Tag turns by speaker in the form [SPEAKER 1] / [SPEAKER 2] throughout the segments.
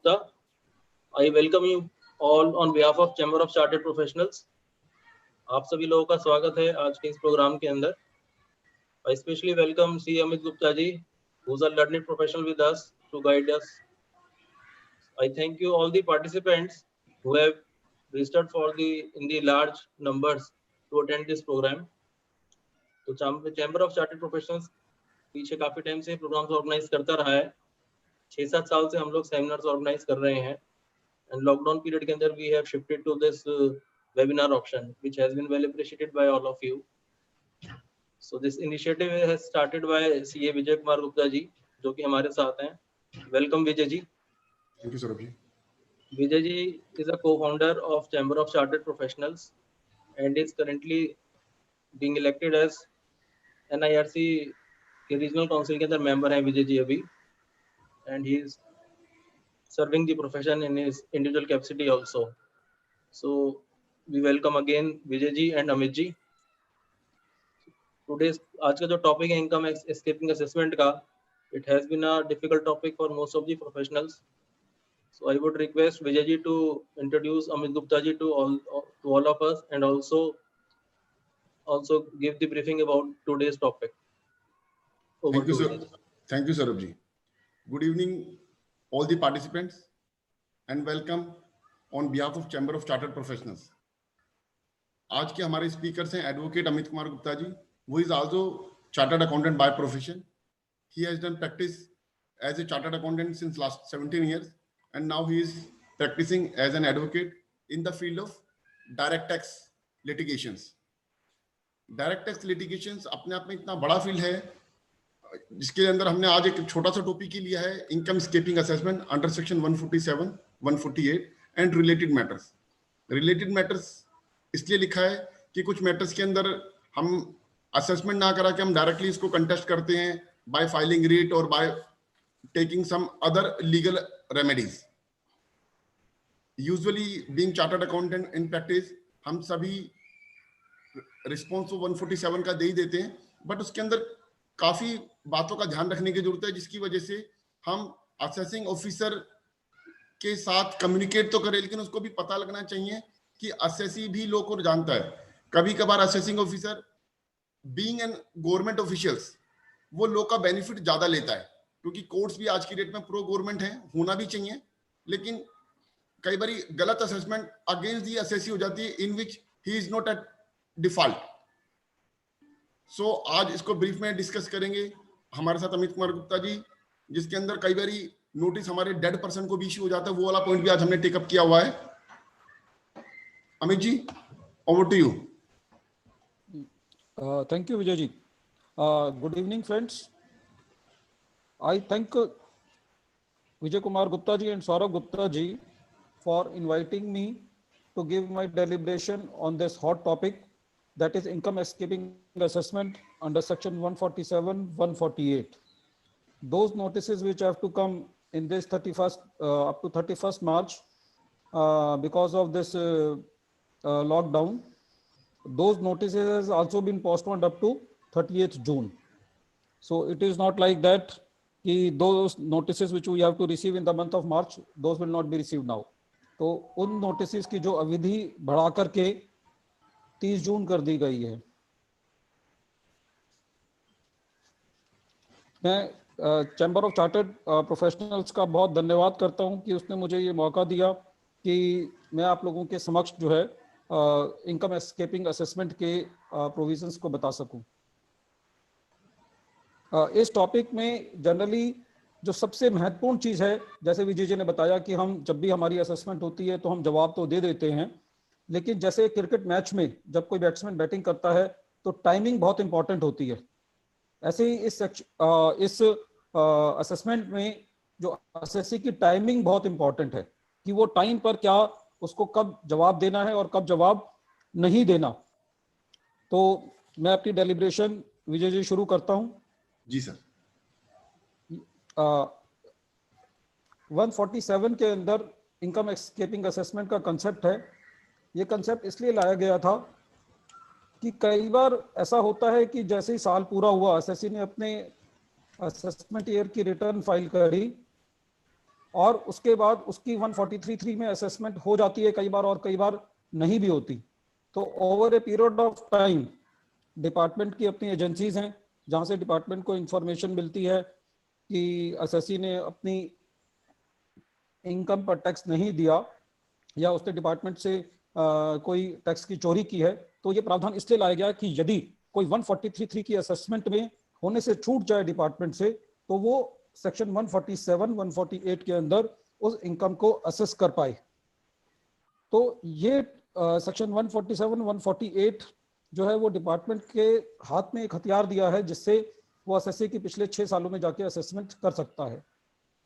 [SPEAKER 1] Gupta. I welcome you all on behalf of Chamber of Chartered Professionals. आप सभी लोगों का स्वागत है आज के इस प्रोग्राम के अंदर. I especially welcome C. Amit Gupta ji, who's a learned professional with us to guide us. I thank you all the participants who have registered in the large numbers to attend this program. तो chamber of chartered professionals पीछे काफी time से programmes organise करता रहा है. 6-7 साल से हम लोग सेमिनार्स ऑर्गेनाइज कर रहे हैं. एंड लॉकडाउन पीरियड के अंदर we have shifted to this webinar option which has been well appreciated by all of you. So this initiative has started by CA Vijay Kumar Gupta ji, जो कि हमारे साथ हैं. Welcome Vijay ji.
[SPEAKER 2] Thank you Saurabh ji.
[SPEAKER 1] Vijay ji is a co-founder of Chamber of Chartered Professionals and is currently being elected as NIRC के regional council के अंदर member हैं विजय जी अभी. And he is serving the profession in his individual capacity also. So we welcome again Vijay ji and Amit ji. Today's आज का जो topic है income escaping assessment का, it has been a difficult topic for most of the professionals. So I would request Vijay ji to introduce Amit Gupta ji to all of us and also give the briefing about today's topic. Over to Vijay ji.
[SPEAKER 2] Thank you Saurabh ji. Good evening all the participants and welcome on behalf of Chamber of Chartered Professionals. आज के हमारे speakers हैं advocate Amit Kumar Gupta जी. वो is also chartered accountant by profession. He has done practice as a chartered accountant since last 17 years and now he is practicing as an advocate in the field of direct tax litigations. Direct tax litigations अपने आप में इतना बड़ा field है जिसके अंदर हमने आज एक छोटा सा टॉपिक ही लिया है, income escaping assessment under section 147, 148 and related matters. Related matters इसलिए लिखा है कि कुछ मैटर्स के अंदर हम असेसमेंट ना करा के हम डायरेक्टली इसको कंटेस्ट करते हैं बाय फाइलिंग रिट और by taking some other legal remedies. Usually being chartered accountant in practice हम सभी रिस्पॉन्स तो 147 का दे ही देते हैं, बट उसके अंदर काफी बातों का ध्यान रखने की जरूरत है जिसकी वजह से हम असेसिंग ऑफिसर के साथ कम्युनिकेट तो करें लेकिन उसको भी पता लगना चाहिए कि असेसी भी लॉ को जानता है. कभी कभार assessing officer being an government officials वो लॉ का बेनिफिट ज्यादा लेता है क्योंकि कोर्ट्स भी आज की डेट में प्रो गवर्नमेंट है, होना भी चाहिए, लेकिन कई बार गलत असेसमेंट अगेंस्ट दी असेसी हो जाती है in which he is not at default. So आज इसको ब्रीफ में डिस्कस करेंगे. हमारे साथ अमित कुमार गुप्ता जी, जिसके अंदर कई बार नोटिस हमारे डेड पर्सन को भी इश्यू हो जाता है, वो वाला पॉइंट भी आज हमने टेकअप किया हुआ है. Amit ji, over to you.
[SPEAKER 3] Thank you Vijay ji. Good evening friends. I thank Vijay Kumar Gupta ji and Saurabh Gupta ji for inviting me to give my deliberation on this hot topic, that is income escaping assessment under section 147, 148. Those notices which have to come in this 31st up to 31st March because of this lockdown, those notices has also been postponed up to 30th June. So it is not like that those notices which we have to receive in the month of March, those will not be received now. तो उन notice की जो अवधि बढ़ा करके 30 जून कर दी गई है. मैं चैम्बर ऑफ चार्टर्ड प्रोफेशनल्स का बहुत धन्यवाद करता हूं कि उसने मुझे ये मौका दिया कि मैं आप लोगों के समक्ष जो है इनकम एस्केपिंग असेसमेंट के प्रोविजंस को बता सकूं. इस टॉपिक में जनरली जो सबसे महत्वपूर्ण चीज़ है, जैसे विजय जी ने बताया कि हम जब भी हमारी असेसमेंट होती है तो हम जवाब तो दे देते हैं, लेकिन जैसे क्रिकेट मैच में जब कोई बैट्समैन बैटिंग करता है तो टाइमिंग बहुत इंपॉर्टेंट होती है. ऐसे ही इस असेसमेंट में जो असेसी की टाइमिंग बहुत इंपॉर्टेंट है कि वो टाइम पर क्या उसको कब जवाब देना है और कब जवाब नहीं देना. तो मैं अपनी डेलिब्रेशन विजय जी शुरू करता हूँ.
[SPEAKER 2] जी सर.
[SPEAKER 3] 147 के अंदर इनकम एस्केपिंग असेसमेंट का कंसेप्ट है. ये कंसेप्ट इसलिए लाया गया था कि कई बार ऐसा होता है कि जैसे ही साल पूरा हुआ, असेसी ने अपने असेसमेंट ईयर की रिटर्न फाइल करी और उसके बाद उसकी 143(3) में असेसमेंट हो जाती है कई बार, और कई बार नहीं भी होती। तो over a period of time department की अपनी एजेंसीज हैं जहां से डिपार्टमेंट को इंफॉर्मेशन मिलती है कि एसएससी ने अपनी इनकम पर टैक्स नहीं दिया या उसने डिपार्टमेंट से कोई टैक्स की चोरी की है, तो ये प्रावधान इसलिए लाया गया कि यदि कोई 143(3) की असेसमेंट में होने से छूट जाए डिपार्टमेंट से, तो वो सेक्शन 147, 148 के अंदर उस इनकम को असेस कर पाए। तो ये सेक्शन 147, 148 जो है वो डिपार्टमेंट के हाथ में एक हथियार दिया है जिससे वो एसएससी की पिछले 6 सालों में जाके असेसमेंट कर सकता है।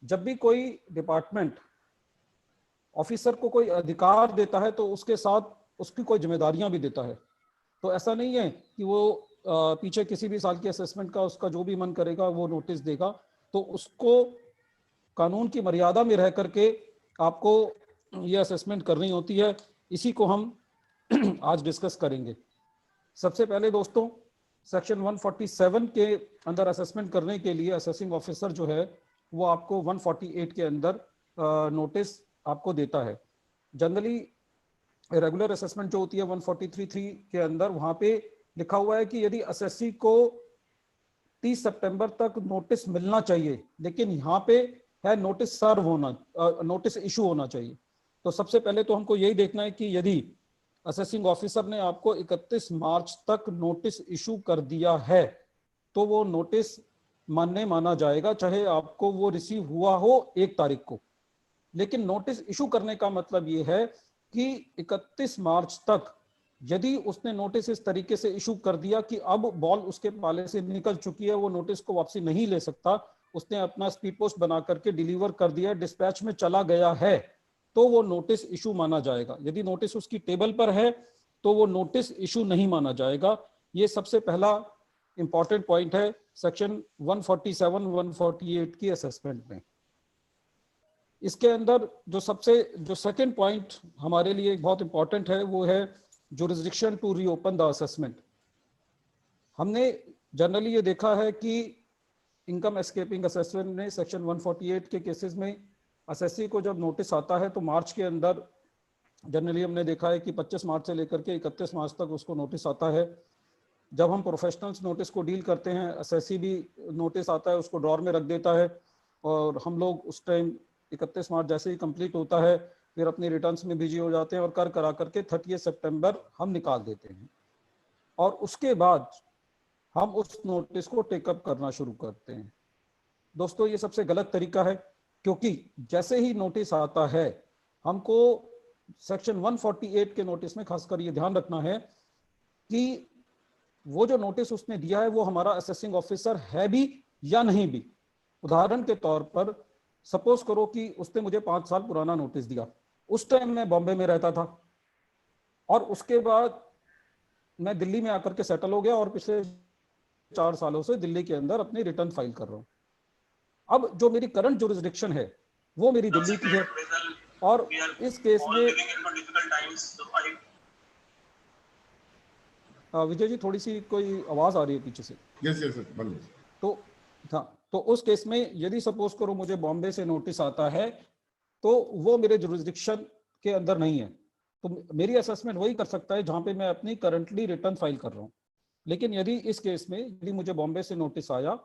[SPEAKER 3] जब भी कोई डिपार्टमेंट ऑफिसर को कोई अधिकार देता है तो उसके साथ उसकी कोई जिम्मेदारियां भी देता है। तो ऐसा नहीं है कि वो पीछे किसी भी साल के असेसमेंट का उसका जो भी मन करेगा वो नोटिस देगा, तो उसको कानून की मर्यादा में रह करके आपको ये असेसमेंट करनी होती है। इसी को हम आज डिस्कस करेंगे। सबसे पहले दोस्तों, सेक्शन 147 के अंदर असेसमेंट करने के लिए असेसिंग ऑफिसर जो है वो आपको 148 के अंदर नोटिस आपको देता है। जनरली रेगुलर असेसमेंट जो होती है 143(3) के अंदर, वहां पे लिखा हुआ है कि यदि एसएससी को 30 सितंबर तक नोटिस मिलना चाहिए, लेकिन यहाँ पे है नोटिस सर्व होना, नोटिस इशू होना चाहिए। तो सबसे पहले तो हमको यही देखना है कि यदि असेसिंग ऑफिसर ने आपको 31 मार्च तक नोटिस इशू कर दिया है तो वो नोटिस मान्य माना जाएगा, चाहे आपको वो रिसीव हुआ हो 1 तारीख को। लेकिन नोटिस इशू करने का मतलब ये है कि 31 मार्च तक यदि उसने नोटिस इस तरीके से इशू कर दिया कि अब बॉल उसके पाले से निकल चुकी है, वो नोटिस को वापसी नहीं ले सकता, उसने अपना स्पीड पोस्ट बना करके डिलीवर कर दिया, डिस्पैच में चला गया है, तो वो नोटिस इशू माना जाएगा। यदि नोटिस उसकी टेबल पर है तो वो नोटिस इशू नहीं माना जाएगा। ये सबसे पहला इंपॉर्टेंट पॉइंट है सेक्शन 147, 148 की असेसमेंट में। इसके अंदर जो सेकंड पॉइंट हमारे लिए बहुत इंपॉर्टेंट है वो है jurisdiction to reopen the assessment. हमने जनरली ये देखा है कि इनकम एस्केपिंग असेसमेंट में सेक्शन 148 के केसेस में एसएससी को जब नोटिस आता है तो मार्च के अंदर जनरली हमने देखा है कि 25 मार्च से लेकर के 31 मार्च तक उसको नोटिस आता है। जब हम प्रोफेशनल्स नोटिस को डील करते हैं, एसएससी भी नोटिस आता है उसको ड्रॉर में रख देता है, और हम लोग उस टाइम 31 मार्च जैसे ही कंप्लीट होता है फिर अपनी रिटर्न्स में बिजी हो जाते हैं और करा करके 30 सितंबर हम निकाल देते हैं, और उसके बाद हम उस नोटिस को टेकअप करना शुरू करते हैं। दोस्तों ये सबसे गलत तरीका है, क्योंकि जैसे ही नोटिस आता है हमको सेक्शन 148 के नोटिस में खासकर ये ध्यान रखना है कि वो जो नोटिस उसने दिया है वो हमारा असेसिंग ऑफिसर है भी या नहीं भी। उदाहरण के तौर पर सपोज करो कि उसने मुझे 5 साल पुराना नोटिस दिया, उस टाइम मैं बॉम्बे में रहता था और उसके बाद मैं दिल्ली में आकर के सेटल हो गया और पिछले 4 सालों से दिल्ली के अंदर अपनी रिटर्न फाइल कर रहा हूं। अब जो मेरी करंट जुरिस्डिक्शन है वो मेरी दिल्ली की है, और इस केस में विजय जी थोड़ी सी कोई आवाज आ रही है पीछे से।
[SPEAKER 2] यस यस
[SPEAKER 3] तो उस केस में यदि सपोज करो मुझे बॉम्बे से नोटिस आता है तो वो मेरे जुरिस्डिक्शन के अंदर नहीं है, तो मेरी असेसमेंट वही कर सकता है जहां पे मैं अपनी करंटली रिटर्न फाइल कर रहा हूं। लेकिन यदि इस केस में यदि मुझे बॉम्बे से नोटिस आया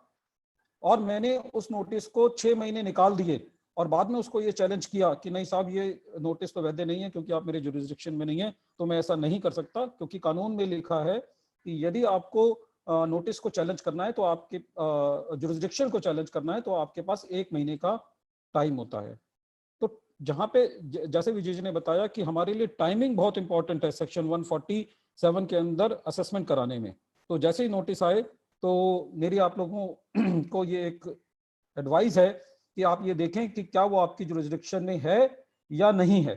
[SPEAKER 3] और मैंने उस नोटिस को 6 महीने निकाल दिए और बाद में उसको ये चैलेंज किया कि नहीं साहब ये नोटिस तो वैध नहीं है क्योंकि आप मेरे जुरिस्डिक्शन में नहीं है, तो मैं ऐसा नहीं कर सकता, क्योंकि कानून में लिखा है कि यदि आपको नोटिस को चैलेंज करना है तो आपके जुरिस्डिक्शन को चैलेंज करना है तो आपके पास 1 महीने का टाइम होता है। तो जहां पे जैसे विजय जी ने बताया कि हमारे लिए टाइमिंग बहुत इंपॉर्टेंट है सेक्शन 147 के अंदर असेसमेंट कराने में। तो जैसे ही नोटिस आए तो मेरी आप लोगों को ये एक एडवाइस है कि आप ये देखें कि क्या वो आपकी जुरिस्डिक्शन में है या नहीं है।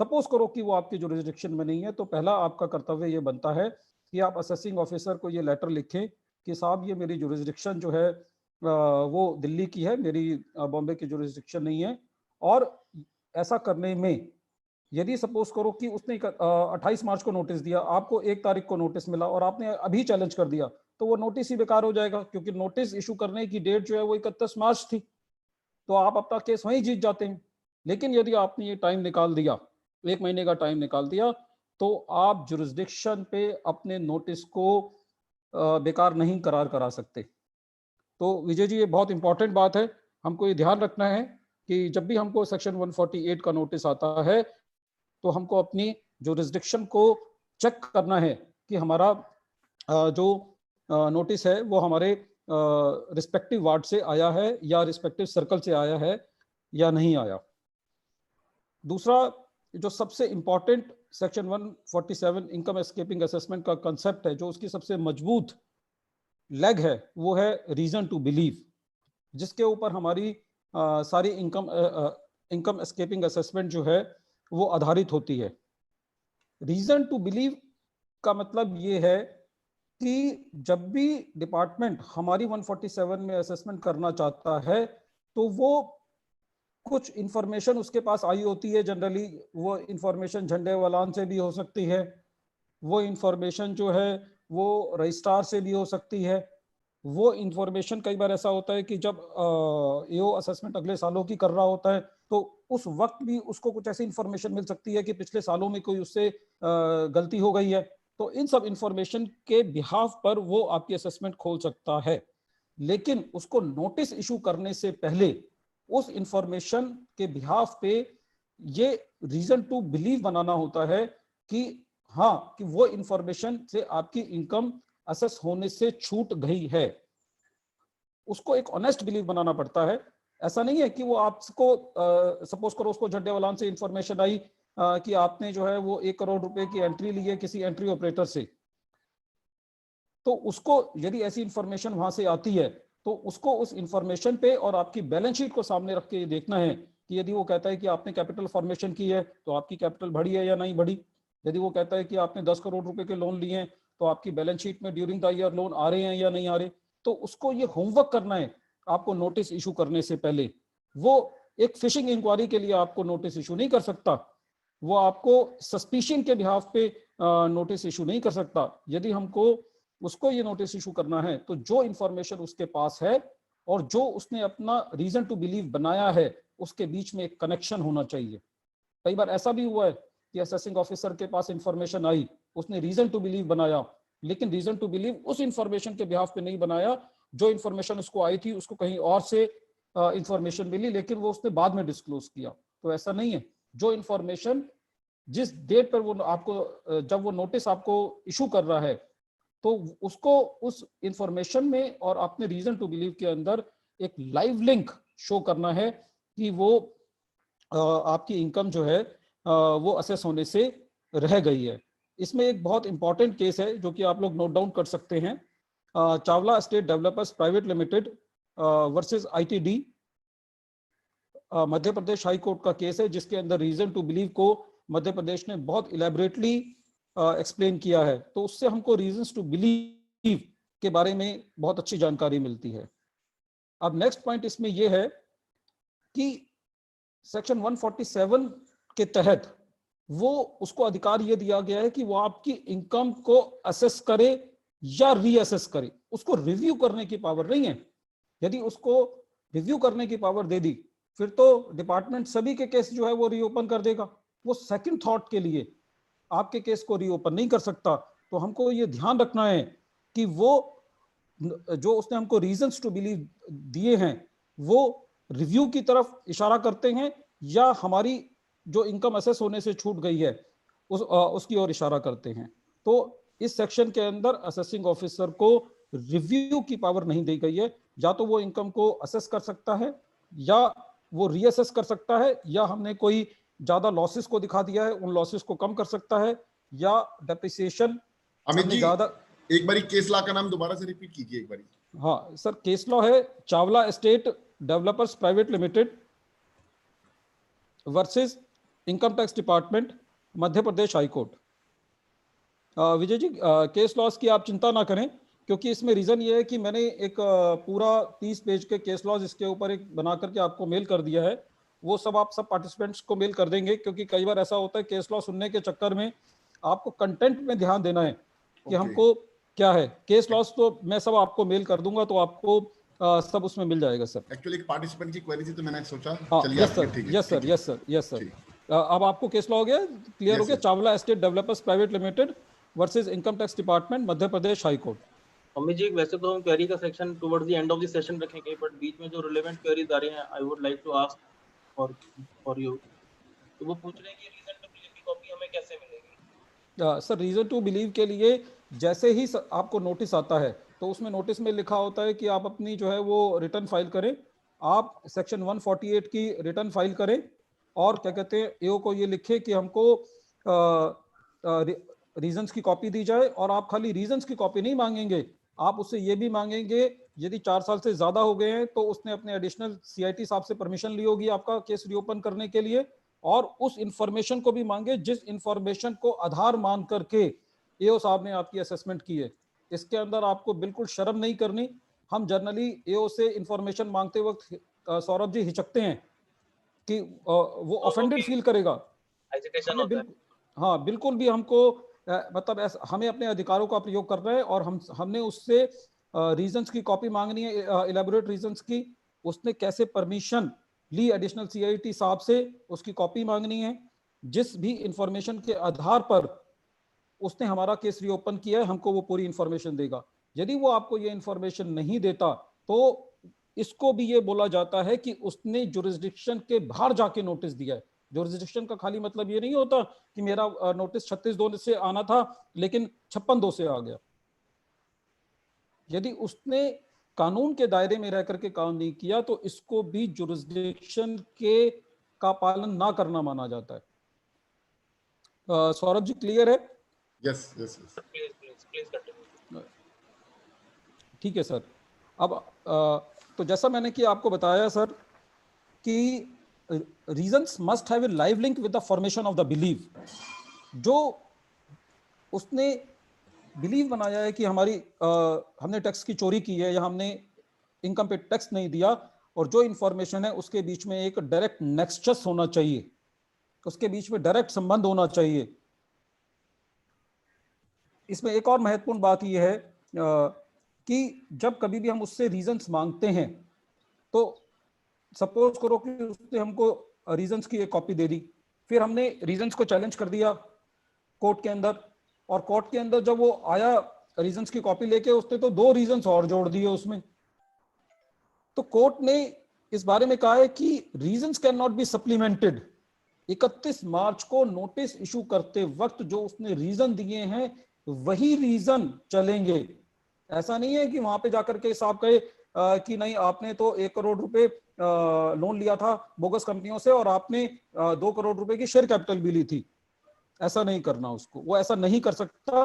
[SPEAKER 3] सपोज करो कि वो आपकी जुरिस्डिक्शन में नहीं है, तो पहला आपका कर्तव्य ये बनता है कि आप असेसिंग ऑफिसर को ये लेटर लिखें कि साहब ये मेरी जुरिस्डिक्शन जो है वो दिल्ली की है, मेरी बॉम्बे की जुरिस्डिक्शन नहीं है। और ऐसा करने में यदि सपोज करो कि उसने 28 मार्च को नोटिस दिया, आपको 1 तारीख को नोटिस मिला और आपने अभी चैलेंज कर दिया, तो वो नोटिस ही बेकार हो जाएगा, क्योंकि नोटिस इशू करने की डेट जो है वो 31 मार्च थी। तो आप अपना केस वहीं जीत जाते हैं। लेकिन यदि आपने ये टाइम निकाल दिया, 1 महीने का टाइम निकाल दिया, तो आप जुरिस्डिक्शन पे अपने नोटिस को बेकार नहीं करार करा सकते। तो विजय जी, ये बहुत इंपॉर्टेंट बात है, हमको ये ध्यान रखना है कि जब भी हमको सेक्शन 148 का नोटिस आता है तो हमको अपनी जुरिस्डिक्शन को चेक करना है कि हमारा जो नोटिस है वो हमारे रिस्पेक्टिव वार्ड से आया है या रिस्पेक्टिव सर्कल से आया है या नहीं आया। दूसरा जो सबसे important section 147 income escaping assessment का कंसेप्ट है, जो उसकी सबसे मजबूत लेग है, वो है रीजन टू बिलीव, जिसके ऊपर हमारी सारी इनकम एस्केपिंग असेसमेंट जो है वो आधारित होती है। रीजन टू बिलीव का मतलब ये है कि जब भी डिपार्टमेंट हमारी 147 में असेसमेंट करना चाहता है तो वो कुछ इंफॉर्मेशन उसके पास आई होती है। जनरली वो इंफॉर्मेशन झंडे वालान से भी हो सकती है, वो इंफॉर्मेशन जो है वो रजिस्ट्रार से भी हो सकती है। वो इंफॉर्मेशन कई बार ऐसा होता है कि जब एओ असेसमेंट अगले सालों की कर रहा होता है तो उस वक्त भी उसको कुछ ऐसी इंफॉर्मेशन मिल सकती है कि पिछले सालों में कोई उससे गलती हो गई है। तो इन सब इंफॉर्मेशन के बिहाफ पर वो आपकी असेसमेंट खोल सकता है, लेकिन उसको नोटिस इशू करने से पहले उस इंफॉर्मेशन के बिहाफ पे ये रीजन टू बिलीव बनाना होता है कि हाँ, कि वो इंफॉर्मेशन से आपकी इनकम असेस होने से छूट गई है। उसको एक ऑनेस्ट बिलीव बनाना पड़ता है। ऐसा नहीं है कि वो आपको सपोज करो उसको झंडे वालान से इंफॉर्मेशन आई कि आपने जो है वो 1 करोड़ रुपए की एंट्री ली है किसी एंट्री ऑपरेटर से, तो उसको यदि ऐसी इंफॉर्मेशन वहां से आती है तो उसको उस इंफॉर्मेशन पे और आपकी बैलेंस शीट को सामने रख के देखना है कि यदि वो कहता है कि आपने कैपिटल फॉर्मेशन की है तो आपकी कैपिटल बढ़ी है या नहीं बढ़ी। यदि वो कहता है कि आपने 10 करोड़ रुपए के लोन लिए हैं तो आपकी बैलेंस शीट में ड्यूरिंग द ईयर लोन आ रहे हैं या नहीं आ रहे। तो उसको ये होमवर्क करना है आपको नोटिस इशू करने से पहले। वो एक फिशिंग इंक्वायरी के लिए आपको नोटिस इशू नहीं कर सकता, वो आपको सस्पिशन के बिहाफ पे नोटिस इशू नहीं कर सकता। यदि हमको उसको ये नोटिस इशू करना है तो जो इंफॉर्मेशन उसके पास है और जो उसने अपना रीजन टू बिलीव बनाया है उसके बीच में एक कनेक्शन होना चाहिए। कई बार ऐसा भी हुआ है कि असेसिंग ऑफिसर के पास इंफॉर्मेशन आई, उसने रीजन टू बिलीव बनाया, लेकिन रीजन टू बिलीव उस इंफॉर्मेशन के बिहाफ पे नहीं बनाया। जो इंफॉर्मेशन उसको आई थी उसको कहीं और से इंफॉर्मेशन मिली, लेकिन वो उसने बाद में डिस्क्लोज किया। तो ऐसा नहीं है। जो इंफॉर्मेशन जिस डेट पर वो आपको जब वो नोटिस आपको इशू कर रहा है तो उसको उस इंफॉर्मेशन में और अपने रीजन टू बिलीव के अंदर एक लाइव लिंक शो करना है कि वो आपकी इनकम जो है वो असेस होने से रह गई है। इसमें एक बहुत इंपॉर्टेंट केस है जो कि आप लोग नोट डाउन कर सकते हैं, Chawla estate developers private limited versus ITD, Madhya Pradesh high court का केस है, जिसके अंदर रीजन टू बिलीव को मध्य प्रदेश ने बहुत इलेबोरेटली एक्सप्लेन किया है। तो उससे हमको रीजंस टू बिलीव के बारे में बहुत अच्छी जानकारी मिलती है। अब नेक्स्ट पॉइंट इसमें यह है कि सेक्शन 147 के तहत वो उसको अधिकार यह दिया गया है कि वो आपकी इनकम को असेस करे या रीअसेस करे, उसको रिव्यू करने की पावर नहीं है। यदि उसको रिव्यू करने की पावर दे दी फिर तो डिपार्टमेंट सभी के केस जो है वो रीओपन कर देगा। वो सेकंड थॉट के लिए आपके केस को रीओपन नहीं कर सकता। तो हमको ये ध्यान रखना है कि वो जो उसने हमको रीजंस टू बिलीव दिए हैं वो रिव्यू की तरफ इशारा करते हैं या हमारी जो इनकम असेस होने से छूट गई है उसकी ओर इशारा करते हैं। तो इस सेक्शन के अंदर असेसिंग ऑफिसर को रिव्यू की पावर नहीं दी गई है। या तो वो इनकम को असेस कर सकता है या वो रीअसेस कर सकता है, या हमने कोई ज्यादा लॉसेस को दिखा दिया है उन लॉसेस को कम कर सकता है, या डेप्रिसिएशन
[SPEAKER 2] अमित जी
[SPEAKER 3] ज्यादा।
[SPEAKER 2] एक बारी केस लॉ का नाम दोबारा से रिपीट कीजिए एक बारी।
[SPEAKER 3] हाँ सर, केस लॉ है Chawla estate developers private limited versus income tax department Madhya Pradesh high court. Vijay ji, case laws की आप चिंता ना करें, क्योंकि इसमें रीजन ये है कि मैंने एक पूरा 30 पेज के केस लॉज इसके ऊपर एक बना करके आपको मेल कर दिया है। वो सब आप सब पार्टिसिपेंट्स को मेल कर देंगे, क्योंकि कई बार ऐसा होता है केस लॉ सुनने के चक्कर में आपको कंटेंट में ध्यान देना है कि हमको क्या है। केस लॉस तो मैं सब आपको मेल कर दूंगा, तो आपको सब उसमें मिल जाएगा सर।
[SPEAKER 2] एक्चुअली एक पार्टिसिपेंट की क्वेरी थी तो मैंने सोचा
[SPEAKER 3] हाँ,
[SPEAKER 2] चलिए
[SPEAKER 3] यस
[SPEAKER 2] आपके,
[SPEAKER 3] सर,
[SPEAKER 2] ठीक है,
[SPEAKER 3] यस सर,
[SPEAKER 2] ठीक है,
[SPEAKER 3] यस सर, यस सर।
[SPEAKER 2] ठीक।
[SPEAKER 3] अब आपको केस लॉ हो गया, क्लियर हो
[SPEAKER 2] Yes,
[SPEAKER 3] गया,
[SPEAKER 2] yes.
[SPEAKER 3] Chawla estate developers private limited versus income tax department Madhya Pradesh high court.
[SPEAKER 1] Amit ji, वैसे तो हम क्वेरी का section towards the end of the session रखेंगे, बट बीच में जो रिलेवेंट क्वेरीज आ रही हैं I would like to ask for you. तो वो पूछ रहे हैं कि रीजन टू बिलीव की कॉपी हमें कैसे मिलेगी?
[SPEAKER 3] सर रीजन टू बिलीव के लिए जैसे ही आपको नोटिस आता है तो उसमें नोटिस में लिखा होता है कि आप अपनी जो है वो रिटर्न फाइल करें। आप सेक्शन 148 की रिटर्न फाइल करें और क्या कहते हैं एओ को ये लिखे कि हमको रीजंस की कॉपी दी जाए, और आप खाली रीजंस की कॉपी नहीं मांगेंगे, आप उससे ये भी मांगेंगे यदि 4 साल से ज्यादा हो गए हैं तो उसने अपने एडिशनल सीआईटी साहब से परमिशन ली होगी आपका केस रीओपन करने के लिए, और उस इंफॉर्मेशन को भी मांगे जिस इंफॉर्मेशन को आधार मान करके एओ साहब ने आपकी असेसमेंट की है। इसके अंदर आपको बिल्कुल शर्म नहीं करनी। हम जनरली एओ से इंफॉर्मेशन मांगते वक्त सौरभ जी हिचकते हैं कि वो ऑफेंडेड फील करेगा।
[SPEAKER 1] हेजिटेशन
[SPEAKER 3] हमें
[SPEAKER 1] होता है।
[SPEAKER 3] हाँ बिल्कुल भी हमको मतलब ऐसा हमें अपने अधिकारों का प्रयोग करना है, और हमने उससे रीजंस की कॉपी मांगनी है, इलेबोरेट रीजंस की, उसने कैसे परमिशन ली एडिशनल सीआईटी साहब से उसकी कॉपी मांगनी है। जिस भी इंफॉर्मेशन के आधार पर उसने हमारा केस रीओपन किया है हमको वो पूरी इंफॉर्मेशन देगा। यदि वो आपको ये इंफॉर्मेशन नहीं देता तो इसको भी ये बोला जाता है कि उसने जुरिस्डिक्शन के बाहर जाके नोटिस दिया है। जुरिस्डिक्शन का खाली मतलब ये नहीं होता कि मेरा नोटिस 36(2) से आना था लेकिन 56(2) से आ गया। यदि उसने कानून के दायरे में रह करके काम नहीं किया तो इसको भी जुरिस्डिक्शन के का पालन ना करना माना जाता है। सौरभ जी क्लियर है?
[SPEAKER 2] Yes yes yes,
[SPEAKER 1] please continue.
[SPEAKER 3] ठीक है सर। अब तो जैसा मैंने कि आपको बताया सर कि reasons must have a live link with the formation of the believe. जो उसने बिलीव बनाया है कि हमारी हमने टैक्स की चोरी की है या हमने इनकम पे टैक्स नहीं दिया, और जो इंफॉर्मेशन है उसके बीच में एक डायरेक्ट नेक्सस होना चाहिए, उसके बीच में डायरेक्ट संबंध होना चाहिए। इसमें एक और महत्वपूर्ण बात यह है कि जब कभी भी हम उससे रीजंस मांगते हैं तो सपोज करो कि उसने हमको रीजंस की एक कॉपी दे दी, फिर हमने रीजंस को चैलेंज कर दिया कोर्ट के अंदर, और कोर्ट के अंदर जब वो आया रीजंस की कॉपी लेके उसने तो 2 रीजंस और जोड़ दिए उसमें। तो कोर्ट ने इस बारे में कहा है कि reasons can not B supplemented. 31 मार्च को नोटिस इशू करते वक्त जो उसने रीजन दिए हैं वही रीजन चलेंगे। ऐसा नहीं है कि वहां पे जाकर के साहब कहे कि नहीं आपने तो 1 करोड़ रुपए लोन लिया था बोगस कंपनियों से और आपने 2 करोड़ रुपए की शेयर कैपिटल भी ली थी। ऐसा नहीं करना उसको, वो ऐसा नहीं कर सकता।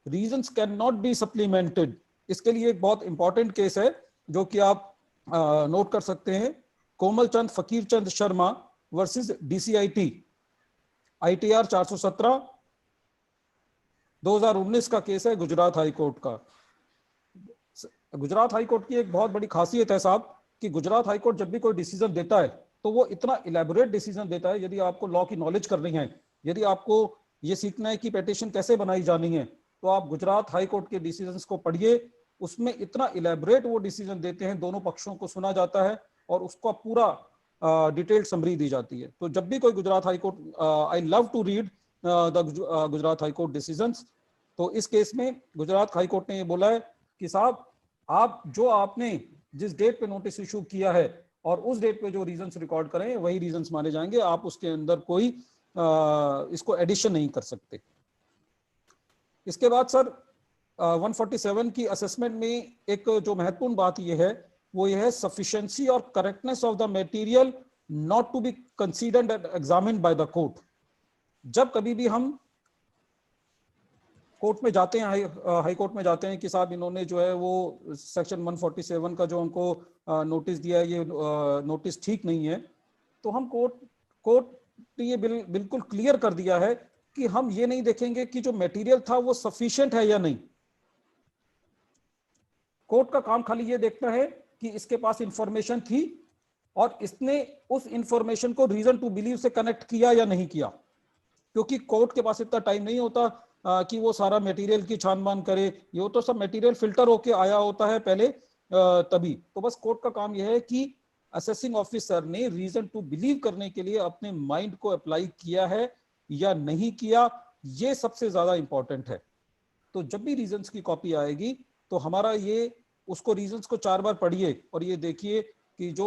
[SPEAKER 3] Reasons can not B supplemented. इसके लिए एक बहुत इंपॉर्टेंट केस है जो कि आप नोट कर सकते हैं, कोमल चंद फकीर चंद शर्मा वर्सेस डीसीआईटी, आईटीआर 417 2019 का केस है गुजरात हाई कोर्ट का। गुजरात हाई कोर्ट की एक बहुत बड़ी खासियत है साहब कि गुजरात हाई कोर्ट जब भी कोई डिसीजन देता है तो वो इतना इलेबोरेट डिसीजन देता है। यदि आपको लॉ की नॉलेज करनी है, यदि आपको ये सीखना है कि पेटिशन कैसे बनाई जानी है, तो आप गुजरात हाई कोर्ट के डिसीजंस को पढ़िए। उसमें इतना इलेबोरेट वो डिसीजन देते हैं, दोनों पक्षों को सुना जाता है और उसका पूरा डिटेल्ड समरी दी जाती है। तो जब भी कोई Gujarat high court, I love to read the Gujarat high court decisions. तो इस केस में गुजरात हाई कोर्ट ने ये बोला है कि साहब आप जो आपने जिस डेट पे नोटिस इशू किया है और उस डेट पे जो रीजंस रिकॉर्ड करें वही रीजंस माने जाएंगे, आप उसके अंदर कोई इसको एडिशन नहीं कर सकते। इसके बाद सर 147 की असेसमेंट में एक जो महत्वपूर्ण बात यह है वो यह है सफिशिएंसी और correctness of the material not to be considered and examined by the court. जब कभी भी हम कोर्ट में जाते हैं, हाई कोर्ट में जाते हैं कि साहब इन्होंने जो है वो सेक्शन 147 का जो हमको नोटिस दिया है ये नोटिस ठीक नहीं है, तो हम कोर्ट ने ये बिल्कुल क्लियर कर दिया है कि हम ये नहीं देखेंगे कि जो मटेरियल था वो सफिशिएंट है या नहीं। कोर्ट का काम खाली ये देखना है कि इसके पास इंफॉर्मेशन थी और इसने उस इंफॉर्मेशन को रीजन टू बिलीव से कनेक्ट किया या नहीं किया, क्योंकि कोर्ट के पास इतना टाइम नहीं होता कि वो सारा मटेरियल की छानबीन करे। ये तो सब मटेरियल फिल्टर होके आया होता है पहले, तभी तो बस कोर्ट का काम यह है कि असेसिंग ऑफिसर ने रीजन टू बिलीव करने के लिए अपने माइंड को अप्लाई किया है या नहीं किया, ये सबसे ज्यादा इंपॉर्टेंट है। तो जब भी रीजंस की कॉपी आएगी तो हमारा ये उसको रीजंस को 4 बार पढ़िए और ये देखिए कि जो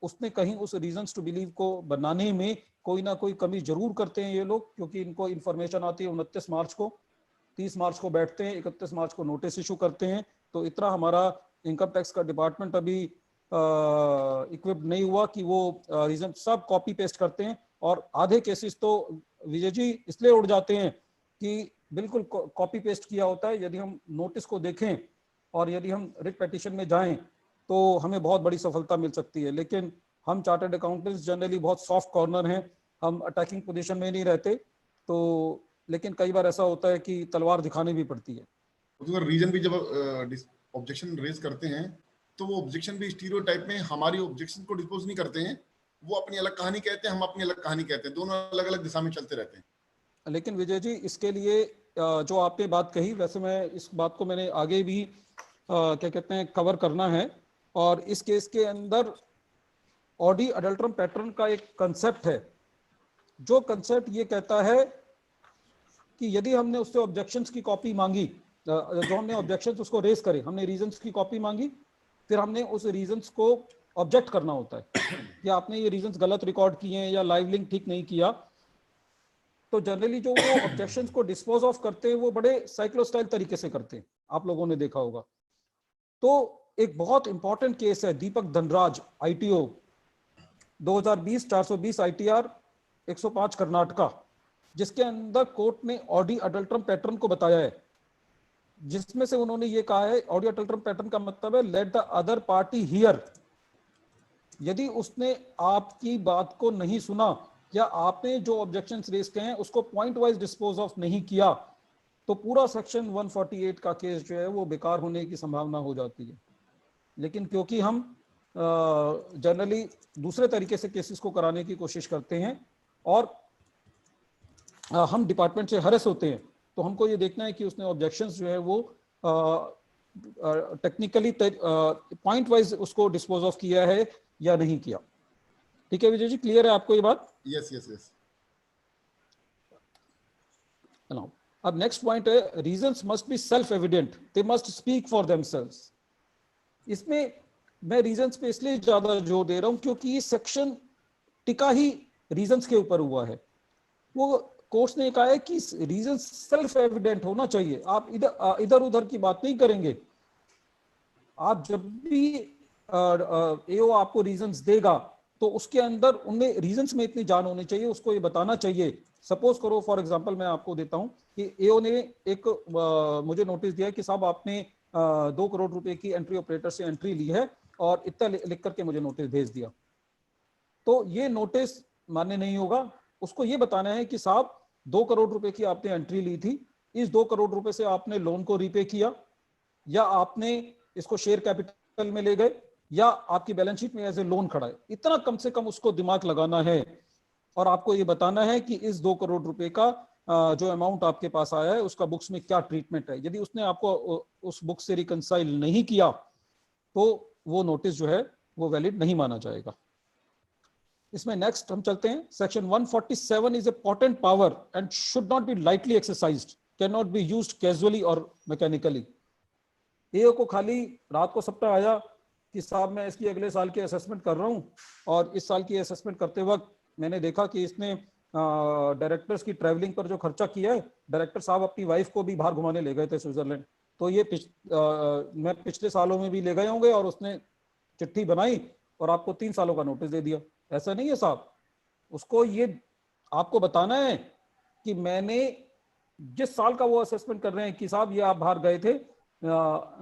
[SPEAKER 3] उसने कहीं उस रीजंस टू बिलीव को बनाने में कोई ना कोई कमी जरूर करते हैं ये लोग, क्योंकि इनको इंफॉर्मेशन आती है 29 मार्च को, 30 मार्च को बैठते हैं, 31 मार्च को नोटिस इशू करते हैं। तो इतना हमारा इनकम टैक्स का डिपार्टमेंट अभी इक्विप्ड नहीं हुआ कि वो रीजन सब कॉपी पेस्ट करते हैं। और आधे केसेस तो विजय जी इसलिए उड़ जाते हैं कि बिल्कुल कॉपी पेस्ट किया होता है। यदि हम नोटिस को देखें और यदि हम रिट पेटिशन में जाएं तो हमें बहुत बड़ी सफलता मिल सकती है, लेकिन हम चार्टर्ड अकाउंटेंट्स जनरली बहुत सॉफ्ट कॉर्नर हैं, हम अटैकिंग पोजीशन में नहीं रहते। तो लेकिन कई बार ऐसा होता है कि तलवार दिखानी भी पड़ती है।
[SPEAKER 2] तो रीजन भी जब ऑब्जेक्शन रेज करते हैं तो वो ऑब्जेक्शन भी स्टीरियोटाइप में हमारी ऑब्जेक्शन को डिस्पोज नहीं करते हैं, वो अपनी अलग कहानी कहते हैं, हम अपनी अलग कहानी कहते हैं, दोनों अलग अलग दिशा में चलते रहते हैं।
[SPEAKER 3] लेकिन विजय जी इसके लिए जो आपने बात कही, वैसे मैं इस बात को मैंने आगे भी क्या कहते हैं कवर करना है। और इस केस के अंदर ऑडी अडल्ट्रम पैटर्न का एक कंसेप्ट है, जो कंसेप्ट ये कहता है कि यदि हमने उससे ऑब्जेक्शंस की कॉपी मांगी, जो हमने ऑब्जेक्शंस उसको रेज करे, हमने रीजंस की कॉपी मांगी, फिर हमने उस रीजंस को ऑब्जेक्ट करना होता है कि आपने ये रीजंस गलत रिकॉर्ड किए हैं या लाइव लिंक ठीक नहीं किया। तो जनरली जो वो ऑब्जेक्शंस को डिस्पोज ऑफ करते हैं वो बड़े साइक्लोस्टाइल तरीके से करते हैं, आप लोगों ने देखा होगा। तो एक बहुत इंपॉर्टेंट केस है दीपक धनराज ITO 2020 420 ITR 105 कर्नाटका, जिसके अंदर कोर्ट ने ऑडी अडल्ट्रम पैटर्न को बताया है, जिसमें से उन्होंने ये कहा है ऑडी अडल्ट्रम पैटर्न का मतलब है let the other party here. यदि उसने आपकी बात को नहीं सुना या आपने जो ऑब्जेक्शंस रेज किए हैं उसको पॉइंट वाइज डिस्पोज ऑफ नहीं किया, तो पूरा सेक्शन 148 का केस जो है वो बेकार होने की संभावना हो जाती है। लेकिन क्योंकि हम जनरली दूसरे तरीके से केसेस को कराने की कोशिश करते हैं और हम डिपार्टमेंट से हरेस होते हैं, तो हमको ये देखना है कि उसने ऑब्जेक्शंस जो है वो टेक्निकली पॉइंट वाइज उसको डिस्पोज ऑफ किया है या नहीं किया। ठीक है विजय जी, क्लियर है आपको ये बात?
[SPEAKER 2] Yes yes yes.
[SPEAKER 3] अब नेक्स्ट पॉइंट है reasons must be self evident, they must speak for themselves. इसमें मैं रीजंस पे इसलिए ज्यादा जोर दे रहा हूं क्योंकि ये सेक्शन टिका ही रीजंस के ऊपर हुआ है। वो कोर्ट ने कहा है कि रीजन सेल्फ एविडेंट होना चाहिए, आप इधर उधर की बात नहीं करेंगे। आप जब भी एओ आपको रीजंस देगा तो उसके अंदर उनमें रीजंस में इतनी जान होनी चाहिए, उसको ये बताना चाहिए। सपोज करो फॉर एग्जांपल मैं आपको देता हूं कि एओ ने एक मुझे नोटिस दिया कि साहब आपने 2 करोड़ रुपए की एंट्री ऑपरेटर से एंट्री ली है और इतना लिख करके मुझे नोटिस भेज दिया। तो ये नोटिस मान्य नहीं होगा। उसको ये बताना है कि साहब 2 करोड़ रुपए की आपने एंट्री ली थी, इस 2 करोड़ रुपए से आपने लोन को रीपे किया या आपने इसको शेयर कैपिटल में ले गए या आपकी बैलेंस शीट में एज ए लोन खड़ा है। इतना कम से कम उसको दिमाग लगाना है और आपको ये बताना है कि इस 2 करोड़ रुपए का जो अमाउंट आपके पास आया है उसका बुक्स में क्या ट्रीटमेंट है। यदि उसने आपको उस बुक से रिकंसाइल नहीं किया तो वो नोटिस जो है वो वैलिड नहीं माना जाएगा। इसमें नेक्स्ट हम चलते हैं। Section 147 is a potent power and should not be lightly exercised, can not be used casually और मैकेनिकली। एओ को खाली रात को सपना आया कि साहब मैं इसकी अगले साल की असेसमेंट कर रहा हूं और इस साल की असेसमेंट करते वक्त मैंने देखा कि इसने डायरेक्टर्स की ट्रैवलिंग पर जो खर्चा किया है, डायरेक्टर साहब अपनी वाइफ को भी बाहर घुमाने ले गए थे स्विट्जरलैंड, तो ये मैं पिछले सालों में भी ले गए होंगे और उसने चिट्ठी बनाई और आपको 3 सालों का नोटिस दे दिया। ऐसा नहीं है साहब, उसको ये आपको बताना है कि मैंने जिस साल का वो असेसमेंट कर रहे हैं कि साहब ये आप बाहर गए थे,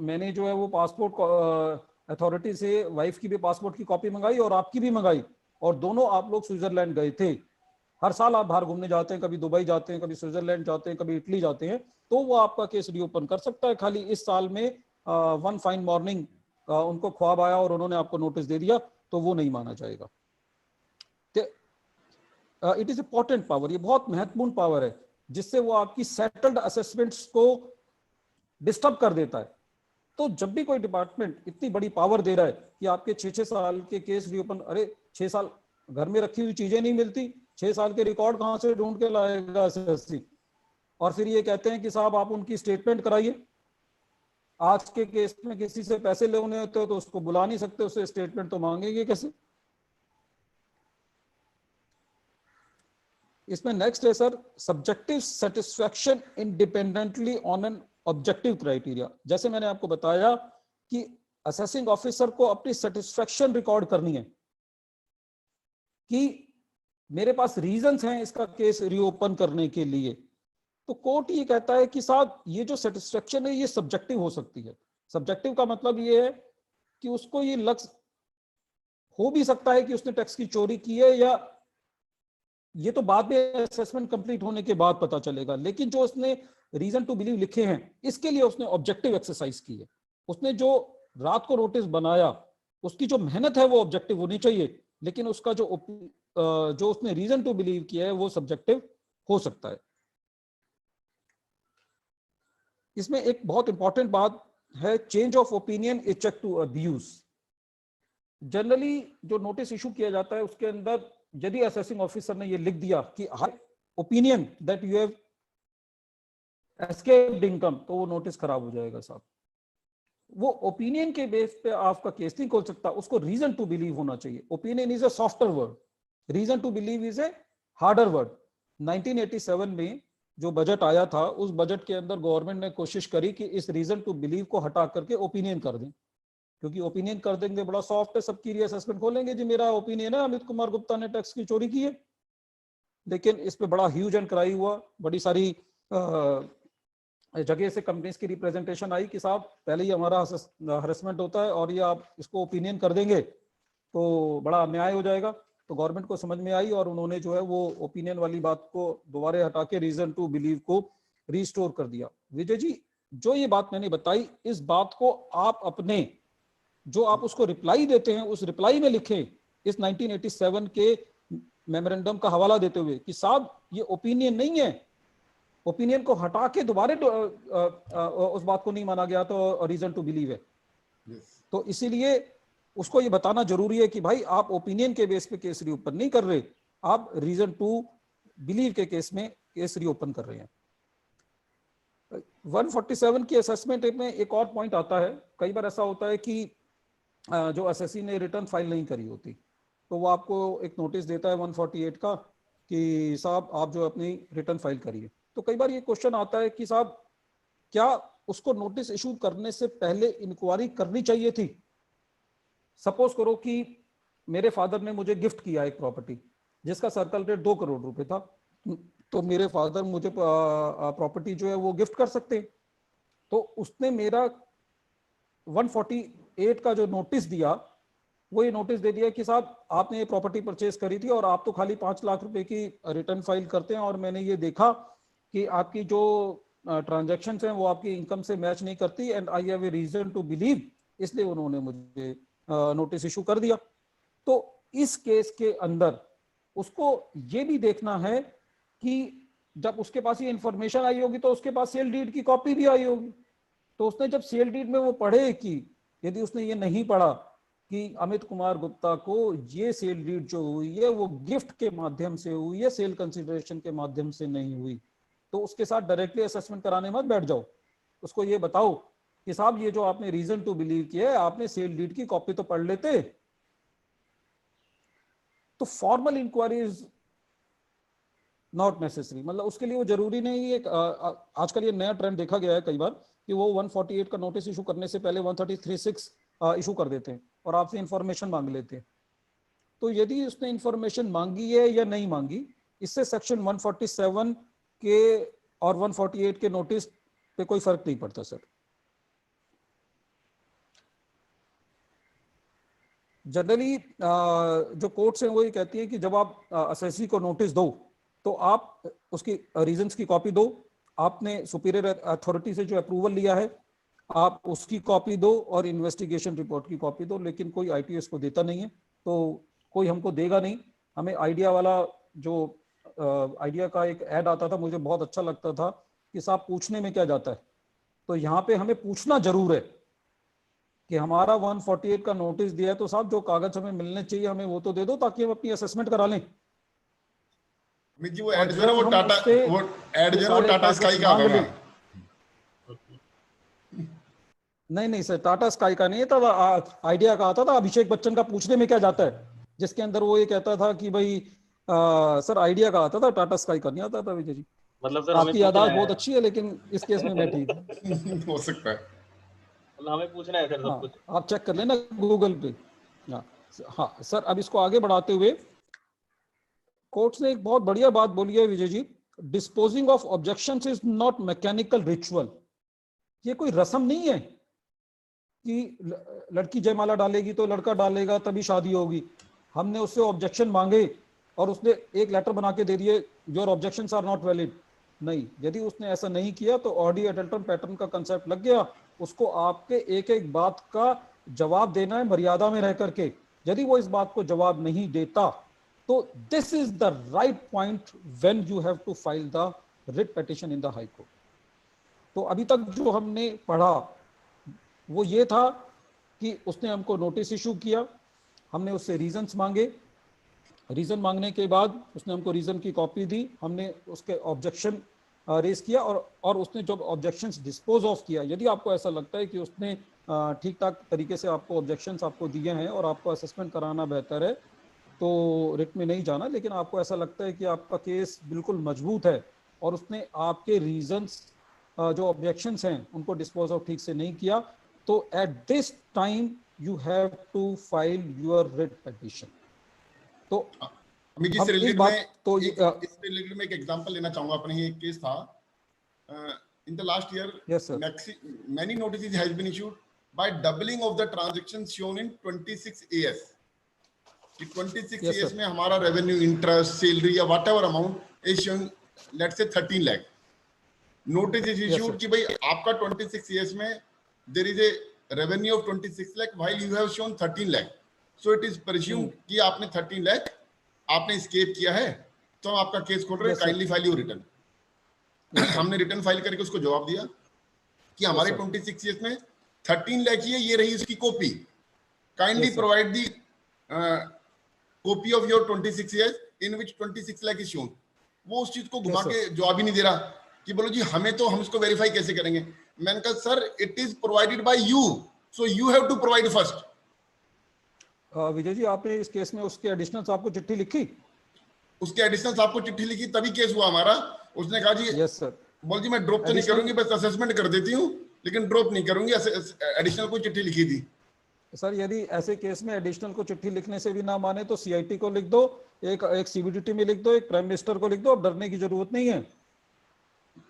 [SPEAKER 3] मैंने जो है वो पासपोर्ट अथॉरिटी से वाइफ की भी पासपोर्ट की कॉपी मंगाई और आपकी भी मंगाई और दोनों आप लोग स्विट्जरलैंड गए थे। हर साल आप बाहर घूमने जाते हैं, कभी दुबई जाते हैं, कभी स्विट्जरलैंड जाते हैं, कभी इटली जाते हैं, तो वो आपका केस रीओपन कर सकता है। खाली इस साल में वन फाइन मॉर्निंग उनको ख्वाब आया और उन्होंने आपको नोटिस दे दिया तो वो नहीं माना जाएगा। It is A potent power, ये बहुत महत्वपूर्ण पावर है जिससे वो आपकी सेटल्ड असेसमेंट्स को डिस्टर्ब कर देता है। तो जब भी कोई डिपार्टमेंट इतनी बड़ी पावर दे रहा है कि आपके 6-6 साल के केस रीओपन, अरे 6 साल घर में रखी हुई चीजें नहीं मिलती, 6 साल के रिकॉर्ड कहां से ढूंढ के लाएगा एसएससी। और फिर ये कहते हैं कि साहब आप उनकी स्टेटमेंट कराइए। आज के केस में किसी से पैसे लेने होते हो तो उसको बुला नहीं सकते, उससे स्टेटमेंट तो मांगेंगे कैसे। इसमें नेक्स्ट है sir, subjective satisfaction independently on an objective criteria. जैसे मैंने आपको बताया कि असेसिंग ऑफिसर को अपनी सेटिस्फैक्शन रिकॉर्ड करनी है कि मेरे पास रीजंस हैं इसका केस रीओपन करने के लिए। तो कोर्ट ये कहता है कि साहब ये जो सेटिस्फैक्शन है ये सब्जेक्टिव हो सकती है। सब्जेक्टिव का मतलब ये है कि उसको ये लग हो भी सकता है कि उसने टैक्स की चोरी की है, या ये तो बाद में असेसमेंट कंप्लीट होने के बाद पता चलेगा, लेकिन जो उसने रीजन टू बिलीव लिखे हैं इसके लिए उसने ऑब्जेक्टिव एक्सरसाइज की है। उसने जो रात को नोटिस बनाया उसकी जो मेहनत है वो ऑब्जेक्टिव होनी चाहिए, लेकिन उसका जो उसने रीजन टू बिलीव किया है वो सब्जेक्टिव हो सकता है। इसमें एक बहुत इंपॉर्टेंट बात है, change of opinion is check to abuse. Generally जो नोटिस इशू किया जाता है उसके अंदर यदि असेसिंग ऑफिसर ने ये लिख दिया कि opinion that you have escaped income, तो वो नोटिस खराब हो जाएगा साहब। वो ओपिनियन के बेस पे आपका केस नहीं खोल सकता, उसको रीजन टू बिलीव होना चाहिए। Opinion is a softer word, reason to believe is a harder word. 1987 में जो बजट आया था उस बजट के अंदर गवर्नमेंट ने कोशिश करी कि इस रीजन टू बिलीव को हटा करके ओपिनियन कर दें, क्योंकि ओपिनियन कर देंगे बड़ा सॉफ्ट है, सबकी रीअसेसमेंट खोलेंगे जी मेरा ओपिनियन है अमित कुमार गुप्ता ने टैक्स की चोरी की है। लेकिन इस पे बड़ा ह्यूज एंड क्राई हुआ, बड़ी सारी जगह से कंपनीज की रिप्रेजेंटेशन आई कि साहब पहले ही हमारा हरेसमेंट होता है और ये आप इसको ओपिनियन कर देंगे तो बड़ा अन्याय हो जाएगा। तो गवर्नमेंट को समझ में आई और उन्होंने जो है वो ओपिनियन वाली बात को दोबारा हटा के रीजन टू बिलीव को रिस्टोर कर दिया। विजय जी, जो ये बात मैंने बताई इस बात को आप अपने जो आप उसको रिप्लाई देते हैं उस रिप्लाई में लिखें इस 1987 के मेमोरेंडम का हवाला देते हुए कि साहब ये ओपिनियन नहीं है, ओपिनियन को हटा के दोबारा उस बात को नहीं माना गया तो रीजन टू बिलीव है। तो इसीलिए उसको ये बताना जरूरी है कि भाई आप ओपिनियन के बेस पे केस रीओपन नहीं कर रहे, आप रीजन टू बिलीव के केस में केस रीओपन कर रहे हैं। 147 की असेसमेंट में एक और पॉइंट आता है, कई बार ऐसा होता है कि जो असेसी ने रिटर्न फाइल नहीं करी होती तो वो आपको एक नोटिस देता है 148 का कि साहब आप जो अपनी रिटर्न फाइल करिए। तो कई बार ये क्वेश्चन आता है कि साहब क्या उसको नोटिस इशू करने से पहले इंक्वायरी करनी चाहिए थी। सपोज करो कि मेरे फादर ने मुझे गिफ्ट किया एक प्रॉपर्टी जिसका सर्कल रेट 2 करोड़ रुपए था, तो मेरे फादर मुझे प्रॉपर्टी जो है वो गिफ्ट कर सकते हैं। तो उसने मेरा 148 का जो नोटिस दिया वो ये नोटिस दे दिया कि साहब आपने ये प्रॉपर्टी परचेज करी थी और आप तो खाली 5 लाख रुपए की रिटर्न फाइल करते हैं और मैंने ये देखा कि आपकी जो ट्रांजैक्शंस हैं वो आपकी इनकम से मैच नहीं करती and I have a reason to believe, इसलिए उन्होंने मुझे नोटिस इशू कर दिया। तो इस केस के अंदर उसको ये भी देखना है कि जब उसके पास ये इंफॉर्मेशन आई होगी तो उसके पास सेल डीड की कॉपी भी आई होगी। तो उसने जब सेल डीड में वो पढ़े कि यदि उसने ये नहीं पढ़ा कि अमित कुमार गुप्ता को ये सेल डीड जो हुई है वो गिफ्ट के माध्यम से हुई है, सेल कंसिडरेशन के माध्यम से नहीं हुई, तो उसके साथ डायरेक्टली असेसमेंट कराने मत बैठ जाओ। उसको ये बताओ कि साहब ये जो आपने रीजन टू बिलीव किया है आपने सेल डीड की कॉपी तो पढ़ लेते। तो formal inquiry is not necessary, मतलब उसके लिए वो जरूरी नहीं है। आजकल ये नया ट्रेंड देखा गया है कई बार कि वो 148 का नोटिस इशू करने से पहले 133(6) इशू कर देते हैं और आपसे इंफॉर्मेशन मांग लेते हैं। तो यदि उसने इंफॉर्मेशन मांगी है या नहीं मांगी, इससे सेक्शन 147 के और 148 के नोटिस पे कोई फर्क नहीं पड़ता सर। जनरली जो कोर्ट्स हैं वो ये कहती है कि जब आप असेसी को नोटिस दो तो आप उसकी रीजंस की कॉपी दो, आपने सुपीरियर अथॉरिटी से जो अप्रूवल लिया है आप उसकी कॉपी दो और इन्वेस्टिगेशन रिपोर्ट की कॉपी दो। लेकिन कोई आईटीएस को देता नहीं है, तो कोई हमको देगा नहीं। हमें आइडिया वाला जो आइडिया का एक ऐड आता था मुझे बहुत अच्छा लगता था कि साहब पूछने में क्या जाता है, तो यहाँ पे हमें पूछना जरूर है कि हमारा 148 का नोटिस दिया है, तो साहब जो कागज हमें मिलने चाहिए हमें वो तो दे दो, ताकि हम अपनी असेसमेंट करा लें।
[SPEAKER 2] अमित जी वो
[SPEAKER 3] और
[SPEAKER 2] ऐड जो है ना
[SPEAKER 3] जब
[SPEAKER 2] वो
[SPEAKER 3] हम
[SPEAKER 2] टाटा,
[SPEAKER 3] उससे
[SPEAKER 2] वो ऐड
[SPEAKER 3] ये
[SPEAKER 2] जो है ना वो
[SPEAKER 3] सारे
[SPEAKER 2] टाटा स्काई
[SPEAKER 3] कागज
[SPEAKER 2] का
[SPEAKER 3] मांग
[SPEAKER 2] होगा।
[SPEAKER 3] ले, नहीं नहीं सर, टाटा स्काई का नहीं था, आइडिया का आता था। अभिषेक बच्चन का पूछने में क्या जाता है, जिसके अंदर वो ये कहता था कि भाई सर आइडिया का आता था, टाटा स्काई का नहीं आता था विजय जी।
[SPEAKER 1] मतलब सर हमें
[SPEAKER 3] आपकी
[SPEAKER 1] पूछना
[SPEAKER 3] यादाश्त बहुत
[SPEAKER 1] है।
[SPEAKER 3] अच्छी है, लेकिन इस केस में मैं ठीक हूँ।
[SPEAKER 2] हो सकता है।
[SPEAKER 1] मतलब हमें पूछना है सर सब कुछ।
[SPEAKER 3] हाँ, आप चेक कर लेना गूगल पे। हाँ हाँ सर, अब इसको आगे बढ़ाते हुए कोर्ट्स ने एक बहुत बढ़िया बात बोली है Vijay ji, disposing of objections is not mechanical ritual. ये कोई रस्म नहीं है कि लड़की जयमाला डालेगी तो लड़का डालेगा तभी शादी होगी। हमने उससे ऑब्जेक्शन मांगे और उसने एक लेटर बना के दे दिए, your objections are not valid. नहीं, यदि उसने ऐसा नहीं किया तो ऑडी एडल्टरम पैटर्न का कंसेप्ट लग गया। उसको आपके एक एक बात का जवाब देना है मर्यादा में रह करके। यदि वो इस बात को जवाब नहीं देता तो this is the right point when you have to file the writ petition in the high court. तो अभी तक जो हमने पढ़ा वो ये था कि उसने हमको नोटिस इशू किया, हमने उससे रीजंस मांगे, रीजन मांगने के बाद उसने हमको रीजन की कॉपी दी, हमने उसके ऑब्जेक्शन रेज किया और उसने जब ऑब्जेक्शंस डिस्पोज ऑफ किया, यदि आपको ऐसा लगता है कि उसने ठीक ठाक तरीके से आपको ऑब्जेक्शंस आपको दिए हैं और आपको असेसमेंट कराना बेहतर है तो रिट में नहीं जाना, लेकिन आपको ऐसा लगता है कि आपका केस बिल्कुल मजबूत है और उसने आपके रीजंस जो ऑब्जेक्शंस हैं उनको डिस्पोज ऑफ ठीक से नहीं किया, तो at this time you have to file your writ petition. तो
[SPEAKER 2] अमित जी
[SPEAKER 3] हम
[SPEAKER 2] इससे
[SPEAKER 3] इस
[SPEAKER 2] रिलेटेड
[SPEAKER 3] बात तो
[SPEAKER 2] मैं एक एग्जांपल लेना चाहूंगा। अपने ही एक केस था in the last year,
[SPEAKER 3] yes sir,
[SPEAKER 2] many notices has been issued by doubling of the transactions shown in 26 AS कि 26
[SPEAKER 3] यस
[SPEAKER 2] AS
[SPEAKER 3] सर,
[SPEAKER 2] में हमारा रेवेन्यू, इंटरेस्ट, सैलरी या whatever amount is shown, let's say 13 lakh. Notice is
[SPEAKER 3] yes
[SPEAKER 2] issued
[SPEAKER 3] sir,
[SPEAKER 2] कि भाई आपका 26 AS में there is a revenue of 26 lakh while you have shown 13 lakh, so it is presumed कि आपने 13 लाख आपने स्केप किया है, तो हम आपका केस खोल रहे हैं,
[SPEAKER 3] yes sir,
[SPEAKER 2] kindly file your return.
[SPEAKER 3] Yes sir,
[SPEAKER 2] हमने रिटर्न फाइल करके उसको जवाब दिया कि
[SPEAKER 3] यस
[SPEAKER 2] हमारे
[SPEAKER 3] सर,
[SPEAKER 2] 26 ईयर्स में 13 लाख ही है, ये रही उसकी copy, kindly
[SPEAKER 3] yes sir,
[SPEAKER 2] provide the copy of your 26 years in which 26 lakh is shown. वो उस चीज को घुमा
[SPEAKER 3] यस सर।
[SPEAKER 2] के जवाब ही नहीं दे रहा कि बोलो जी हमें तो, हम इसको वेरीफाई कैसे करेंगे। मैंने कहा sir it is provided by you, so you have to provide first.
[SPEAKER 3] Vijay ji, आपने इस केस में उसके एडिशनल आपको चिट्ठी लिखी?
[SPEAKER 2] उसके एडिशनल आपको चिट्ठी लिखी तभी केस हुआ हमारा। उसने कहा जी,
[SPEAKER 3] यस सर,
[SPEAKER 2] बोल जी मैं ड्रॉप तो नहीं
[SPEAKER 3] एडिशनल
[SPEAKER 2] करूंगी, बस असेसमेंट कर देती हूँ लेकिन ड्रॉप नहीं करूंगी, एडिशनल कोई चिट्ठी लिखी थी।
[SPEAKER 3] सर, यदि ऐसे केस में एडिशनल को चिट्ठी लिखने से भी ना माने तो सीआईटी को लिख दो, एक सीबीडीटी में लिख दो, एक प्राइम मिनिस्टर को लिख दो। अब डरने की जरूरत नहीं है।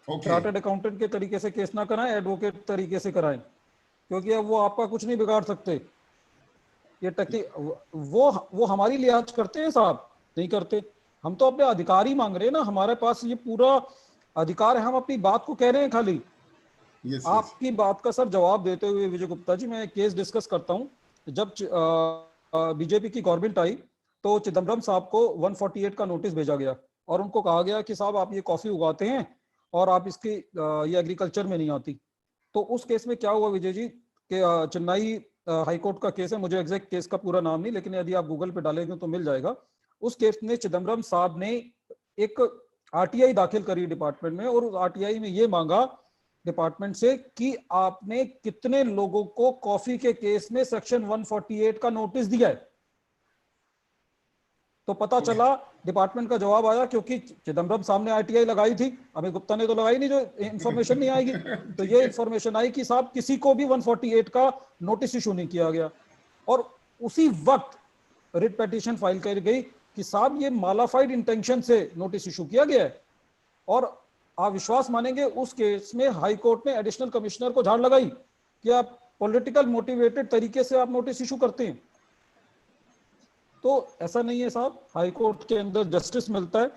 [SPEAKER 3] चार्टर्ड अकाउंटेंट के तरीके से केस ना कराएं, एडवोकेट तरीके से कराएं, क्योंकि अब वो आपका कुछ नहीं बिगाड़ सकते। ये टकी वो हमारी लिहाज करते हैं साहब? नहीं करते। हम तो अपने अधिकार ही मांग रहे हैं ना, हमारे पास ये पूरा अधिकार है, हम अपनी बात को कह रहे हैं खाली। आपकी बात का सर जवाब देते हुए विजय गुप्ता जी, मैं केस डिस्कस करता हूं। जब बीजेपी की गवर्नमेंट आई तो चिदम्बरम साहब को 148 का नोटिस भेजा गया और उनको कहा गया कि साहब आप ये कॉफी उगाते हैं और आप इसकी ये एग्रीकल्चर में नहीं आती। तो उस केस में क्या हुआ विजय जी कि चेन्नई हाई कोर्ट का केस है, मुझे एग्जैक्ट केस का पूरा नाम नहीं, लेकिन यदि आप गूगल पे डालेंगे तो मिल जाएगा। उस केस में चिदम्बरम साहब ने एक आरटीआई दाखिल करी डिपार्टमेंट में और उस आरटीआई में ये मांगा डिपार्टमेंट से कि आपने कितने लोगों को कॉफी के केस में सेक्शन 148 का नोटिस दिया है। तो पता चला, डिपार्टमेंट का जवाब आया, क्योंकि चिदम्बरम साहब ने आरटीआई लगाई थी, अमित गुप्ता ने तो लगाई नहीं, जो इंफॉर्मेशन नहीं आएगी। तो ये इंफॉर्मेशन आई कि साहब किसी को भी 148 का नोटिस इशू नहीं किया गया और उसी वक्त रिट पिटीशन फाइल कर गई कि साहब ये मालाफाइड इंटेंशन से नोटिस इशू किया गया है। और आप विश्वास मानेंगे, उस केस में हाई कोर्ट ने एडिशनल कमिश्नर को झाड़ लगाई कि आप पॉलिटिकल मोटिवेटेड तरीके से आप नोटिस इशू करते हैं। तो ऐसा नहीं है साहब, हाई कोर्ट के अंदर जस्टिस मिलता है,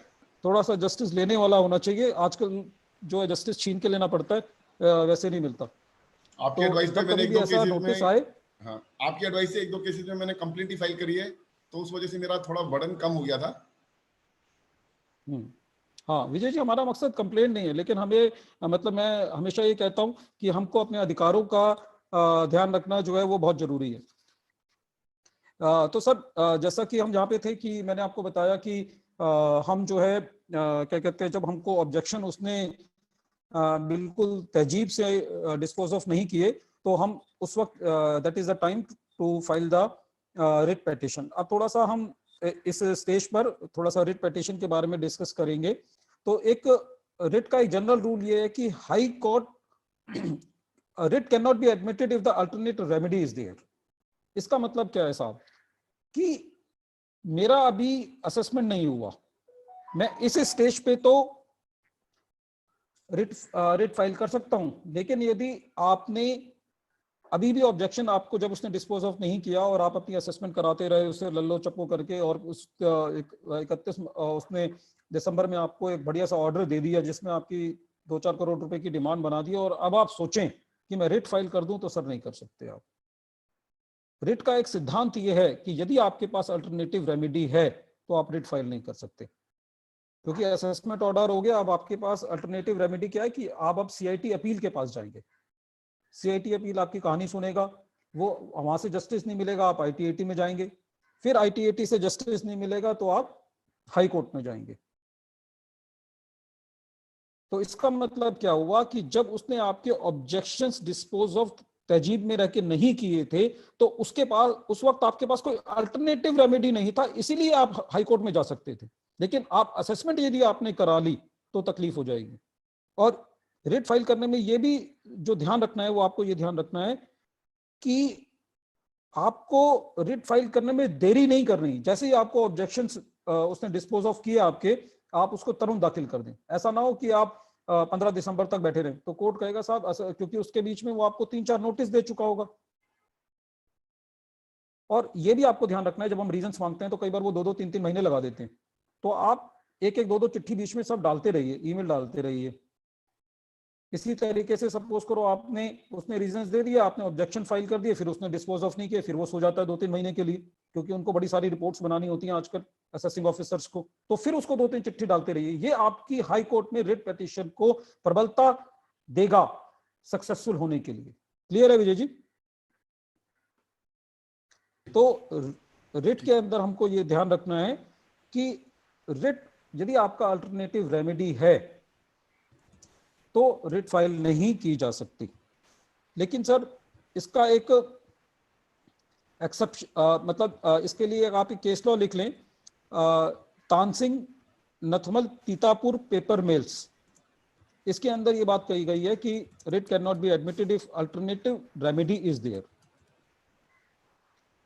[SPEAKER 3] थोड़ा सा जस्टिस लेने वाला होना चाहिए। आजकल जो है जस्टिस छीन के लेना पड़ता है, वैसे नहीं मिलता।
[SPEAKER 2] आपकी
[SPEAKER 3] तो
[SPEAKER 2] एडवाइस पे
[SPEAKER 3] जब
[SPEAKER 2] मैंने
[SPEAKER 3] कभी
[SPEAKER 2] एक
[SPEAKER 3] भी
[SPEAKER 2] दो
[SPEAKER 3] ऐसा
[SPEAKER 2] केसेस
[SPEAKER 3] नोटिस
[SPEAKER 2] में,
[SPEAKER 3] आए,
[SPEAKER 2] हाँ आपकी एडवाइस से एक दो केसेस में मैंने कंप्लीटली फाइल करी है, तो उस वजह से मेरा थोड़ा बर्डन कम हो गया था।
[SPEAKER 3] हाँ विजय जी, हमारा मकसद कंप्लेंट नहीं है, लेकिन हमें मतलब मैं हमेशा ये कहता हूं कि हमको अपने अधिकारों का ध्यान रखना जो है वो बहुत जरूरी है। तो सर जैसा कि हम यहाँ पे थे कि मैंने आपको बताया कि हम जो है क्या कहते हैं, जब हमको ऑब्जेक्शन उसने बिल्कुल तहजीब से डिस्पोज ऑफ नहीं किए तो हम उस वक्त that is the time to file the writ petition. अब थोड़ा सा हम इस स्टेज पर थोड़ा सा रिट पिटीशन के बारे में डिस्कस करेंगे। तो एक रिट का एक जनरल रूल ये है कि high court writ can not be admitted if the alternative remedy is there. इसका मतलब क्या है साहब कि मेरा अभी असेसमेंट नहीं हुआ, मैं इस स्टेज पे तो रिट फाइल कर सकता हूं, लेकिन यदि आपने अभी भी ऑब्जेक्शन आपको जब उसने डिस्पोज ऑफ नहीं किया और आप अपनी असेसमेंट कराते रहे उसे लल्लो चप्पो करके, और उस 31 उसने दिसंबर में आपको एक बढ़िया सा ऑर्डर दे दिया जिसमें आपकी 2-4 करोड़ रुपए की डिमांड बना दी, और अब आप सोचें कि मैं रिट फाइल कर दूं, तो सर नहीं कर सकते आप। रिट का एक सिद्धांत यह है कि यदि आपके पास अल्टरनेटिव रेमेडी है तो आप रिट फाइल नहीं कर सकते, क्योंकि असेसमेंट ऑर्डर हो गया। अब आपके पास अल्टरनेटिव रेमेडी क्या है कि आप अब सीआईटी अपील के पास जाएंगे, सीआईटी अपील आपकी कहानी सुनेगा, वो वहां से जस्टिस नहीं मिलेगा, आप आईटीएटी में जाएंगे, फिर आईटीएटी से जस्टिस नहीं मिलेगा तो आप हाई कोर्ट में जाएंगे। तो इसका मतलब क्या हुआ कि जब उसने आपके ऑब्जेक्शंस डिस्पोज ऑफ तहजीब में रह के नहीं किए थे तो उसके पास उस वक्त आपके पास कोई अल्टरनेटिव रेमेडी नहीं था, इसीलिए आप हाई कोर्ट में जा सकते थे। लेकिन आप असेसमेंट यदि आपने करा ली तो तकलीफ हो जाएगी। और रिट फाइल करने में ये भी जो ध्यान रखना है वो आपको ये ध्यान रखना है कि आपको रिट फाइल करने में देरी नहीं करनी। जैसे ही आपको ऑब्जेक्शंस उसने डिस्पोज ऑफ किए आपके, आप उसको तुरंत दाखिल कर दें। ऐसा ना हो कि आप 15 दिसंबर तक बैठे रहे तो कोर्ट कहेगा साहब, क्योंकि उसके बीच में वो आपको 3-4 नोटिस दे चुका होगा। और ये भी आपको ध्यान रखना है, जब हम रीजंस मांगते हैं तो कई बार वो 2-2, 3-3 महीने लगा देते हैं, तो आप 1-1, 2-2 चिट्ठी बीच में सब डालते रहिए, ईमेल डालते रहिए। इसी तरीके से सपोज करो आपने उसने रीजंस दे दिया, आपने ऑब्जेक्शन फाइल कर दिए, फिर उसने डिस्पोज ऑफ नहीं किया, फिर वो सो जाता है 2-3 महीने के लिए, क्योंकि उनको बड़ी सारी रिपोर्ट्स बनानी होती हैं आजकल असेसिंग ऑफिसर्स को, तो फिर उसको 2-3 चिट्ठी डालते रहिए। ये आपकी हाई कोर्ट में रिट पिटीशन को प्रबलता देगा सक्सेसफुल होने के लिए। क्लियर है विजय जी? तो रिट के अंदर हमको ये ध्यान रखना है कि रिट यदि आपका अल्टरनेटिव रेमेडी है तो रिट फाइल नहीं की जा सकती। लेकिन सर इसका एक एक्सेप्शन मतलब इसके लिए आप एक केस लॉ लिख लें, तानसिंह नथमल तीतापुर पेपर मिल्स, इसके अंदर ये बात कही गई है कि writ can not be admitted if alternative remedy is there.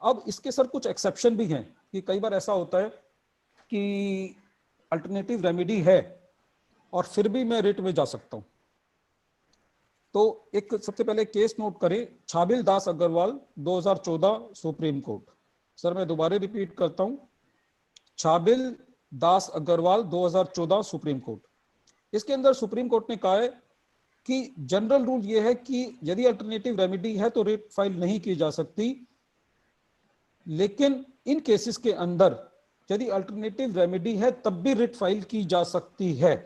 [SPEAKER 3] अब इसके सर कुछ एक्सेप्शन भी हैं कि कई बार ऐसा होता है कि अल्टरनेटिव रेमेडी है और फिर भी मैं रिट में जा सकता हूं। तो एक सबसे पहले केस नोट करें, छाबिल दास अग्रवाल 2014 सुप्रीम कोर्ट। सर मैं दोबारा रिपीट करता हूं, छाबिल दास अग्रवाल 2014 सुप्रीम कोर्ट। इसके अंदर सुप्रीम कोर्ट ने कहा है कि जनरल रूल यह है कि यदि अल्टरनेटिव रेमेडी है तो रिट फाइल नहीं की जा सकती, लेकिन इन केसेस के अंदर यदि अल्टरनेटिव रेमेडी है तब भी रिट फाइल की जा सकती है।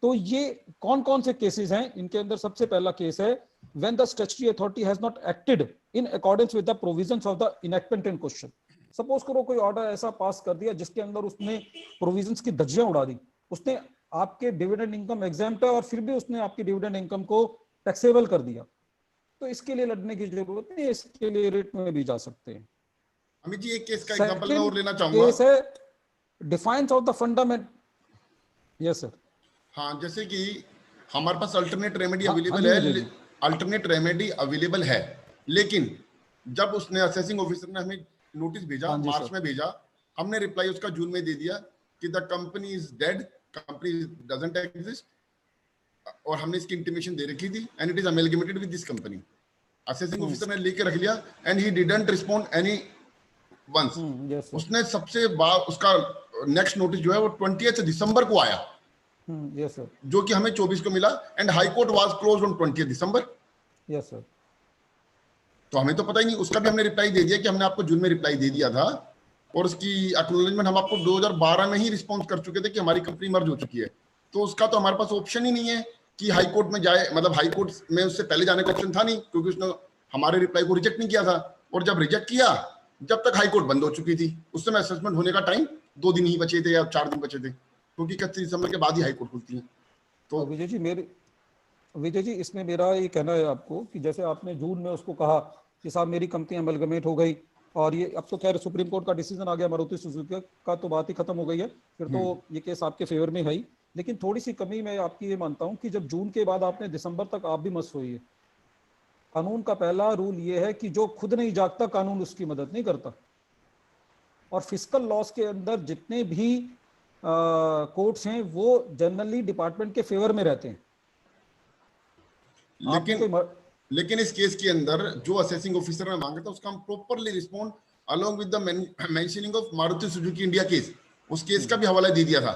[SPEAKER 3] तो ये कौन कौन से केसेस हैं? इनके अंदर सबसे पहला केस है when the statutory authority has not acted in accordance with the provisions of the enactment in question. Suppose करो कोई ऑर्डर ऐसा पास कर दिया जिसके अंदर उसने प्रोविजंस की धज्जियां उड़ा दी, उसने आपके डिविडेंड इनकम एग्जैम्प्ट है और फिर भी उसने आपकी डिविडेंड इनकम को टैक्सेबल कर दिया, तो इसके लिए लड़ने की जरूरत नहीं, इसके लिए रिट में भी जा सकते हैं।
[SPEAKER 2] अमित जी एक केस का एग्जांपल मैं और लेना चाहूंगा।
[SPEAKER 3] केस है defines of the fundament. Yes sir.
[SPEAKER 2] हाँ, जैसे कि हमारे पास अल्टरनेट रेमेडी अवेलेबल है, अल्टरनेट रेमेडी अवेलेबल है, लेकिन जब उसने असेसिंग ऑफिसर ने हमें नोटिस भेजा, मार्च में भेजा, हमने रिप्लाई उसका जून में दे दिया कि the company is dead, company doesn't exist, और हमने इसकी इंटीमेशन दे रखी थी and it is amalgamated with this company. Assessing officer ने लेके रख लिया and he didn't respond any once. उसने सबसे बाद उसका नेक्स्ट नोटिस जो है वो 20 दिसंबर को आया,
[SPEAKER 3] यस सर,
[SPEAKER 2] जो कि हमें 24 को मिला and high court was closed on 20 December.
[SPEAKER 3] Yes sir.
[SPEAKER 2] तो हमें तो पता ही नहीं, उसका भी हमने रिप्लाई दे दिया कि हमने आपको जून में रिप्लाई दे दिया था, और उसकी एक्नॉलेजमेंट हम आपको 2012 में ही रिस्पॉन्स कर चुके थे कि हमारी कंपनी मर्ज हो चुकी है। तो उसका तो हमारे पास ऑप्शन ही नहीं है कि हाई कोर्ट में जाए, मतलब हाई कोर्ट में उससे पहले जाने का ऑप्शन था नहीं, क्योंकि उसने हमारे रिप्लाई को रिजेक्ट नहीं किया था, और जब रिजेक्ट किया जब तक हाई कोर्ट बंद हो चुकी थी, उस समय असेसमेंट होने का टाइम 2 दिन ही बचे थे या 4 दिन बचे थे, क्योंकि 31 दिसंबर के बाद ही हाई कोर्ट खुलती है। तो
[SPEAKER 3] विजय जी इसमें मेरा ये कहना है आपको कि जैसे आपने जून में उसको कहा कि साहब मेरी कंपनी अमलगमेट हो गई, और ये अब तो खैर सुप्रीम कोर्ट का डिसीजन आ गया मारुति सुजुकी का, तो बात ही खत्म हो गई है, फिर तो ये केस आपके फेवर में है ही। लेकिन थोड़ी सी कमी मैं आपकी ये मानता हूँ कि जब जून के बाद आपने दिसंबर तक आप भी मस हुई है। कानून का पहला रूल ये है कि जो खुद नहीं जागता कानून उसकी मदद नहीं करता, और फिस्कल लॉस के अंदर जितने भी कोर्ट्स हैं वो जनरली डिपार्टमेंट के फेवर में रहते हैं।
[SPEAKER 2] लेकिन इस केस के अंदर जो असेसिंग ऑफिसर ने मांगा था उसका हम properly respond along with the mentioning of Maruti Suzuki India case, उस केस का भी हवाला दे दिया था।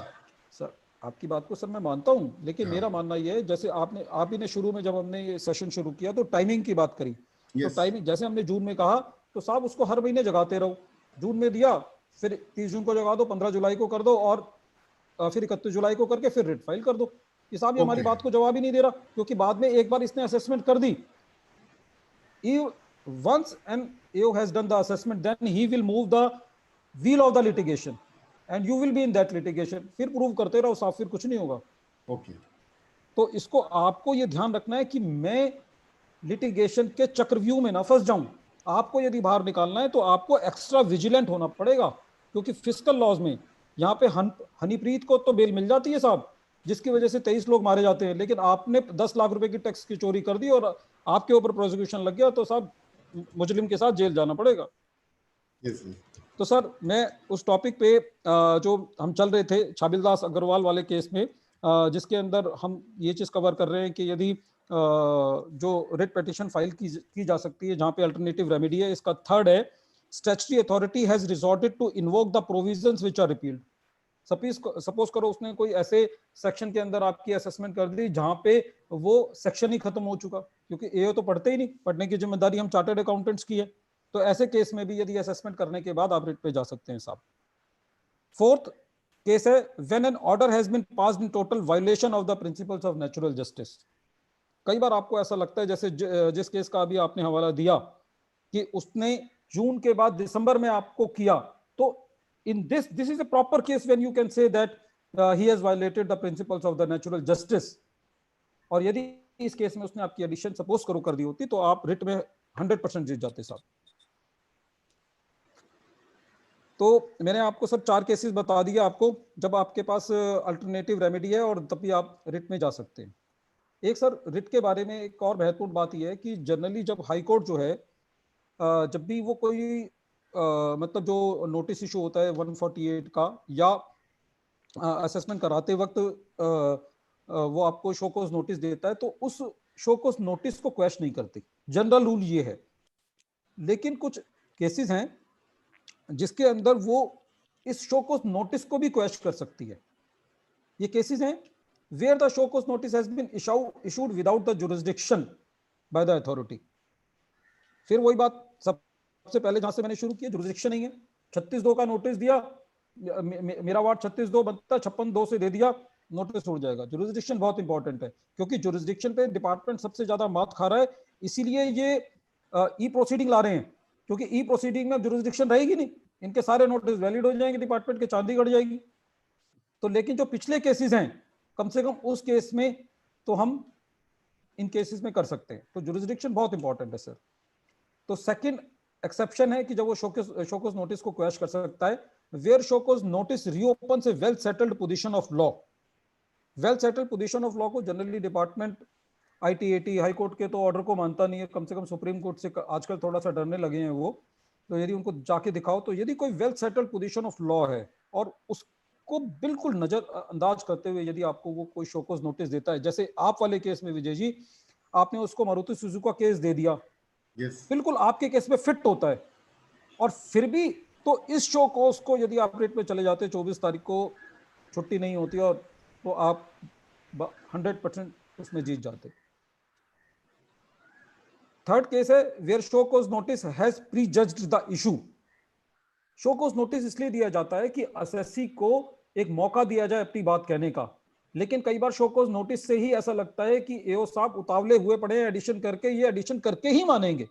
[SPEAKER 3] सर आपकी बात को सर मैं मानता हूं, लेकिन मेरा मानना यह है जैसे आप ही ने शुरू में जब हमने ये सेशन शुरू किया तो टाइमिंग की बात करी, तो टाइमिंग जैसे हमने जून में कहा तो साहब उसको हर महीने जगाते रहो। जून में दिया, फिर 30 जून को जगा दो, 15 जुलाई को कर दो, और फिर 31 जुलाई को करके फिर रिट फाइल कर दो। ये साहब ये हमारी बात को जवाब ही नहीं दे रहा, क्योंकि बाद में एक बार इसने असेसमेंट कर दी, once an AO has done the assessment, then he will move the wheel of the litigation and you will be in that litigation। फिर प्रूव करते रहो साहब, फिर कुछ नहीं होगा। तो इसको आपको ये ध्यान रखना है कि मैं लिटिगेशन के चक्रव्यूह में ना फंस जाऊं। आपको यदि बाहर निकालना है तो आपको एक्स्ट्रा विजिलेंट होना पड़ेगा, क्योंकि फिस्कल लॉज में यहाँ पे हनीप्रीत को तो बेल मिल जाती है साहब, जिसकी वजह से 23 लोग मारे जाते हैं, लेकिन आपने 10 लाख रुपए की टैक्स की चोरी कर दी और आपके ऊपर प्रोसिक्यूशन लग गया, तो साहब मुजरिम के साथ जेल जाना पड़ेगा। तो सर मैं उस टॉपिक पे जो हम चल रहे थे छाबिलदास अग्रवाल वाले केस में, जिसके अंदर हम ये चीज कवर कर रहे हैं कि यदि जो रिट पिटीशन फाइल की जा सकती है जहां पे अल्टरनेटिव रेमेडी है, इसका थर्ड है statutory authority has resorted to invoke the provisions which are repealed. Suppose करो उसने कोई ऐसे सेक्शन के अंदर आपकी असेसमेंट कर दी जहां पे वो सेक्शन ही खत्म हो चुका, क्योंकि एओ तो पढ़ते ही नहीं, पढ़ने की जिम्मेदारी हम चार्टर्ड अकाउंटेंट्स की है, तो ऐसे केस में भी यदि असेसमेंट करने के बाद आप रिट पे जा सकते हैं साहब। फोर्थ केस है when an order has been passed in total violation of the principles of natural justice. कई बार आपको ऐसा लगता है, जैसे जिस केस का अभी आपने हवाला दिया कि उसने जून के बाद दिसंबर में आपको किया, तो in this is a proper case when you can say that he has violated the principles of the natural justice। और यदि इस केस में उसने आपकी एडिशन सपोज करो कर दी होती तो आप रिट में 100% जीत जाते साहब। तो मैंने आपको सब 4 केसेस बता दिए आपको, जब आपके पास अल्टरनेटिव रेमेडी है और तभी आप रिट में जा सकते हैं। एक सर रिट के बारे में एक और महत्वपूर्ण बात यह है कि जनरली जब हाई कोर्ट जो है जब भी वो कोई मतलब जो नोटिस इशू होता है 148 का या असेसमेंट कराते वक्त वो आपको शोकोज नोटिस देता है, तो उस शोकोज नोटिस को क्वेश्चन नहीं करते, जनरल रूल ये है। लेकिन कुछ केसेस हैं जिसके अंदर वो इस शोकोज नोटिस को भी क्वेश्चन कर सकती है। ये केसेस हैं where the show cause notice has been issued without the jurisdiction by the authority. फिर वही बात सबसे पहले जहां से मैंने शुरू किया, जुरिसडिक्शन नहीं है। 36(2) का नोटिस दिया, मेरा वार्ड 36(2) बनता है, 56(2) से दे दिया, नोटिस उड़ जाएगा। जुरिसडिक्शन बहुत इंपॉर्टेंट है, क्योंकि जुरिसडिक्शन पे डिपार्टमेंट सबसे ज्यादा मात खा रहा है, इसीलिए ये ई प्रोसीडिंग ला रहे हैं, क्योंकि ई प्रोसीडिंग में जुरिसडिक्शन रहेगी नहीं, इनके सारे नोटिस वैलिड हो जाएंगे, डिपार्टमेंट की चांदी गड़ जाएगी। तो लेकिन जो पिछले केसेस हैं, कम से कम उस केस में तो हम इन केसेस में कर सकते हैं। तो जुरिसडिक्शन बहुत इंपॉर्टेंट है सर। तो सेकंड एक्सेप्शन है कि जब वो शोकोज नोटिस को क्वेश्चन कर सकता है, वेयर शोकोज नोटिस रीओपन से well settled position of law. Well settled position of law को generally department ITAT high court के तो ऑर्डर को मानता नहीं है, कम से कम सुप्रीम कोर्ट से आजकल थोड़ा सा डरने लगे हैं वो। तो यदि उनको जाके दिखाओ, तो यदि कोई well settled position of law है और उसको बिल्कुल नजरअंदाज करते हुए यदि आपको वो कोई शोकोज नोटिस देता है, जैसे आप वाले केस में विजय जी आपने उसको मारुति सुजुकी का केस दे दिया, बिल्कुल आपके केस में फिट होता है, और फिर भी तो इस शो कोर्स को यदि आप रेट पे चले जाते 24 तारीख को छुट्टी नहीं होती, और तो आप 100% उसमें जीत जाते। थर्ड केस है where show cause notice has prejudged the issue. Show cause notice इसलिए दिया जाता है कि असेसी को एक मौका दिया जाए अपनी बात कहने का, लेकिन कई बार शो कोर्स नोटिस से ही ऐसा लगता है कि एओ साहब उतावले हुए पड़े हैं एडिशन करके, ये एडिशन करके ही मानेंगे,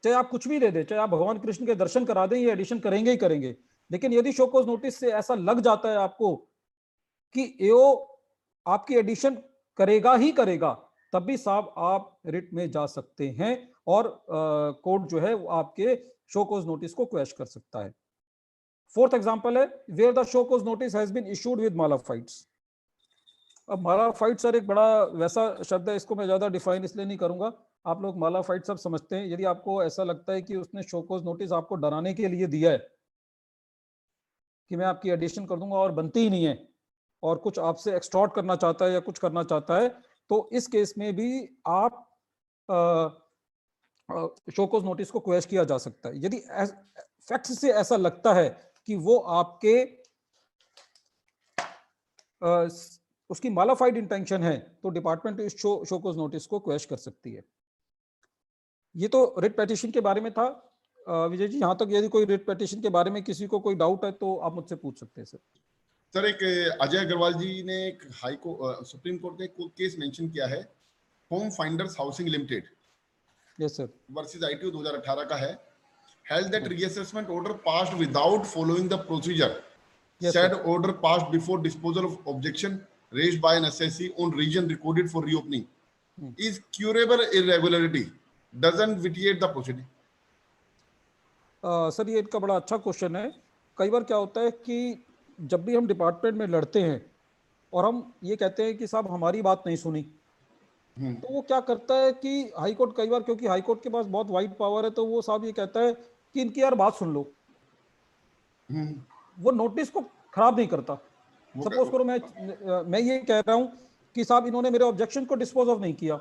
[SPEAKER 3] चाहे आप कुछ भी दे दें, चाहे आप भगवान कृष्ण के दर्शन करा दें, ये एडिशन करेंगे ही करेंगे। लेकिन यदि शो कॉज नोटिस से ऐसा लग जाता है आपको कि एओ आपकी एडिशन करेगा ही करेगा, तब भी साहब आप रिट में जा सकते हैं और कोर्ट जो है वो आपके शो कॉज नोटिस को क्वैश कर सकता है। फोर्थ एग्जांपल है where the show cause notice has been issued with mala fides. अब मालाफाइट सर एक बड़ा वैसा शब्द है, इसको मैं ज्यादा डिफाइन इसलिए नहीं करूंगा, आप लोग मालाफाइट सब समझते हैं। यदि आपको ऐसा लगता है कि उसने शो कॉज नोटिस आपको डराने के लिए दिया है कि मैं आपकी एडिशन कर दूंगा और बनती ही नहीं है, और कुछ आपसे एक्सटॉर्ट करना चाहता है या कुछ करना चाहता है, तो इस केस में भी आप शो कॉज नोटिस को क्वेश किया जा सकता है। यदि फैक्ट से ऐसा लगता है कि वो आपके उसकी मालाफाइड इंटेंशन है, तो डिपार्टमेंट इस शो कॉज नोटिस को क्वेश कर सकती है। ये तो रिट पेटिशन के बारे में था। विजय जी, यहाँ तक यदि कोई रिट पेटिशन के बारे में किसी को कोई डाउट है तो आप मुझसे पूछ सकते हैं सर।
[SPEAKER 2] सर, एक अजय अग्रवाल जी ने एक सुप्रीम कोर्ट में केस मेंशन किया है, home finders housing limited
[SPEAKER 3] yes sir
[SPEAKER 2] versus ITO 2018 का है, held that reassessment order passed without following the procedure.
[SPEAKER 3] Yes,
[SPEAKER 2] Said
[SPEAKER 3] sir.
[SPEAKER 2] order passed before disposal of objection raised by an assessee on region recorded for reopening is curable irregularity, doesn't vitiate the proceeding.
[SPEAKER 3] Sir ये इनका बड़ा अच्छा question है। कई बार क्या होता है कि जब भी हम डिपार्टमेंट में लड़ते हैं और हम ये कहते हैं कि साहब हमारी बात नहीं सुनी, तो वो क्या करता है कि हाई कोर्ट कई बार, क्योंकि हाई कोर्ट के पास बहुत वाइड पावर है, तो वो साहब ये कहता है कि इनकी यार बात सुन लो। वो नोटिस को खराब नहीं करता। सपोज करो मैं ये कह रहा हूं कि साहब इन्होंने मेरे ऑब्जेक्शन को डिस्पोज ऑफ नहीं किया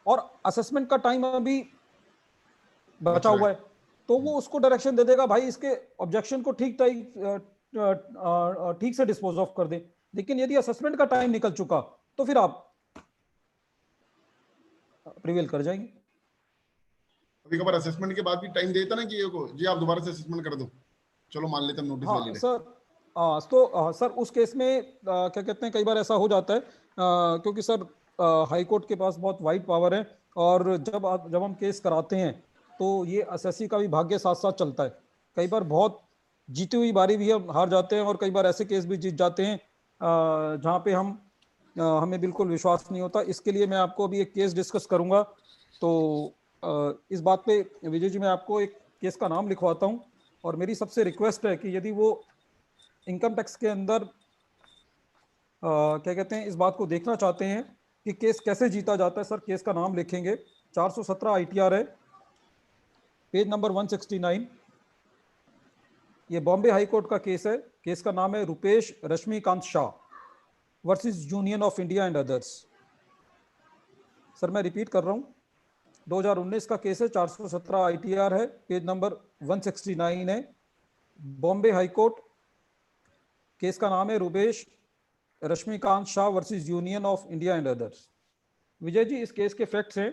[SPEAKER 3] और असेसमेंट का टाइम अभी बचा हुआ है, तो वो उसको डायरेक्शन दे देगा भाई इसके ऑब्जेक्शन को ठीक से डिस्पोज ऑफ कर दे। लेकिन यदि असेसमेंट का टाइम निकल चुका तो फिर आप प्रिवेल कर जाएंगे।
[SPEAKER 2] कभी कभार असेसमेंट के बाद भी टाइम देता ना कि जी आप दोबारा से असेसमेंट कर दो, चलो मान लेते हैं नोटिस वैलिड है।
[SPEAKER 3] सर तो सर उस केस में क्या कहते हैं, कई बार ऐसा हो जाता है क्योंकि सर हाई कोर्ट के पास बहुत वाइड पावर है, और जब हम केस कराते हैं तो ये असेसी का भी भाग्य साथ साथ चलता है। कई बार बहुत जीती हुई बारी भी हम हार जाते हैं, और कई बार ऐसे केस भी जीत जाते हैं जहाँ पे हमें बिल्कुल विश्वास नहीं होता। इसके लिए मैं आपको अभी एक केस डिस्कस करूंगा। तो इस बात पे विजय जी मैं आपको एक केस का नाम लिखवाता हूँ, और मेरी सबसे रिक्वेस्ट है कि यदि वो इनकम टैक्स के अंदर क्या कहते हैं इस बात को देखना चाहते हैं कि केस कैसे जीता जाता है, सर केस का नाम लिखेंगे 417 ITR है, पेज नंबर 169। ये बॉम्बे हाई कोर्ट का केस है। केस का नाम है Rupesh Rashmikant Shah versus Union of India and others. Sir मैं रिपीट कर रहा हूँ, 2019 का केस है, 417 ITR है, पेज नंबर 169 है, बॉम्बे हाई कोर्ट। केस का नाम है Rupesh Rashmikant Shah versus Union of India and others. Vijay ji, इस केस के फैक्ट्स हैं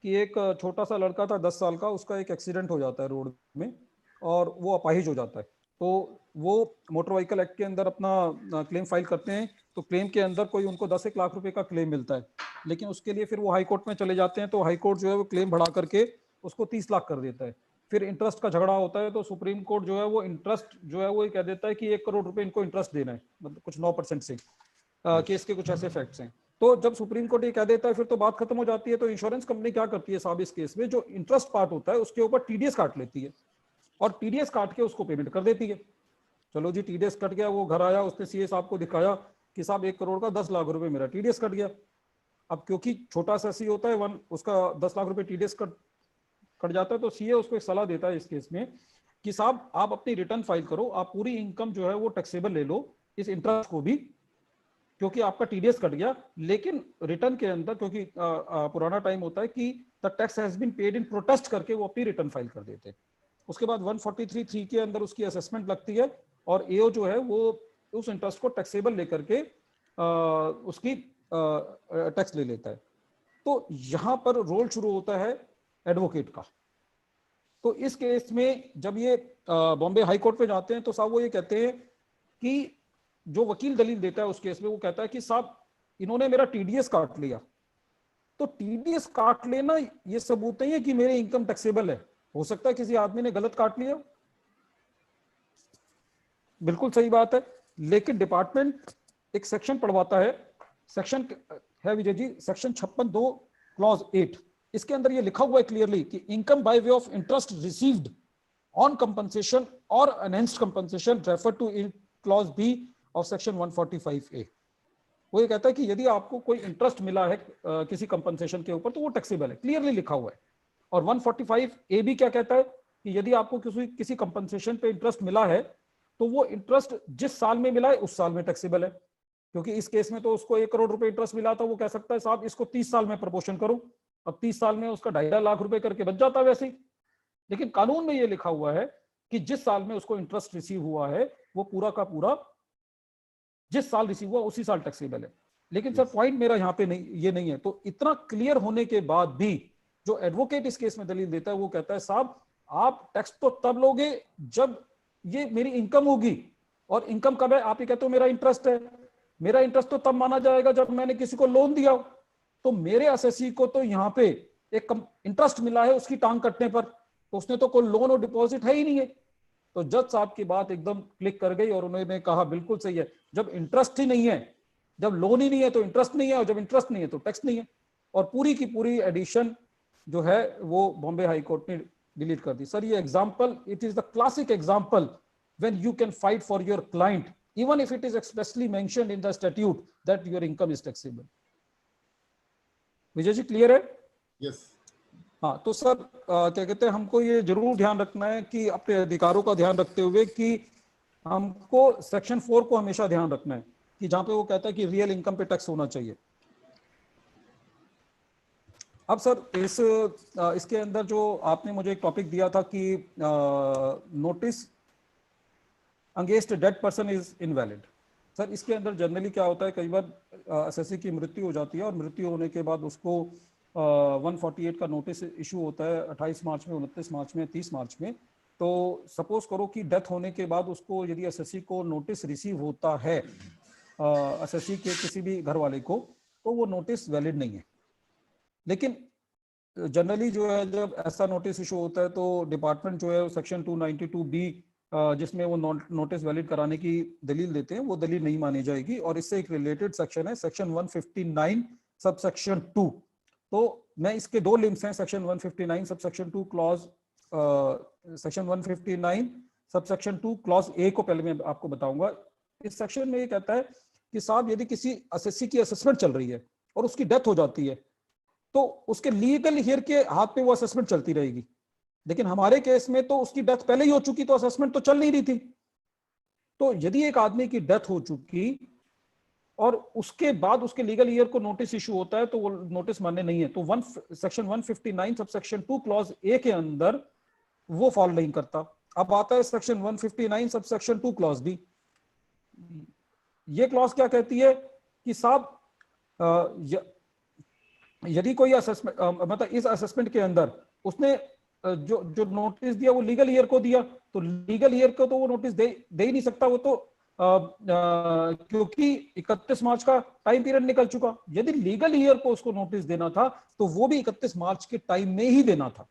[SPEAKER 3] कि एक छोटा सा लड़का था 10 साल का, उसका एक एक्सीडेंट हो जाता है रोड में और वो अपाहिज हो जाता है। तो वो मोटर व्हीकल एक्ट के अंदर अपना क्लेम फाइल करते हैं, तो क्लेम के अंदर कोई उनको 10 लाख रुपए का क्लेम मिलता है। लेकिन उसके लिए फिर वो हाई कोर्ट में चले जाते हैं, तो हाई कोर्ट जो है वो क्लेम बढ़ा करके उसको 30 लाख कर देता है। फिर इंटरेस्ट का झगड़ा होता है, तो सुप्रीम कोर्ट जो है वो इंटरेस्ट जो है वो कह देता है कि 1 करोड़ रुपए इनको इंटरेस्ट देना है, मतलब कुछ 9% से। केस के कुछ ऐसे फैक्ट्स हैं। तो जब सुप्रीम कोर्ट ये कह देता है फिर तो बात खत्म हो जाती है। तो इंश्योरेंस कंपनी क्या करती है साहब, इस केस में जो इंटरेस्ट पार्ट होता है उसके ऊपर टीडीएस काट लेती है, और टीडीएस काट के उसको पेमेंट कर देती है। चलो जी, टीडीएस कट गया, वो घर आया, उसने सीए साहब को दिखाया कि साहब 1 करोड़ का 10 लाख रुपए मेरा टीडीएस कट गया। अब क्योंकि छोटा सा सी होता है उसका 10 लाख रुपए टीडीएस कट जाता है, तो सीए उसको एक सलाह देता है इस केस में कि साहब आप अपनी रिटर्न फाइल करो, आप पूरी इनकम जो है वो टैक्सेबल ले लो, इस इंटरेस्ट को भी, क्योंकि आपका टीडीएस कट गया। लेकिन रिटर्न के अंदर क्योंकि पुराना टाइम होता है कि the tax has been paid in protest करके वो अपनी रिटर्न फाइल कर देते हैं। उसके बाद 143(3) के अंदर उसकी असेसमेंट लगती है, और एओ जो है वो उस इंटरेस्ट को टैक्सेबल लेकर के उसकी टैक्स ले लेता है। तो यहां पर रोल शुरू होता है एडवोकेट का। तो इस केस में जब ये बॉम्बे हाई कोर्ट पे जाते हैं, तो साहब वो ये कहते हैं कि जो वकील दलील देता है उस केस में, वो कहता है कि साहब इन्होंने मेरा टीडीएस काट लिया, तो टीडीएस काट लेना ये सबूत नहीं है कि मेरे इनकम टैक्सेबल है। हो सकता है किसी आदमी ने गलत काट लिया, बिल्कुल सही बात है, लेकिन डिपार्टमेंट एक सेक्शन पढ़वाता है, सेक्शन है विजय जी, सेक्शन 56(2) क्लॉज 8, इसके अंदर ये लिखा हुआ है क्लियरली कि income by way of interest received on compensation और enhanced compensation refer to clause B of section 145A। वो ये कहता है कि यदि आपको कोई इंटरेस्ट मिला है किसी कंपनसेशन के ऊपर तो वो टैक्सेबल है, क्लियरली लिखा हुआ है। और 145A भी क्या कहता है कि यदि आपको किसी कंपनसेशन पे इंटरेस्ट मिला है तो वो इंटरेस्ट जिस साल में मिला है उस साल में टैक्सेबल है। क्योंकि इस केस में तो उसको 1 करोड़ रुपए इंटरेस्ट मिला था, वो कह सकता है साहब इसको 30 साल में प्रपोर्शन करो, अब 30 साल में उसका 2.5 लाख रुपए करके बच जाता है वैसे ही। लेकिन कानून में ये लिखा हुआ है कि जिस साल में उसको इंटरेस्ट रिसीव हुआ है वो पूरा का पूरा जिस साल रिसीव हुआ उसी साल टैक्सेबल है। लेकिन सर पॉइंट मेरा यहाँ पे नहीं, ये नहीं है। तो इतना क्लियर होने के बाद भी जो एडवोकेट इस केस में दलील देता है वो कहता है साहब आप टैक्स तो तब लोगे जब ये मेरी इनकम होगी, और इनकम कब है? आप ये कहते हो मेरा इंटरेस्ट है, मेरा इंटरेस्ट तो तब माना जाएगा जब मैंने किसी को लोन दिया हो। तो मेरे एसएससी को तो यहाँ पे एक इंटरेस्ट मिला है उसकी टांग कटने पर, तो उसने तो कोई लोन और डिपॉजिट है ही नहीं है। तो जज साहब की बात एकदम क्लिक कर गई और उन्होंने कहा बिल्कुल सही है, जब इंटरेस्ट ही नहीं है, जब लोन ही नहीं है तो इंटरेस्ट नहीं है, और जब इंटरेस्ट नहीं है तो टैक्स नहीं है। और पूरी की पूरी एडिशन जो है वो बॉम्बे हाई कोर्ट ने डिलीट कर दी। सर ये example, it is the classic example when you can fight for your client even if it is expressly mentioned in the statute that your income is taxable. Vijay ji clear है?
[SPEAKER 2] Yes.
[SPEAKER 3] हाँ, तो sir क्या कहते हैं, हमको ये जरूर ध्यान रखना है कि अपने अधिकारों का ध्यान रखते हुए कि हमको सेक्शन 4 को हमेशा ध्यान रखना है कि जहां पे वो कहता है कि रियल इनकम पे टैक्स होना चाहिए। अब सर इसके अंदर जो आपने मुझे एक टॉपिक दिया था कि notice against dead person is invalid. Sir इसके अंदर जनरली क्या होता है, कई बार एसएससी की मृत्यु हो जाती है और मृत्यु होने के बाद उसको 148 का नोटिस इशू होता है 28 मार्च में, 29 मार्च में, 30 मार्च में। तो सपोज करो कि डेथ होने के बाद उसको यदि एसएससी को नोटिस रिसीव होता है एसएससी के किसी भी घर वाले को, तो वो नोटिस वैलिड नहीं है। लेकिन जनरली जो है जब ऐसा नोटिस इशू होता है तो डिपार्टमेंट जो है सेक्शन 292B जिसमें वो नोटिस वैलिड कराने की दलील देते हैं, वो दलील नहीं मानी जाएगी। और इससे एक रिलेटेड सेक्शन है सेक्शन 159 सबसेक्शन 2। तो मैं इसके दो लिंक्स हैं, section 159 subsection 2 clause section 159 subsection 2 clause A को पहले मैं आपको बताऊंगा। इस सेक्शन में ये कहता है कि साहब यदि किसी एसएससी की असेसमेंट चल रही है और उसकी डेथ हो जाती है तो उसके लीगल हियर के हाथ पे वो असेसमेंट चलती रहेगी। लेकिन हमारे केस में तो उसकी डेथ पहले ही हो चुकी, तो असेसमेंट तो चल नहीं रही थी। तो यदि एक आदमी की डेथ हो चुकी और उसके बाद उसके लीगल ईयर को नोटिस इशू होता है तो वो नोटिस मान्य नहीं है। तो सेक्शन 159 सबसेक्शन 2 क्लॉज A के अंदर वो फॉल नहीं करता। अब आता है सेक्शन 159 सबसेक्शन 2 क्लॉज B। ये क्लॉज क्या कहती है कि साहब यदि कोई असेसमेंट मतलब इस असेसमेंट के अंदर उसने जो नोटिस दिया वो लीगल ईयर को दिया, तो लीगल ईयर को तो वो नोटिस दे ही नहीं सकता, वो तो क्योंकि 31 मार्च का टाइम पीरियड निकल चुका। यदि लीगल ईयर को उसको नोटिस देना था तो वो भी 31 मार्च के टाइम में ही देना था।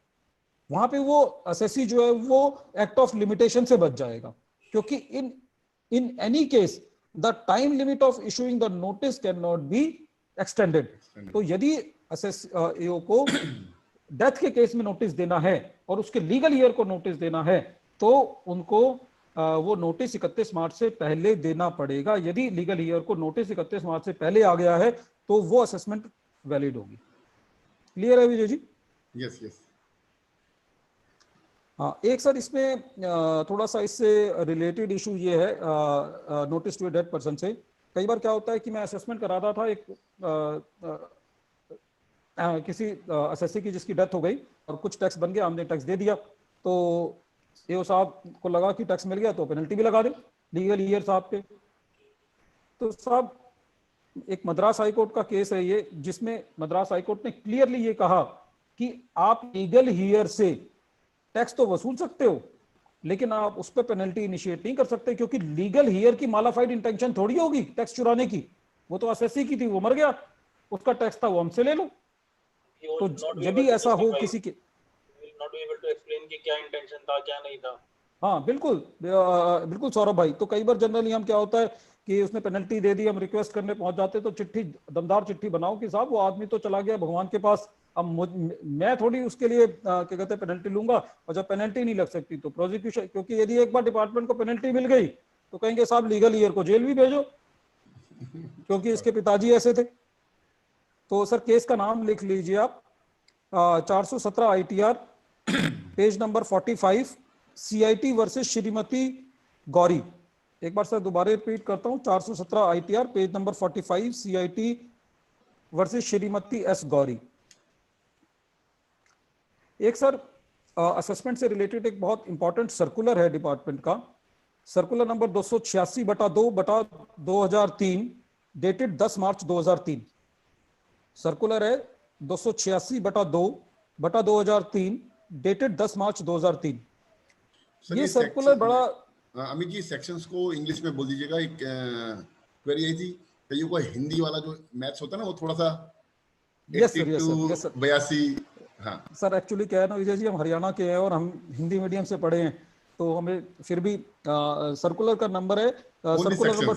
[SPEAKER 3] वहां पे वो एसएससी जो है वो एक्ट ऑफ लिमिटेशन से बच जाएगा, क्योंकि in any case the time limit of issuing the notice can not be extended. तो यदि एसएससी को डेथ के केस में नोटिस देना है और उसके लीगल ईयर को नोटिस देना है तो उनको वो नोटिस 31 मार्च से पहले देना पड़ेगा। यदि लीगल ईयर को नोटिस 31 मार्च से पहले आ गया है तो वो असेसमेंट वैलिड होगी। क्लियर है विजय जी?
[SPEAKER 2] Yes yes.
[SPEAKER 3] हाँ, एक सर इसमें थोड़ा सा इससे रिलेटेड इशू ये है नोटिस टू डेड पर्सन से। कई बार क्या होता है कि मैं असेसमेंट करा रहा था एक किसी एसएससी की जिसकी डेथ हो गई और कुछ टैक्स बन गया, हमने टैक्स दे दिया, तो एओ साहब को लगा कि टैक्स मिल गया तो पेनल्टी भी लगा दे लीगल ईयर साहब पे। तो साहब एक मद्रास हाईकोर्ट का केस है ये, जिसमें मद्रास हाईकोर्ट ने क्लियरली ये कहा कि आप लीगल ईयर से टैक्स तो वसूल सकते हो लेकिन आप उस पर पेनल्टी इनिशिएट नहीं कर सकते, क्योंकि लीगल ईयर की मालाफाइड इंटेंशन थोड़ी होगी टैक्स चुराने की। वो तो एसएससी की थी, वो मर गया, उसका टैक्स था वो हमसे ले लो। तो यदि ऐसा हो किसी के
[SPEAKER 1] not be able to explain कि क्या इंटेंशन था क्या नहीं था।
[SPEAKER 3] हाँ बिल्कुल बिल्कुल सौरभ भाई, तो कई बार जनरली हम क्या होता है कि उसने पेनल्टी दे दी, हम रिक्वेस्ट करने पहुंच जाते तो चिट्ठी, दमदार चिट्ठी बनाओ कि साहब वो आदमी तो चला गया भगवान के पास, अब मैं थोड़ी उसके लिए क्या कहते हैं पेनल्टी लूंगा, और जब पेनल्टी नहीं लग सकती तो प्रोसिक्यूशन, क्योंकि यदि एक बार डिपार्टमेंट को पेनल्टी मिल गई तो कहेंगे साहब लीगल ईयर को जेल भी भेजो, क्योंकि इसके पिताजी ऐसे थे। तो सर केस का नाम लिख लीजिए आप, 417 ITR page number 45, CIT versus Shrimati Gauri. एक बार सर दोबारा रिपीट करता हूं, 417 ITR page number 45, CIT versus Shrimati S Gauri. एक सर असेसमेंट से रिलेटेड एक बहुत इंपॉर्टेंट सर्कुलर है डिपार्टमेंट का, सर्कुलर नंबर 286/2/2003 डेटेड 10 मार्च 2003। सर्कुलर है 286/2/2003 डेटेड 10 मार्च 2003। ये सर्कुलर बड़ा,
[SPEAKER 2] अमित जी सेक्शंस को इंग्लिश में बोल दीजिएगा। एक क्वेरी आई थी, कईयों को हिंदी वाला जो मैथ्स होता है ना वो थोड़ा सा 82 हाँ
[SPEAKER 3] सर एक्चुअली क्या है ना विजय जी, हम हरियाणा के हैं और हम हिंदी मीडियम से पढ़े हैं, तो हमें फिर भी सर्कुलर का नंबर है circular number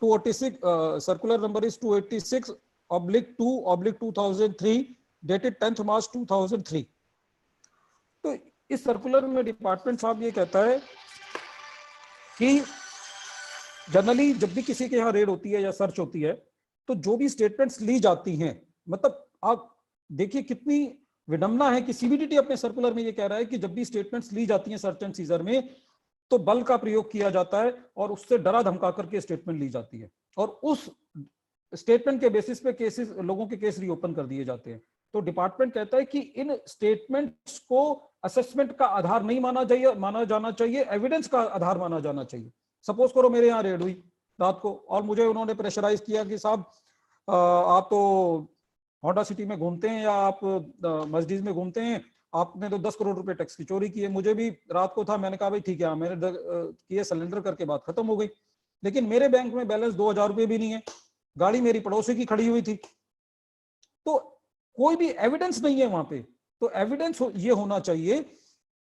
[SPEAKER 3] 286, circular number is 286/2/2003 dated 10th मार्च 2003। तो इस सर्कुलर में डिपार्टमेंट साहब ये कहता है कि जनरली जब भी किसी के यहाँ रेड होती है या सर्च होती है तो जो भी स्टेटमेंट्स ली जाती हैं, मतलब आप देखिए कितनी विडंबना है कि CBDT अपने सर्कुलर में ये कह रहा है कि जब भी स्टेटमेंट्स ली जाती हैं सर्च एंड सीजर में तो बल का प्रयोग किया जाता है और उससे डरा धमका करके स्टेटमेंट ली जाती है और उस स्टेटमेंट के बेसिस पे केसेस, लोगों के केस रीओपन कर दिए जाते हैं। तो डिपार्टमेंट कहता है कि इन स्टेटमेंट्स को असेसमेंट का आधार नहीं माना जाना चाहिए, एविडेंस का आधार माना जाना चाहिए। सपोज करो मेरे यहाँ रेड हुई रात को और मुझे उन्होंने प्रेशराइज किया कि साहब आप तो होंडा सिटी में घूमते हैं या आप मस्जिद में घूमते हैं, आपने तो 10 करोड़ रुपए टैक्स की चोरी की है। मुझे भी रात को था, मैंने कहा भाई ठीक है, मैंने किए, सरेंडर करके बात खत्म हो गई। लेकिन मेरे बैंक में बैलेंस 2000 रुपए भी नहीं है, गाड़ी मेरी पड़ोसी की खड़ी हुई थी, तो कोई भी एविडेंस नहीं है वहां पे। तो एविडेंस ये होना चाहिए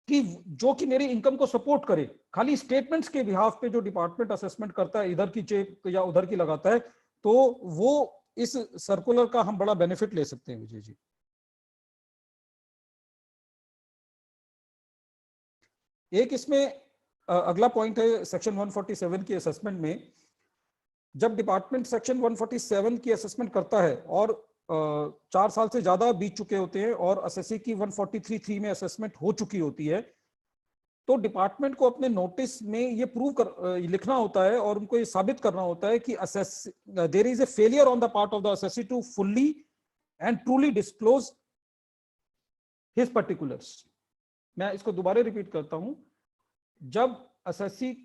[SPEAKER 3] कि जो कि मेरी इनकम को सपोर्ट करे। खाली स्टेटमेंट्स के बिहाफ पे जो डिपार्टमेंट असेसमेंट करता है, इधर की चेक या उधर की लगाता है, तो वो इस सर्कुलर का हम बड़ा बेनिफिट ले सकते हैं विजय जी। एक इसमें अगला पॉइंट है सेक्शन 147 की असेसमेंट में, जब डिपार्टमेंट सेक्शन 147 की असेसमेंट करता है और 4 साल से ज्यादा बीत चुके होते हैं और एसएससी की 143(3) में असेसमेंट हो चुकी होती है, तो डिपार्टमेंट को अपने नोटिस में ये लिखना होता है और उनको ये साबित करना होता है कि there is a failure on the part of the assessee to fully and truly disclose his particulars. मैं इसको दोबारा रिपीट करता हूं, जब असेसी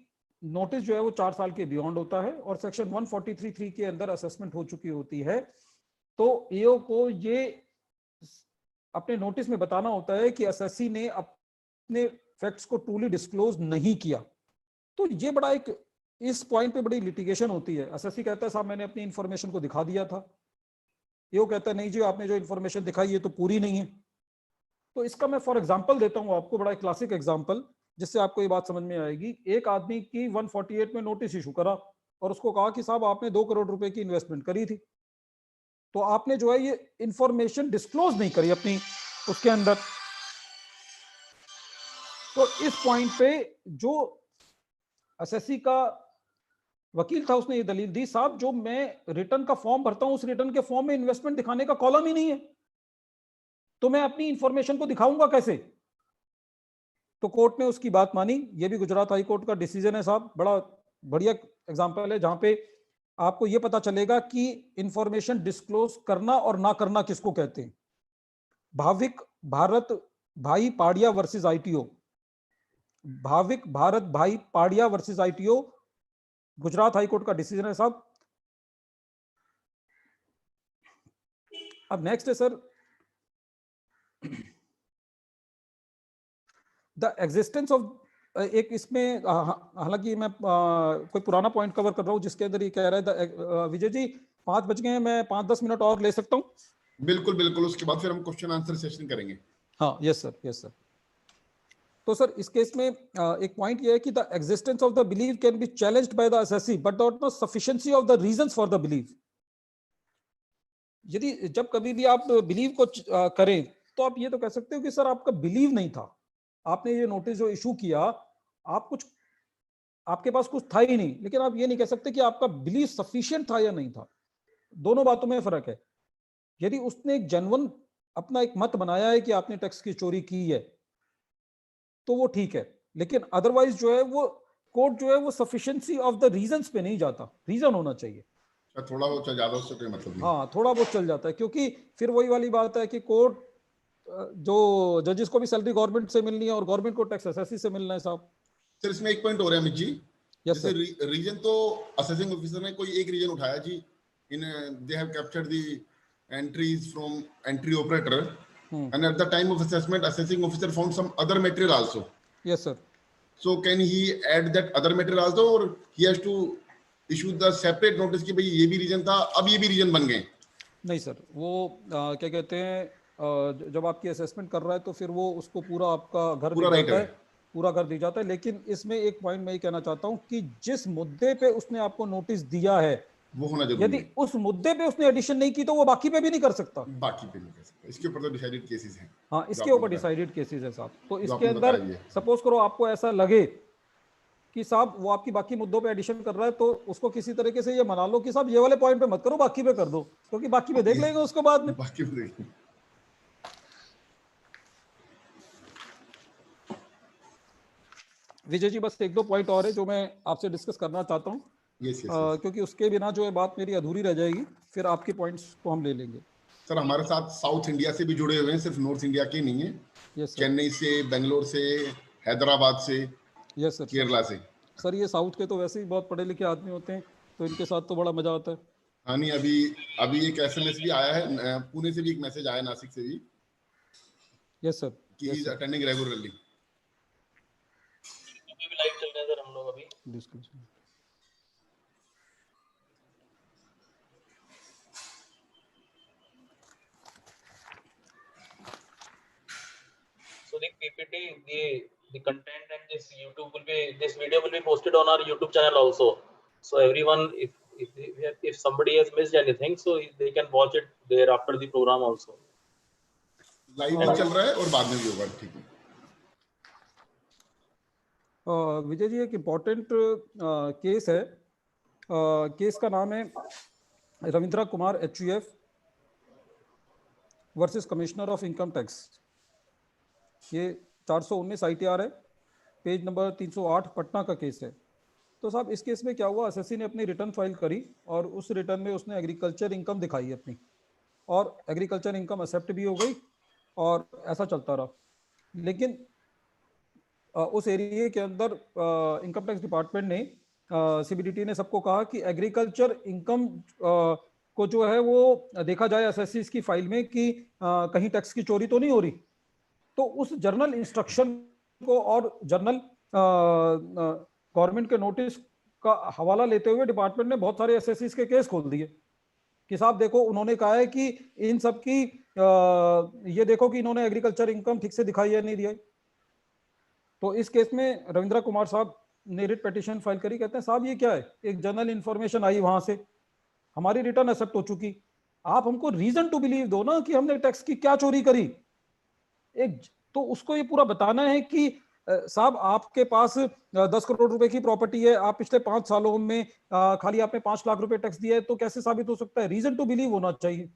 [SPEAKER 3] नोटिस जो है वो 4 साल के बियॉन्ड होता है और सेक्शन 143(3) के अंदर असेसमेंट हो चुकी होती है, तो ईओ को ये अपने नोटिस में बताना होता है कि एसएससी ने अपने फैक्ट्स को ट्रूली डिस्क्लोज नहीं किया। तो ये बड़ा एक, इस पॉइंट पे बड़ी लिटिगेशन होती है। एसएससी कहता है साहब मैंने अपनी इंफॉर्मेशन को दिखा दिया था, ईओ कहता है नहीं जी आपने जो इंफॉर्मेशन दिखाई है तो पूरी नहीं है। तो इसका मैं फॉर एग्जांपल देता हूं आपको, बड़ा क्लासिक एग्जांपल जिससे आपको ये बात समझ में आएगी। एक आदमी की 148 में नोटिस इशू करा और उसको कहा कि साहब आपने 2 करोड़ रुपए की इन्वेस्टमेंट करी थी, तो आपने जो है ये इंफॉर्मेशन डिस्क्लोज नहीं करी अपनी उसके अंदर। तो इस पॉइंट पे जो एसएससी का वकील था उसने ये दलील दी, साहब जो मैं रिटर्न का फॉर्म भरता हूं उस रिटर्न के फॉर्म में इन्वेस्टमेंट दिखाने का कॉलम ही नहीं है, तो मैं अपनी इंफॉर्मेशन को दिखाऊंगा कैसे। तो कोर्ट ने उसकी बात मानी। ये भी गुजरात हाई कोर्ट का डिसीजन है साहब, बड़ा बढ़िया एग्जांपल है जहां पे आपको ये पता चलेगा कि इंफॉर्मेशन डिस्क्लोज करना और ना करना किसको कहते हैं। भाविक भारत भाई पाड़िया वर्सेस आईटीओ, भाविक भारत भाई Padiya versus ITO, Gujarat high court का डिसीजन है साहब। अब नेक्स्ट है सर द एग्जिस्टेंस ऑफ, एक इसमें हालांकि मैं कोई पुराना पॉइंट कवर कर रहा हूं जिसके अंदर ये कह रहा है विजय जी 5 बज गए हैं, मैं 5-10 मिनट और ले सकता हूं?
[SPEAKER 2] बिल्कुल बिल्कुल, उसके बाद फिर हम क्वेश्चन आंसर सेशन करेंगे।
[SPEAKER 3] हाँ, यस सर, यस सर। तो सर इस केस में एक पॉइंट ये है कि the existence of the believe can be challenged by the assessee but not the sufficiency of the reasons for the believe. यदि जब कभी भी आप बिलीव को करें तो आप ये तो कह सकते हो कि सर आपका बिलीव नहीं था, आपने ये नोटिस जो इशू किया, आप कुछ, आपके पास कुछ था ही नहीं, लेकिन आप ये नहीं कह सकते कि आपका बिलीव सफिशिएंट था या नहीं था। दोनों बातों में फर्क है। यदि उसने एक जेन्युइन अपना एक मत बनाया है कि आपने टैक्स की चोरी की है तो वो ठीक है, लेकिन अदरवाइज जो है वो कोर्ट जो है वो सफिशिएंसी ऑफ द रीजंस पे नहीं जाता, रीजन होना चाहिए।
[SPEAKER 2] थोड़ा बहुत ज्यादा, उससे कोई मतलब नहीं।
[SPEAKER 3] हाँ, थोड़ा बहुत चल जाता है, क्योंकि फिर वही वाली बात है कि कोर्ट जो जजेस को भी सैलरी गवर्नमेंट से मिलनी है और गवर्नमेंट को टैक्स एसएससी से मिलना है साहब।
[SPEAKER 2] सर इसमें एक पॉइंट हो रहा है अमित जी,
[SPEAKER 3] यस
[SPEAKER 2] जैसे
[SPEAKER 3] सर।
[SPEAKER 2] रीजन तो असेसिंग ऑफिसर ने कोई एक रीजन उठाया जी, in they have captured the entries from entry operator and at the time of assessment assessing officer found some other material also.
[SPEAKER 3] Yes sir.
[SPEAKER 2] So can he add that other material also, or he has to issue the separate notice कि भाई ये भी reason था, अब ये भी reason बन गए?
[SPEAKER 3] नहीं सर, वो क्या कहते हैं, जब आपकी असेसमेंट कर रहा है तो फिर वो उसको पूरा आपका घर
[SPEAKER 2] पूरा
[SPEAKER 3] दिया
[SPEAKER 2] राइट
[SPEAKER 3] जाता
[SPEAKER 2] है।
[SPEAKER 3] है, पूरा घर दिया जाता है। लेकिन इसमें एक पॉइंट मैं ये कहना चाहता हूँ कि जिस मुद्दे पे उसने आपको नोटिस दिया है,
[SPEAKER 2] वो होना जरूरी
[SPEAKER 3] यदि
[SPEAKER 2] है।
[SPEAKER 3] उस मुद्दे पे उसने एडिशन नहीं की तो वो बाकी पे भी नहीं कर सकता।
[SPEAKER 2] बाकी पे नहीं कर सकता, इसके ऊपर तो डिसाइडेड केसेस हैं।
[SPEAKER 3] हाँ,
[SPEAKER 2] जो
[SPEAKER 3] इसके
[SPEAKER 2] आपने
[SPEAKER 3] ऊपर
[SPEAKER 2] बताया,
[SPEAKER 3] डिसाइडेड केसेस है साहब। तो
[SPEAKER 2] जो
[SPEAKER 3] इसके
[SPEAKER 2] आपने
[SPEAKER 3] अंदर
[SPEAKER 2] बताया ये।
[SPEAKER 3] सपोज करो आपको ऐसा लगे कि साहब वो आपकी बाकी मुद्दों पे एडिशन कर रहा है, तो उसको किसी तरीके से ये मना लो कि साहब ये वाले पॉइंट पे मत करो, बाकी पे कर दो, क्योंकि बाकी पे देख लेंगे उसको बाद में।
[SPEAKER 2] बाकी पे देखिए।
[SPEAKER 3] विजय जी, बस एक दो पॉइंट और है जो मैं आपसे डिस्कस करना चाहता हूँ,
[SPEAKER 2] यस यस।
[SPEAKER 3] क्योंकि उसके बिना जो है बात मेरी अधूरी रह जाएगी, फिर आपके पॉइंट्स को हम ले लेंगे।
[SPEAKER 2] सर हमारे साथ साउथ इंडिया से भी जुड़े हुए हैं, सिर्फ नॉर्थ इंडिया के नहीं है।
[SPEAKER 3] Yes sir.
[SPEAKER 2] चेन्नई से, बेंगलोर से, हैदराबाद से,
[SPEAKER 3] यस सर।
[SPEAKER 2] केरला से।
[SPEAKER 3] सर ये साउथ के तो वैसे ही बहुत पढ़े लिखे आदमी होते हैं, तो इनके साथ तो बड़ा मजा आता है।
[SPEAKER 2] हाँ नहीं, अभी अभी एक एसएमएस भी आया है, पुणे से भी एक मैसेज आया, नासिक से भी,
[SPEAKER 3] यस सर।
[SPEAKER 2] कि he
[SPEAKER 3] yes
[SPEAKER 2] is
[SPEAKER 3] sir.
[SPEAKER 2] Attending regularly.
[SPEAKER 1] भी लाइव चल रहे हैं सर हम लोग अभी।
[SPEAKER 3] Discussion.
[SPEAKER 1] So the PPT, the content and this video will be posted on our YouTube channel also. So everyone, if somebody has missed anything, so they can watch it there after the program also.
[SPEAKER 2] Live भी चल रहा है और बाद में भी होगा, ठीक है।
[SPEAKER 3] विजय जी, एक इम्पोर्टेंट केस है, केस का नाम है Ravindra Kumar HUF versus commissioner of income tax. ये 419 ITR है, पेज नंबर 308, पटना का केस है। तो साहब इस केस में क्या हुआ, एसएससी ने अपनी रिटर्न फाइल करी और उस रिटर्न में उसने एग्रीकल्चर इनकम दिखाई अपनी, और एग्रीकल्चर इनकम एक्सेप्ट भी हो गई और ऐसा चलता रहा। लेकिन उस एरिया के अंदर इनकम टैक्स डिपार्टमेंट ने, CBDT ने सबको कहा कि एग्रीकल्चर इनकम को जो है वो देखा जाए एसएससी की फाइल में कि कहीं टैक्स की चोरी तो नहीं हो रही। तो उस जर्नल इंस्ट्रक्शन को और जर्नल गवर्नमेंट के नोटिस का हवाला लेते हुए डिपार्टमेंट ने बहुत सारे एसएससी के केस खोल दिए कि साहब देखो, उन्होंने कहा है कि इन सब की ये देखो कि इन्होंने एग्रीकल्चर इनकम ठीक से दिखाई है नहीं दिया। तो इस केस में रविंद्रा कुमार साहब ने रिट पिटीशन फाइल करी, कहते हैं साहब ये क्या है, एक जनरल इंफॉर्मेशन आई वहां से, हमारी रिटर्न एक्सेप्ट हो चुकी, आप हमको रीजन टू बिलीव दो ना कि हमने टैक्स की क्या चोरी करी। एक तो उसको ये पूरा बताना है कि साहब आपके पास 10 करोड़ रुपए की प्रॉपर्टी है, आप पिछले 5 सालों में खाली आपने 5 लाख रुपए टैक्स दिया है, तो कैसे साबित हो सकता है। रीजन टू बिलीव होना चाहिए।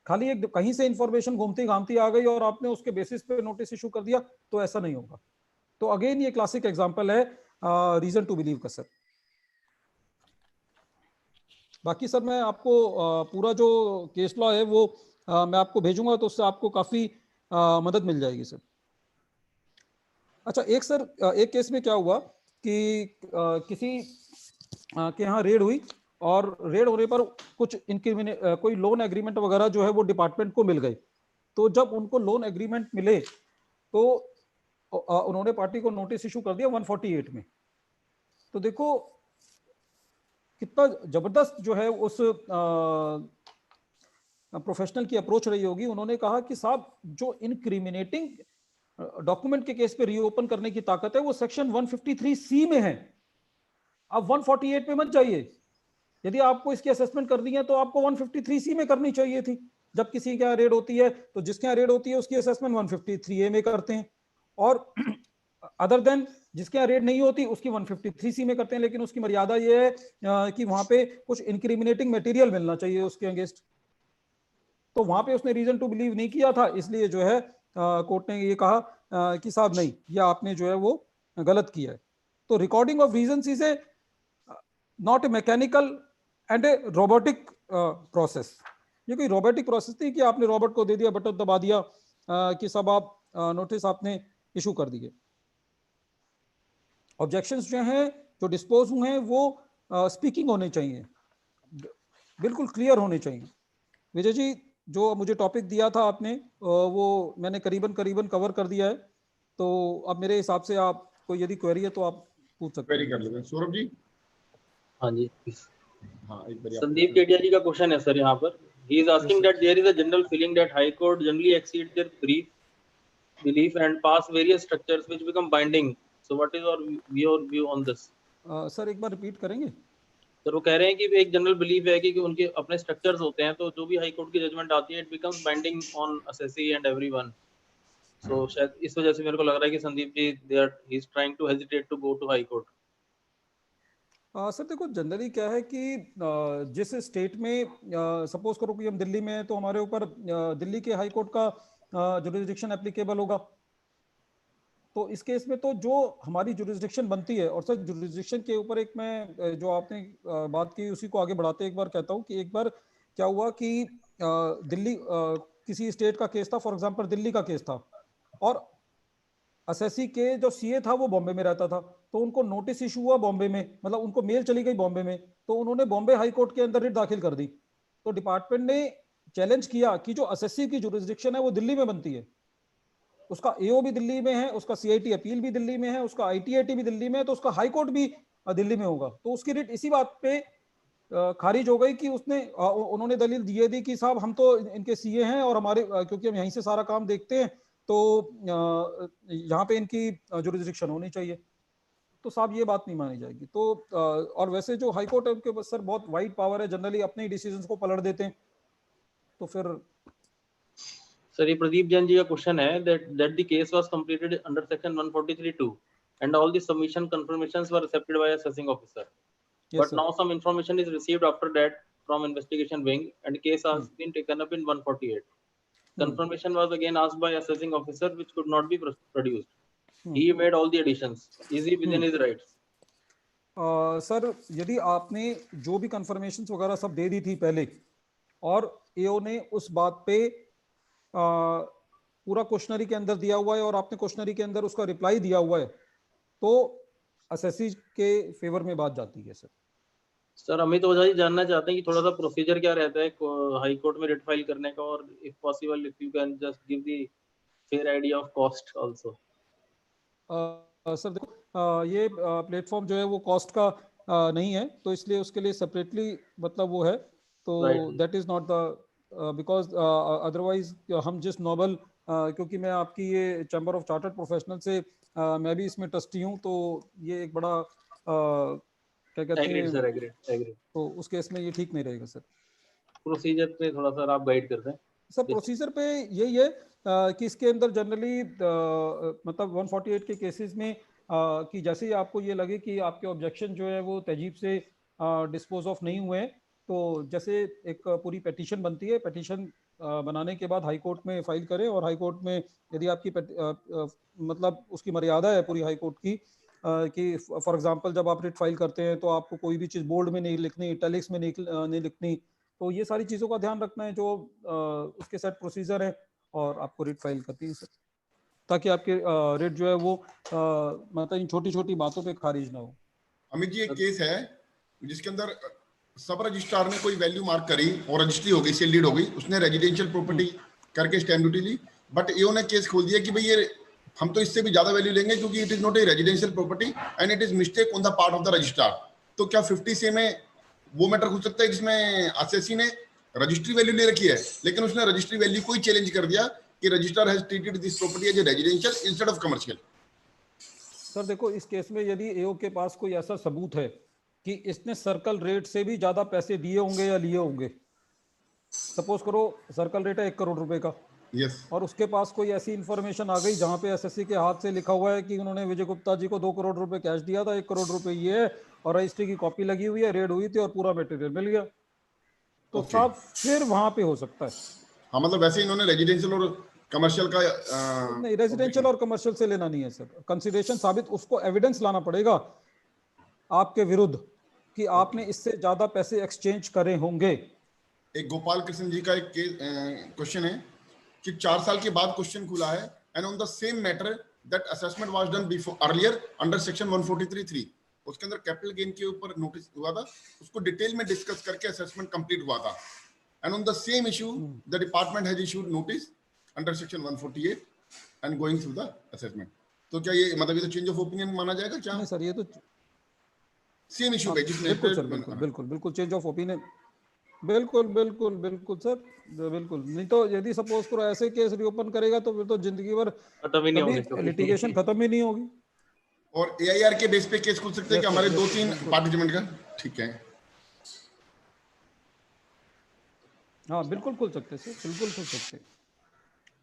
[SPEAKER 3] खाली एक कहीं से इंफॉर्मेशन घूमती घामती आ गई और आपने उसके बेसिस पे नोटिस इशू कर दिया, तो ऐसा नहीं होगा। तो अगेन ये क्लासिक एग्जांपल है रीजन टू बिलीव का। सर बाकी सर मैं आपको पूरा जो केस लॉ है वो मैं आपको भेजूंगा, तो उससे आपको काफी मदद मिल जाएगी सर। अच्छा एक सर, एक केस में क्या हुआ कि किसी के यहाँ रेड हुई और रेड होने पर कुछ कोई लोन एग्रीमेंट वगैरह जो है वो डिपार्टमेंट को मिल गए। तो जब उनको लोन एग्रीमेंट मिले तो उन्होंने पार्टी को नोटिस इशू कर दिया 148 में। तो देखो कितना जबरदस्त जो है उस प्रोफेशनल की अप्रोच रही होगी, उन्होंने कहा कि साहब जो इनक्रिमिनेटिंग डॉक्यूमेंट के केस पे रीओपन करने की ताकत है वो सेक्शन 153C में है, आप 148 में मत जाइए। यदि आपको इसकी असेसमेंट करनी है तो आपको 153C में करनी चाहिए थी। जब किसी के यहाँ रेड होती है तो जिसके यहाँ रेड होती है उसकी असेसमेंट 153A में करते हैं, और अदर देन जिसके यहाँ रेड नहीं होती उसकी 153C में करते हैं। लेकिन उसकी मर्यादा ये है कि वहां पे कुछ इनक्रिमिनेटिंग मटेरियल मिलना चाहिए उसके अगेंस्ट, तो वहां पे उसने रीजन टू बिलीव नहीं किया था, इसलिए जो है कोर्ट ने ये कहा कि साहब नहीं, ये आपने जो है वो गलत किया है। तो recording of reasons is a not a mechanical and A robotic process. ये कोई रोबोटिक प्रोसेस नहीं कि आपने रोबोट को दे दिया, बटन दबा दिया कि सब आप नोटिस आपने इशू कर दिए। ऑब्जेक्शंस जो हैं जो डिस्पोज हुए हैं वो स्पीकिंग होने चाहिए, बिल्कुल क्लियर होने चाहिए। विजय जी, जो मुझे टॉपिक दिया था आपने वो मैंने करीबन कवर कर दिया है, तो अब मेरे हिसाब से आपको यदि क्वेरी है तो आप पूछ सकते हैं।
[SPEAKER 2] क्वेरी कर लेंगे। सौरभ जी।
[SPEAKER 1] हाँ जी,
[SPEAKER 2] हाँ, एक बार
[SPEAKER 1] संदीप केडिया जी का क्वेश्चन है सर यहाँ पर। He is asking that there is a general feeling that high court generally exceed their belief and pass various structures which become binding. So what is your view on this?
[SPEAKER 3] Sir एक बार repeat करेंगे?
[SPEAKER 1] Sir वो कह रहे हैं कि एक general belief है कि उनके अपने स्ट्रक्चर्स होते हैं, तो जो भी हाई कोर्ट की जजमेंट आती है it becomes binding on assessee and everyone. So शायद इस वजह से मेरे को लग रहा है कि Sandeep ji they are he is trying to hesitate to go to high court.
[SPEAKER 3] Sir देखो, जनरली क्या है कि जिस स्टेट में सपोज करो कि हम दिल्ली में हैं तो हमारे ऊपर दिल्ली के हाई कोर्ट का जुरिसडिक्शन एप्लीकेबल होगा। तो इस केस में तो जो हमारी जुरिसडिक्शन बनती है, और सर जुरिसडिक्शन के ऊपर एक मैं जो आपने बात की उसी को आगे बढ़ाते एक बार कहता हूँ कि एक बार क्या हुआ कि दिल्ली किसी स्टेट का केस था, फॉर एग्जांपल दिल्ली का केस था, और असेसी के जो सीए था वो बॉम्बे में रहता था, तो उनको नोटिस इशू हुआ बॉम्बे में, मतलब उनको मेल चली गई बॉम्बे में, तो उन्होंने बॉम्बे हाई कोर्ट के अंदर रिट दाखिल कर दी। तो डिपार्टमेंट ने चैलेंज किया कि जो असेसी की जुरिसडिक्शन है वो दिल्ली में बनती है, उसका एओ भी दिल्ली में है, उसका सीआईटी अपील भी दिल्ली में है, उसका आईटीआईटी भी दिल्ली में है, तो उसका हाई कोर्ट भी दिल्ली में होगा। तो उसकी रिट इसी बात पे खारिज हो गई कि उन्होंने दलील दिए दी कि साहब हम तो इनके सीए हैं और हमारे क्योंकि हम यहीं से सारा काम देखते हैं, तो यहाँ पे इनकी जुरिसडिक्शन होनी चाहिए। तो साहब ये बात नहीं मानी जाएगी। तो और वैसे जो हाई कोर्ट है उनके पास सर बहुत वाइड पावर है, जनरली अपने ही डिसीजंस को पलट देते हैं। तो फिर
[SPEAKER 1] सर ये प्रदीप जैन जी का क्वेश्चन है that the case was completed under section 143(2) and all the submission confirmations were accepted by assessing officer.
[SPEAKER 3] yes,
[SPEAKER 1] But
[SPEAKER 3] sir.
[SPEAKER 1] now some information is received after that from investigation wing and case has been taken up in 148. Confirmation was again asked by assessing officer which could not be produced. He made all the additions. Is he within his rights?
[SPEAKER 3] Sir यदि आपने जो भी confirmation वगैरह सब दे दी थी पहले, और एओ ने उस बात पे पूरा क्वेश्चनरी के अंदर दिया हुआ है और आपने क्वेश्चनरी के अंदर उसका रिप्लाई दिया हुआ है, तो असेसी के फेवर में बात जाती है। सर
[SPEAKER 1] सर अमित ओझा जी जानना चाहते हैं कि थोड़ा सा प्रोसीजर क्या रहता है हाई कोर्ट में रिट फाइल करने का, और if possible if you can just give the fair idea of cost also.
[SPEAKER 3] Sir देखो ये प्लेटफॉर्म जो है वो कॉस्ट का नहीं है, तो इसलिए उसके लिए सेपरेटली मतलब वो है, तो that is not the because otherwise हम जिस नॉबल क्योंकि मैं आपकी ये चैम्बर ऑफ चार्टर्ड प्रोफेशनल से मैं भी इसमें ट्रस्टी हूँ, तो ये एक बड़ा क्या कहते हैं
[SPEAKER 1] सर एग्री।
[SPEAKER 3] तो उस केस में ये ठीक नहीं रहेगा। सर
[SPEAKER 1] प्रोसीजर पे थोड़ा सा आप गाइड कर दें।
[SPEAKER 3] सर प्रोसीजर पे यही है कि इसके अंदर जनरली मतलब 148 के केसेस में कि जैसे ही आपको ये लगे कि आपके ऑब्जेक्शन जो है वो तहजीब से डिस्पोज ऑफ नहीं हुए, तो जैसे एक पूरी पेटिशन बनती है, पेटिशन बनाने के बाद हाई कोर्ट में फाइल करें, और हाई कोर्ट में यदि आपकी मतलब उसकी मर्यादा है पूरी हाई कोर्ट की कि फॉर एग्जांपल जब आप रिट फाइल करते हैं तो आपको कोई भी चीज़ बोल्ड में नहीं लिखनी, इटैलिक्स में नहीं लिखनी, तो ये सारी चीज़ों का ध्यान रखना है जो उसके सेट प्रोसीजर है, और आपको रिट फाइल करती है सर, ताकि आपके रिट जो है वो मतलब इन छोटी छोटी बातों पे खारिज ना हो।
[SPEAKER 2] अमित जी एक केस है जिसके अंदर सब रजिस्ट्रार ने कोई वैल्यू मार्क करी और रजिस्ट्री हो गई, सेल डीड हो गई, उसने रेजिडेंशियल प्रॉपर्टी करके स्टैम्प ड्यूटी ली, बट एओ ने केस खोल दिया कि भाई ये हम तो इससे भी ज्यादा वैल्यू लेंगे क्योंकि it is not a residential property and it is mistake on the part of the registrar. तो क्या 50 से में वो मैटर हो सकता है जिसमें असेसी ने रजिस्ट्री वैल्यू ले रखी है, लेकिन उसने रजिस्ट्री वैल्यू को ही चैलेंज कर दिया कि registrar has treated this property as a residential instead of commercial.
[SPEAKER 3] Sir देखो, इस केस में यदि एओ के पास कोई ऐसा सबूत है कि इसने सर्कल रेट से भी ज्यादा पैसे दिए होंगे या लिए होंगे, सपोज करो सर्कल रेट है 1 करोड़ रुपए का,
[SPEAKER 2] यस,
[SPEAKER 3] और उसके पास कोई ऐसी इंफॉर्मेशन आ गई जहां पे एसएससी के हाथ से लिखा हुआ है कि उन्होंने विजय गुप्ता जी को 2 करोड़ रुपए कैश दिया था, 1 करोड़ रुपए ये है, और रजिस्ट्री की कॉपी लगी हुई है, रेड हुई थी और पूरा मटेरियल मिल गया, तो
[SPEAKER 2] Okay.
[SPEAKER 3] साहब फिर वहां पे हो सकता है।
[SPEAKER 2] हाँ, मतलब वैसे इन्होंने रेजिडेंशियल और कमर्शियल का
[SPEAKER 3] नहीं, रेजिडेंशियल और कमर्शियल से लेना नहीं है सर, कंसिडरेशन साबित, उसको एविडेंस लाना पड़ेगा आपके विरुद्ध कि आपने इससे ज्यादा पैसे एक्सचेंज करे होंगे।
[SPEAKER 2] एक गोपाल कृष्ण जी का एक क्वेश्चन है कि 4 साल के बाद क्वेश्चन खुला है, and on the same matter that assessment was done before earlier under section 143(3), उसके अंदर कैपिटल गेन के ऊपर नोटिस हुआ था, उसको डिटेल में डिस्कस करके असेसमेंट कंप्लीट हुआ था, and on the same issue the department has issued notice under section 148 and going through the assessment. तो क्या ये मतलब ये तो चेंज ऑफ ओपिनियन माना जाएगा क्या?
[SPEAKER 3] नहीं सर, ये तो
[SPEAKER 2] सेम इशू पे जिसने
[SPEAKER 3] बिल्कुल सर, बिल्कुल बिल्कुल बिल्कुल चेंज ऑफ ओपिनियन, बिल्कुल बिल्कुल बिल्कुल सर, बिल्कुल। नहीं तो यदि सपोज करो ऐसे केस रिओपन करेगा तो फिर तो जिंदगी भर
[SPEAKER 1] खत्म ही नहीं
[SPEAKER 3] कभी
[SPEAKER 1] होंगे
[SPEAKER 3] लिटिगेशन खत्म ही नहीं होगी।
[SPEAKER 2] और एआईआर के बेस पे केस खुल सकते हैं कि हमारे 2-3 पार्टिसिपेंट का, ठीक है?
[SPEAKER 3] हाँ बिल्कुल खुल सकते सर, बिल्कुल खुल सकते।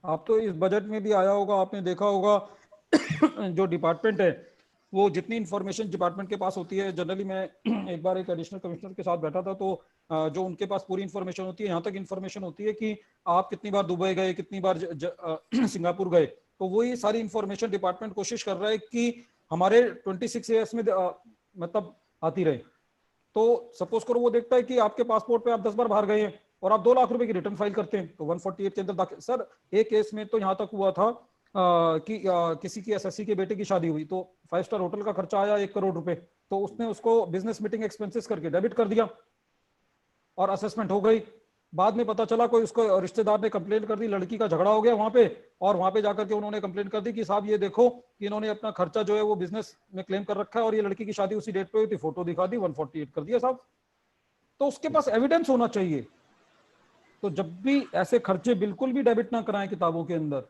[SPEAKER 3] आप तो इस बजट में भी आया होगा, आपने देखा होगा जो डिपार्टमेंट है वो जितनी इन्फॉर्मेशन डिपार्टमेंट के पास होती है, जनरली मैं एक बार एक एडिशनल कमिश्नर के साथ बैठा था, तो जो उनके पास पूरी इन्फॉर्मेशन होती है, यहाँ तक इन्फॉर्मेशन होती है कि आप कितनी बार दुबई गए, कितनी बार सिंगापुर गए, तो वही सारी इन्फॉर्मेशन डिपार्टमेंट कोशिश कर रहा है कि हमारे 26 ईयर्स में मतलब आती रहे। तो सपोज करो वो देखता है कि आपके पासपोर्ट पे आप 10 बार बाहर गए हैं और आप 2 लाख रुपए की रिटर्न फाइल करते हैं, तो 148 के अंदर दाखिल। सर एक केस में तो यहाँ तक हुआ था कि किसी की एसएससी के बेटे की शादी हुई, तो 5 स्टार होटल का खर्चा आया 1 करोड़ रुपए, तो उसने उसको बिजनेस मीटिंग एक्सपेंसेस करके डेबिट कर दिया और असेसमेंट हो गई। बाद में पता चला कोई उसको रिश्तेदार ने कंप्लेंट कर दी, लड़की का झगड़ा हो गया वहां पे, और वहां पे जाकर के उन्होंने कंप्लेंट कर दी कि साहब ये देखो कि इन्होंने अपना खर्चा जो है वो बिजनेस में क्लेम कर रखा है और ये लड़की की शादी उसी डेट पे हुई थी, फोटो दिखा दी, 148 कर दिया साहब। तो उसके पास एविडेंस होना चाहिए। तो जब भी ऐसे खर्चे बिल्कुल भी डेबिट ना कराएं किताबों के अंदर।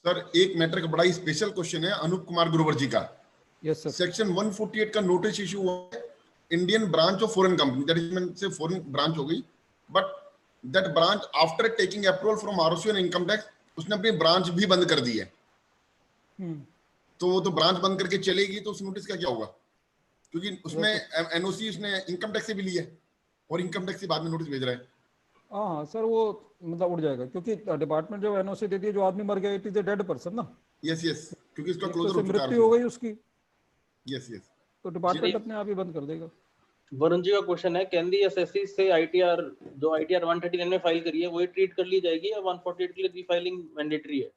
[SPEAKER 2] सर एक मैटर का बड़ा ही स्पेशल क्वेश्चन है अनूप कुमार ग्रोवर जी का।
[SPEAKER 3] Yes sir.
[SPEAKER 2] सेक्शन 148 का नोटिस इशू हुआ है Indian branch of foreign company, that is से फॉरेन ब्रांच हो गई, but that branch after taking approval from ROC and income tax उसने अपनी ब्रांच भी बंद कर दी है। तो वो तो ब्रांच बंद करके चलेगी, तो उस नोटिस का क्या होगा? क्योंकि उसमें एनओसी उसने इनकम टैक्स से भी ली है और इनकम टैक्स से बाद में नोटिस भेज रहा है।
[SPEAKER 3] हाँ सर, वो मतलब उड़ जाएगा क्योंकि डिपार्टमेंट जो एनओसी देती है, जो आदमी मर गया it is a dead person ना।
[SPEAKER 2] यस यस, क्योंकि उसका
[SPEAKER 3] तो
[SPEAKER 2] क्लोजर हो चुका है।
[SPEAKER 3] मृत्यु हो गई उसकी।
[SPEAKER 2] यस यस,
[SPEAKER 3] तो डिपार्टमेंट अपने आप ही बंद कर देगा।
[SPEAKER 1] वरुण जी का क्वेश्चन है, कैन दी एसएससी से आईटीआर जो आईटीआर 139 में फाइल करी है वही ट्रीट कर ली जाएगी या 148 के लिए रीफाइलिंग मैंडेटरी है?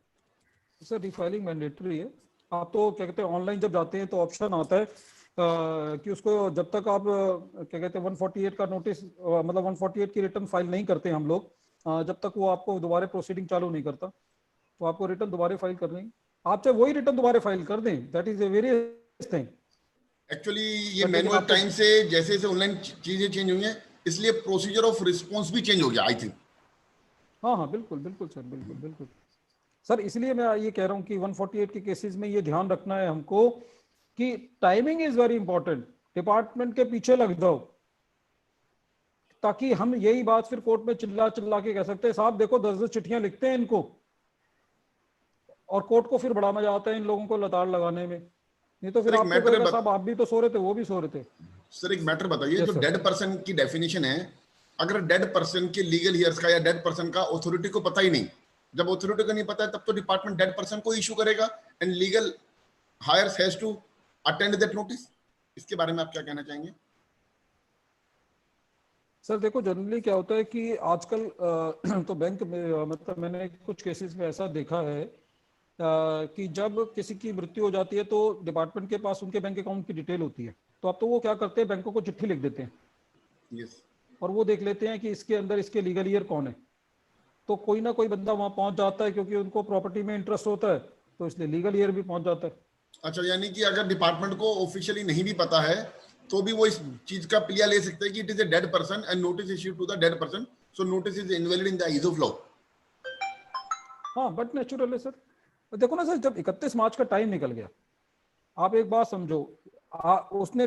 [SPEAKER 3] सर रिफाइलिंग मैंडेटरी है। आप तो क्या कहते हैं ऑनलाइन जब जाते हैं तो ऑप्शन आता है कि उसको जब तक आप क्या कहते हैं 148 का नोटिस मतलब 148 की रिटर्न फाइल नहीं करते हम लोग, जब तक वो आपको दोबारा प्रोसीडिंग चालू नहीं करता, तो आपको रिटर्न दोबारा फाइल करनी है। आप चाहे वही रिटर्न दोबारा फाइल कर दें, that is a various thing.
[SPEAKER 2] Actually ये मैनुअल टाइम से जैसे जैसे ऑनलाइन चीजें चेंज हुई हैं, इसलिए प्रोसीजर ऑफ रिस्पांस भी चेंज हो गया आई थिंक।
[SPEAKER 3] हाँ हाँ बिल्कुल बिल्कुल सर, बिल्कुल बिल्कुल सर। इसलिए मैं ये कह रहा हूँ कि 148 के केसेस में ये ध्यान रखना है हमको कि timing is very important. Department के पीछे लग जाओ ताकि हम यही बात फिर कोर्ट में चिल्ला चिल्ला के कह सकते हैं साहब देखो 10-10 चिट्ठियां लिखते हैं इनको, और कोर्ट को फिर बड़ा मजा आता है इन लोगों को लताड़ लगाने में। नहीं तो फिर आपको कहेगा साहब आप भी तो सो रहे थे, वो भी सो रहे थे।
[SPEAKER 2] सर एक मैटर बताइए, जो डेड पर्सन की डेफिनेशन है, अगर डेड पर्सन के लीगल हियर्स का या डेड पर्सन का ऑथोरिटी को पता ही नहीं, जब ऑथोरिटी को नहीं पता है तब तो डिपार्टमेंट डेड पर्सन को इशू करेगा and legal heirs has to attend that notice. इसके बारे में आप क्या कहना चाहेंगे?
[SPEAKER 3] सर देखो जनरली क्या होता है कि आजकल तो बैंक में मतलब मैंने कुछ केसेस में ऐसा देखा है कि जब किसी की मृत्यु हो जाती है तो डिपार्टमेंट के पास उनके बैंक अकाउंट की डिटेल होती है, तो अब तो वो क्या करते हैं बैंकों को चिट्ठी लिख देते हैं।
[SPEAKER 2] yes.
[SPEAKER 3] और वो देख लेते हैं कि इसके अंदर इसके लीगल ईयर कौन है, तो कोई ना कोई बंदा वहां पहुंच जाता है क्योंकि उनको प्रॉपर्टी में इंटरेस्ट होता है, तो इसलिए लीगल ईयर भी पहुंच जाता है।
[SPEAKER 2] अच्छा, यानी कि अगर डिपार्टमेंट को ऑफिशियली नहीं भी पता है तो भी वो इस चीज का प्लिया ले सकते हैं कि it is a dead person and notice issued to the dead person, so notice is invalid in the eyes of law.
[SPEAKER 3] हाँ बट नेचुरल है सर। देखो ना सर, जब 31 मार्च का टाइम निकल गया, आप एक बात समझो, उसने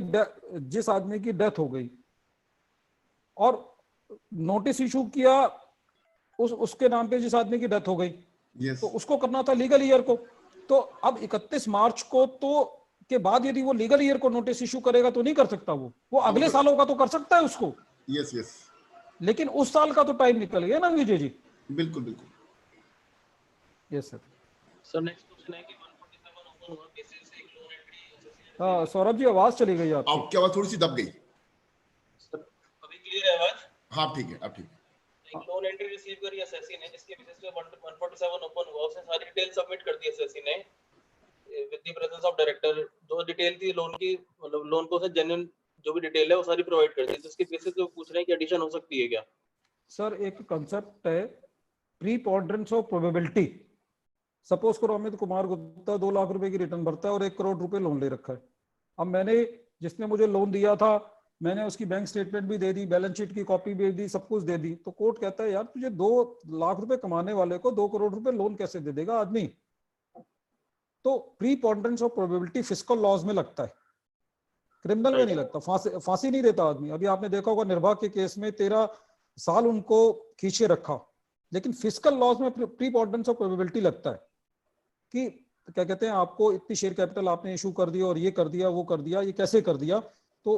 [SPEAKER 3] जिस आदमी की डेथ हो गई और नोटिस इशू किया उसके नाम पे जिस आदमी की डेथ हो गई,
[SPEAKER 2] yes.
[SPEAKER 3] तो उसको करना था लीगल ईयर को। तो अब 31 मार्च को तो के बाद यदि वो लीगल ईयर को नोटिस इशू करेगा तो नहीं कर सकता, वो अगले सालों का तो कर सकता है उसको।
[SPEAKER 2] यस यस,
[SPEAKER 3] लेकिन उस साल का तो टाइम निकल गया ना विजय जी।
[SPEAKER 2] बिल्कुल बिल्कुल।
[SPEAKER 3] Yes sir.
[SPEAKER 1] Sir next question है कि 147 ओपन हुआ केसेस एक लोन एंट्री।
[SPEAKER 3] हाँ सौरभ जी आवाज चली गई
[SPEAKER 2] आपकी आवाज थोड़ी सी दब गई
[SPEAKER 1] सर, अभी क्लियर है आवाज?
[SPEAKER 2] हाँ ठीक है, अब ठीक है।
[SPEAKER 1] एक लोन एंट्री रिसीव करी एसएससी ने, जिसके बेसिस पे 147 ओपन हुआ, उसने सारी डिटेल सबमिट कर दी एसएससी ने with the presence of director. जो डिटेल थी लोन की, मतलब लोन को से जेन्युइन जो भी डिटेल है वो सारी प्रोवाइड कर दी, जिसके बेसिस पे पूछ रहे हैं कि एडिशन हो सकती है क्या?
[SPEAKER 3] सर एक कंसेप्ट है प्रीपोर्डेंस ऑफ प्रोबेबिलिटी। सपोज करो अमित कुमार गुप्ता 2 लाख रुपए की रिटर्न भरता है और 1 करोड़ रुपए लोन ले रखा है। अब मैंने, जिसने मुझे लोन दिया था, मैंने उसकी बैंक स्टेटमेंट भी दे दी, बैलेंस शीट की कॉपी भी दी, सब कुछ दे दी। तो कोर्ट कहता है यार तुझे 2 लाख रुपए कमाने वाले को 2 करोड़ रुपए लोन कैसे दे देगा आदमी? तो प्रीपोर्डेंस ऑफ प्रोबेबिलिटी फिस्कल लॉज में लगता है, क्रिमिनल में नहीं लगता। फांसी नहीं देता आदमी। अभी आपने देखा होगा निर्भया के केस में 13 साल उनको खींचे रखा, लेकिन फिस्कल लॉज में प्रीपोर्डेंस ऑफ प्रोबेबिलिटी लगता है कि क्या कहते हैं, आपको इतनी शेयर कैपिटल आपने इशू कर दिया और ये कर दिया वो कर दिया, ये कैसे कर दिया। तो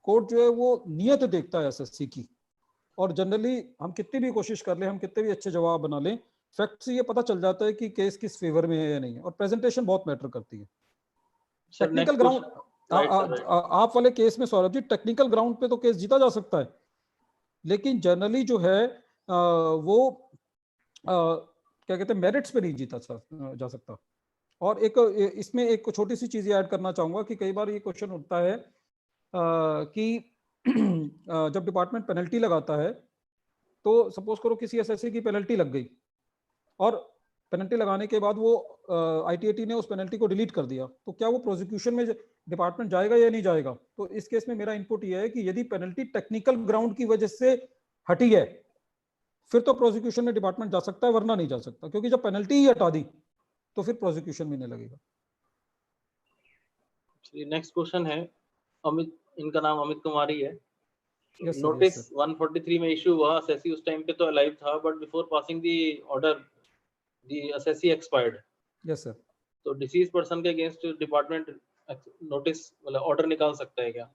[SPEAKER 3] कोर्ट जो है वो नियत देखता है एसएससी की। और जनरली हम कितनी भी कोशिश कर ले, हम कितने भी अच्छे जवाब बना लें, फैक्ट से ये पता चल जाता है कि केस किस फेवर में है या नहीं है। और प्रेजेंटेशन बहुत मैटर करती है। टेक्निकल ग्राउंड आप वाले केस में सौरभ जी टेक्निकल ग्राउंड पे तो केस जीता जा सकता है, लेकिन जनरली जो है वो क्या कहते हैं मेरिट्स पे नहीं जीता जा सकता। और एक इसमें एक छोटी सी चीज ऐड करना चाहूंगा कि कई बार ये क्वेश्चन उठता है कि जब डिपार्टमेंट पेनल्टी लगाता है, तो सपोज करो किसी एसएससी की पेनल्टी लग गई और पेनल्टी लगाने के बाद वो आईटीएटी ने उस पेनल्टी को डिलीट कर दिया, तो क्या वो प्रोसिक्यूशन में डिपार्टमेंट जाएगा या नहीं जाएगा? तो इस केस में मेरा इनपुट ये है कि यदि पेनल्टी टेक्निकल ग्राउंड की वजह से हटी है फिर तो प्रोसिक्यूशन में डिपार्टमेंट जा सकता है, वरना नहीं जा सकता, क्योंकि जब पेनल्टी ही हटा दी तो फिर प्रोसिक्यूशन में नहीं लगेगा।
[SPEAKER 1] नेक्स्ट क्वेश्चन है अमित, इनका नाम अमित कुमार ही है।
[SPEAKER 3] yes,
[SPEAKER 1] नोटिस 143 में इशू हुआ, एसएससी उस टाइम पे तो अलाइव था, but before passing the order the assessee expired.
[SPEAKER 3] Yes sir.
[SPEAKER 1] तो डिसीज पर्सन के अगेंस्ट डिपार्टमेंट नोटिस मतलब ऑर्डर निकाल सकता है क्या?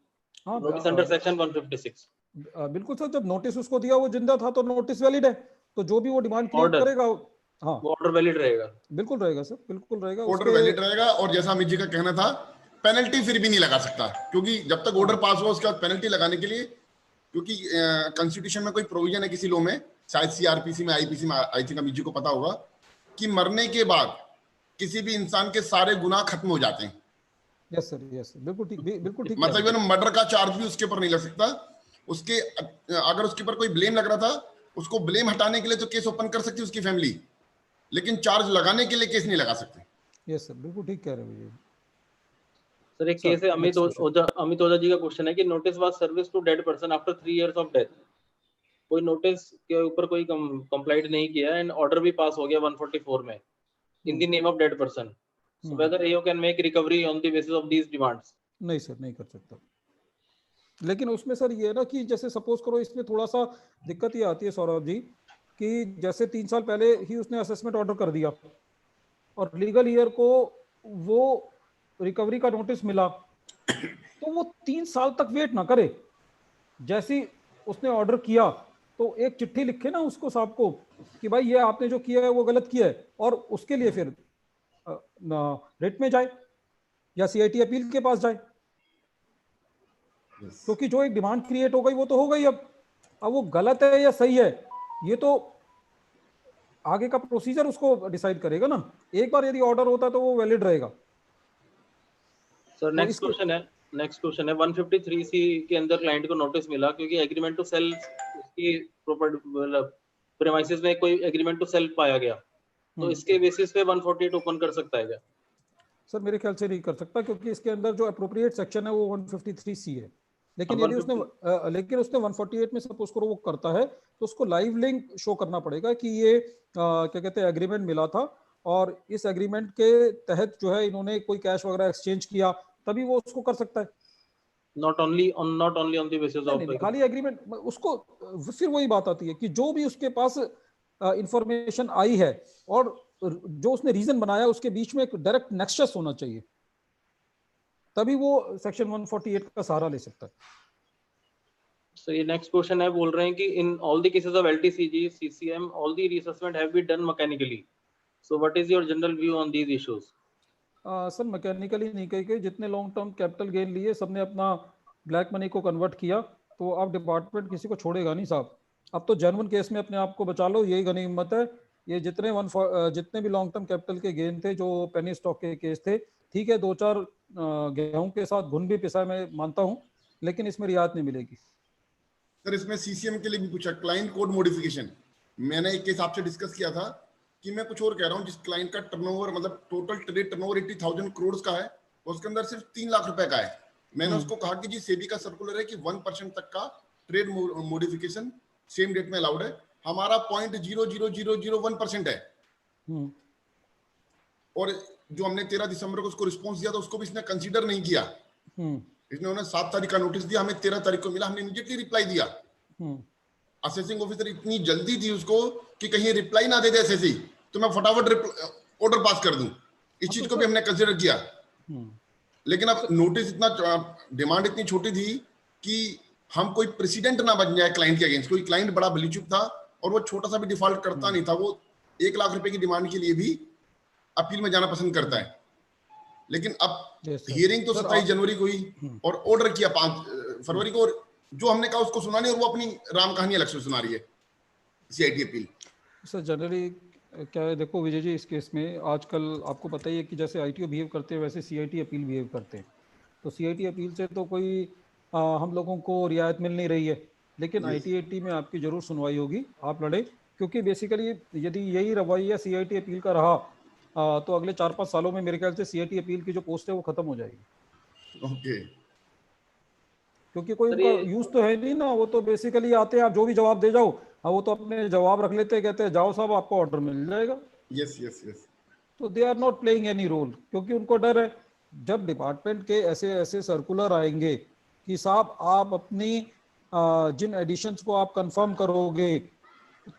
[SPEAKER 3] हाँ
[SPEAKER 1] नोटिस अंडर सेक्शन 156।
[SPEAKER 3] बिल्कुल सर, जब नोटिस उसको दिया वो जिंदा था तो नोटिस वैलिड है, तो जो भी वो डिमांड क्रिएट करेगा हाँ
[SPEAKER 1] वो ऑर्डर वैलिड रहेगा।
[SPEAKER 3] बिल्कुल रहेगा सर, बिल्कुल रहेगा,
[SPEAKER 2] ऑर्डर वैलिड रहेगा। और जैसा अमित जी का कहना था, पेनल्टी फिर भी नहीं लगा सकता, क्योंकि जब तक ऑर्डर पास हुआ उसके बाद पेनल्टी लगाने के लिए, क्योंकि कॉन्स्टिट्यूशन में कोई प्रोविजन है किसी लॉ में, शायद सीआरपीसी में, आईपीसी में, आई थिंक अमित जी को पता होगा, कि मरने के बाद किसी भी इंसान के सारे गुनाह खत्म हो जाते हैं।
[SPEAKER 3] यस सर, यस सर, बिल्कुल ठीक, बिल्कुल ठीक।
[SPEAKER 2] मतलब इवन मर्डर का चार्ज भी उसके ऊपर नहीं लग सकता। उसके अगर उसके ऊपर कोई ब्लेम लग रहा था, उसको ब्लेम हटाने के लिए तो केस ओपन कर सकती है उसकी फैमिली, लेकिन चार्ज लगाने के लिए केस नहीं लगा सकते।
[SPEAKER 3] यस सर, बिल्कुल ठीक कह रहे हो ये
[SPEAKER 1] सर। एक केस है अमित ओझा जी का क्वेश्चन है कि notice was service to dead person after 3 years of death. कोई नोटिस के ऊपर कोई कंप्लाइंट नहीं किया एंड ऑर्डर भी पास हो गया 144 में in the name of dead person, so whether AO can make recovery on the basis of these demands?
[SPEAKER 3] नहीं सर, नहीं कर सकता। लेकिन उसमें सर ये है ना कि जैसे सपोज करो, इसमें थोड़ा सा दिक्कत ये आती है सौरभ जी कि जैसे 3 साल पहले ही उसने असेसमेंट ऑर्डर कर दिया और लीगल ईयर को वो रिकवरी का नोटिस मिला, तो वो 3 साल तक वेट ना करे। जैसे उसने ऑर्डर किया तो एक चिट्ठी लिखे ना उसको, साहब को, कि भाई ये आपने जो किया है वो गलत किया है, और उसके लिए फिर रिट में जाए या सीआईटी अपील के पास जाए। क्योंकि जो एक डिमांड क्रिएट हो गई वो तो हो गई। अब वो गलत है या सही है ये तो आगे का प्रोसीजर उसको डिसाइड करेगा ना। एक बार यदि ऑर्डर होता है तो वो वैलिड रहेगा।
[SPEAKER 1] सर नेक्स्ट क्वेश्चन है 153 सी के अंदर क्लाइंट को नोटिस मिला क्योंकि एग्रीमेंट टू सेल उसकी प्रॉपर्टी प्रीमाइसेस में कोई एग्रीमेंट टू सेल पाया गया, तो इसके बेसिस पे 148 ओपन कर सकता है क्या?
[SPEAKER 3] सर मेरे ख्याल से नहीं कर सकता, क्योंकि इसके अंदर जो अप्रोप्रिएट सेक्शन है वो 153 सी है। लेकिन यदि उसने 148 में सपोज करो वो करता है तो उसको लाइव लिंक शो करना पड़ेगा कि ये क्या कहते हैं एग्रीमेंट मिला था और इस एग्रीमेंट के तहत जो है इन्होंने कोई कैश वगैरह एक्सचेंज किया, तभी वो उसको कर सकता है।
[SPEAKER 1] not only on the basis of
[SPEAKER 3] नहीं, खाली एग्रीमेंट उसको, फिर वही बात आती है कि जो भी उसके पास इंफॉर्मेशन आई है और जो उसने रीजन बनाया उसके बीच में एक डायरेक्ट नेक्सस होना चाहिए, तभी वो सेक्शन 148 का सहारा ले सकता है।
[SPEAKER 1] So ये नेक्स्ट क्वेश्चन है, बोल रहे हैं कि in all the cases of LTCG CCM all the reassessment have been done mechanically, so what is your general view on these issues?
[SPEAKER 3] Sir mechanically नहीं कही, जितने लॉन्ग टर्म कैपिटल गेन लिए सबने अपना ब्लैक मनी को convert किया, तो अब डिपार्टमेंट किसी को छोड़ेगा नहीं साहब। अब तो जेन्युइन केस में अपने आप को बचा लो, यही गनीमत है। ये जितने भी लॉन्ग टर्म कैपिटल के गेन थे जो पेनी स्टॉक के केस थे, ठीक है 2-4 गेहूं के साथ घुन भी पिसा, मैं मानता हूं, लेकिन इसमें रियायत नहीं मिलेगी।
[SPEAKER 2] सर इसमें सीसीएम के लिए भी पूछा, क्लाइंट कोड मॉडिफिकेशन, मैंने एक केस आपसे डिस्कस किया था कि मैं कुछ और कह रहा हूँ, जिस क्लाइंट का टर्नओवर मतलब टोटल ट्रेड टर्नओवर 80,000 करोड़ का है, उसके अंदर सिर्फ 3 लाख रुपए का है। मैंने उसको कहा कि जी सेबी का सर्कुलर है कि 1% तक का ट्रेड मॉडिफिकेशन सेम डेट में अलाउड है, हमारा 0.00001% है। और जो हमने 13 दिसंबर को उसको रिस्पॉन्स दिया था उसको भी इसने कंसीडर नहीं किया। इसने उन्हें 7 तारीख का नोटिस दिया, हमें 13 तारीख को मिला, हमने इमीडिएटली रिप्लाई दिया। असेसिंग ऑफिसर इतनी जल्दी थी उसको कि कहीं रिप्लाई ना दे दे एसएससी, तो मैं फटाफट ऑर्डर पास कर दूं। इस चीज को भी हमने कंसीडर किया। लेकिन अब नोटिस इतना, डिमांड इतनी छोटी थी कि हम कोई प्रेसिडेंट ना बन जाए क्लाइंट के अगेंस्ट। कोई क्लाइंट बड़ा बलिचुक था और वो छोटा सा भी डिफॉल्ट करता नहीं था, वो 1 लाख रुपए की डिमांड के लिए भी अपील में जाना पसंद करता है। लेकिन अब हियरिंग तो 27 जनवरी को हुई और ऑर्डर किया 5 फरवरी को, और जो हमने कहा उसको सुना नहीं, और वो अपनी राम कहानी अलग से सुना रही है सीआईटी अपील।
[SPEAKER 3] सर जनरली क्या है, देखो विजय जी, इस केस में आजकल आपको पता ही है कि जैसे आईटीओ बिहेव करते हैं वैसे सीआईटी अपील बिहेव करते हैं। तो सीआईटी अपील से तो कोई हम लोगों को रियायत मिल नहीं रही है, लेकिन आईटीएटी में आपकी जरूर सुनवाई होगी, आप लड़े, क्योंकि बेसिकली यदि यही रवैया सीआईटी अपील का रहा तो अगले 4-5 सालों में मेरे ख्याल से सीआईटी अपील की जो पोस्ट है वो खत्म हो जाएगी।
[SPEAKER 2] ओके,
[SPEAKER 3] क्योंकि कोई उनका यूज तो है नहीं ना, वो तो बेसिकली आते हैं, आप जो भी जवाब दे जाओ, वो तो अपने जवाब रख लेते हैं, कहते हैं जाओ साहब आपको ऑर्डर मिल जाएगा।
[SPEAKER 2] Yes yes yes.
[SPEAKER 3] तो they are not playing any role, क्योंकि उनको डर है जब डिपार्टमेंट के ऐसे ऐसे सर्कुलर आएंगे कि साहब आप अपनी जिन एडिशंस को आप कंफर्म करोगे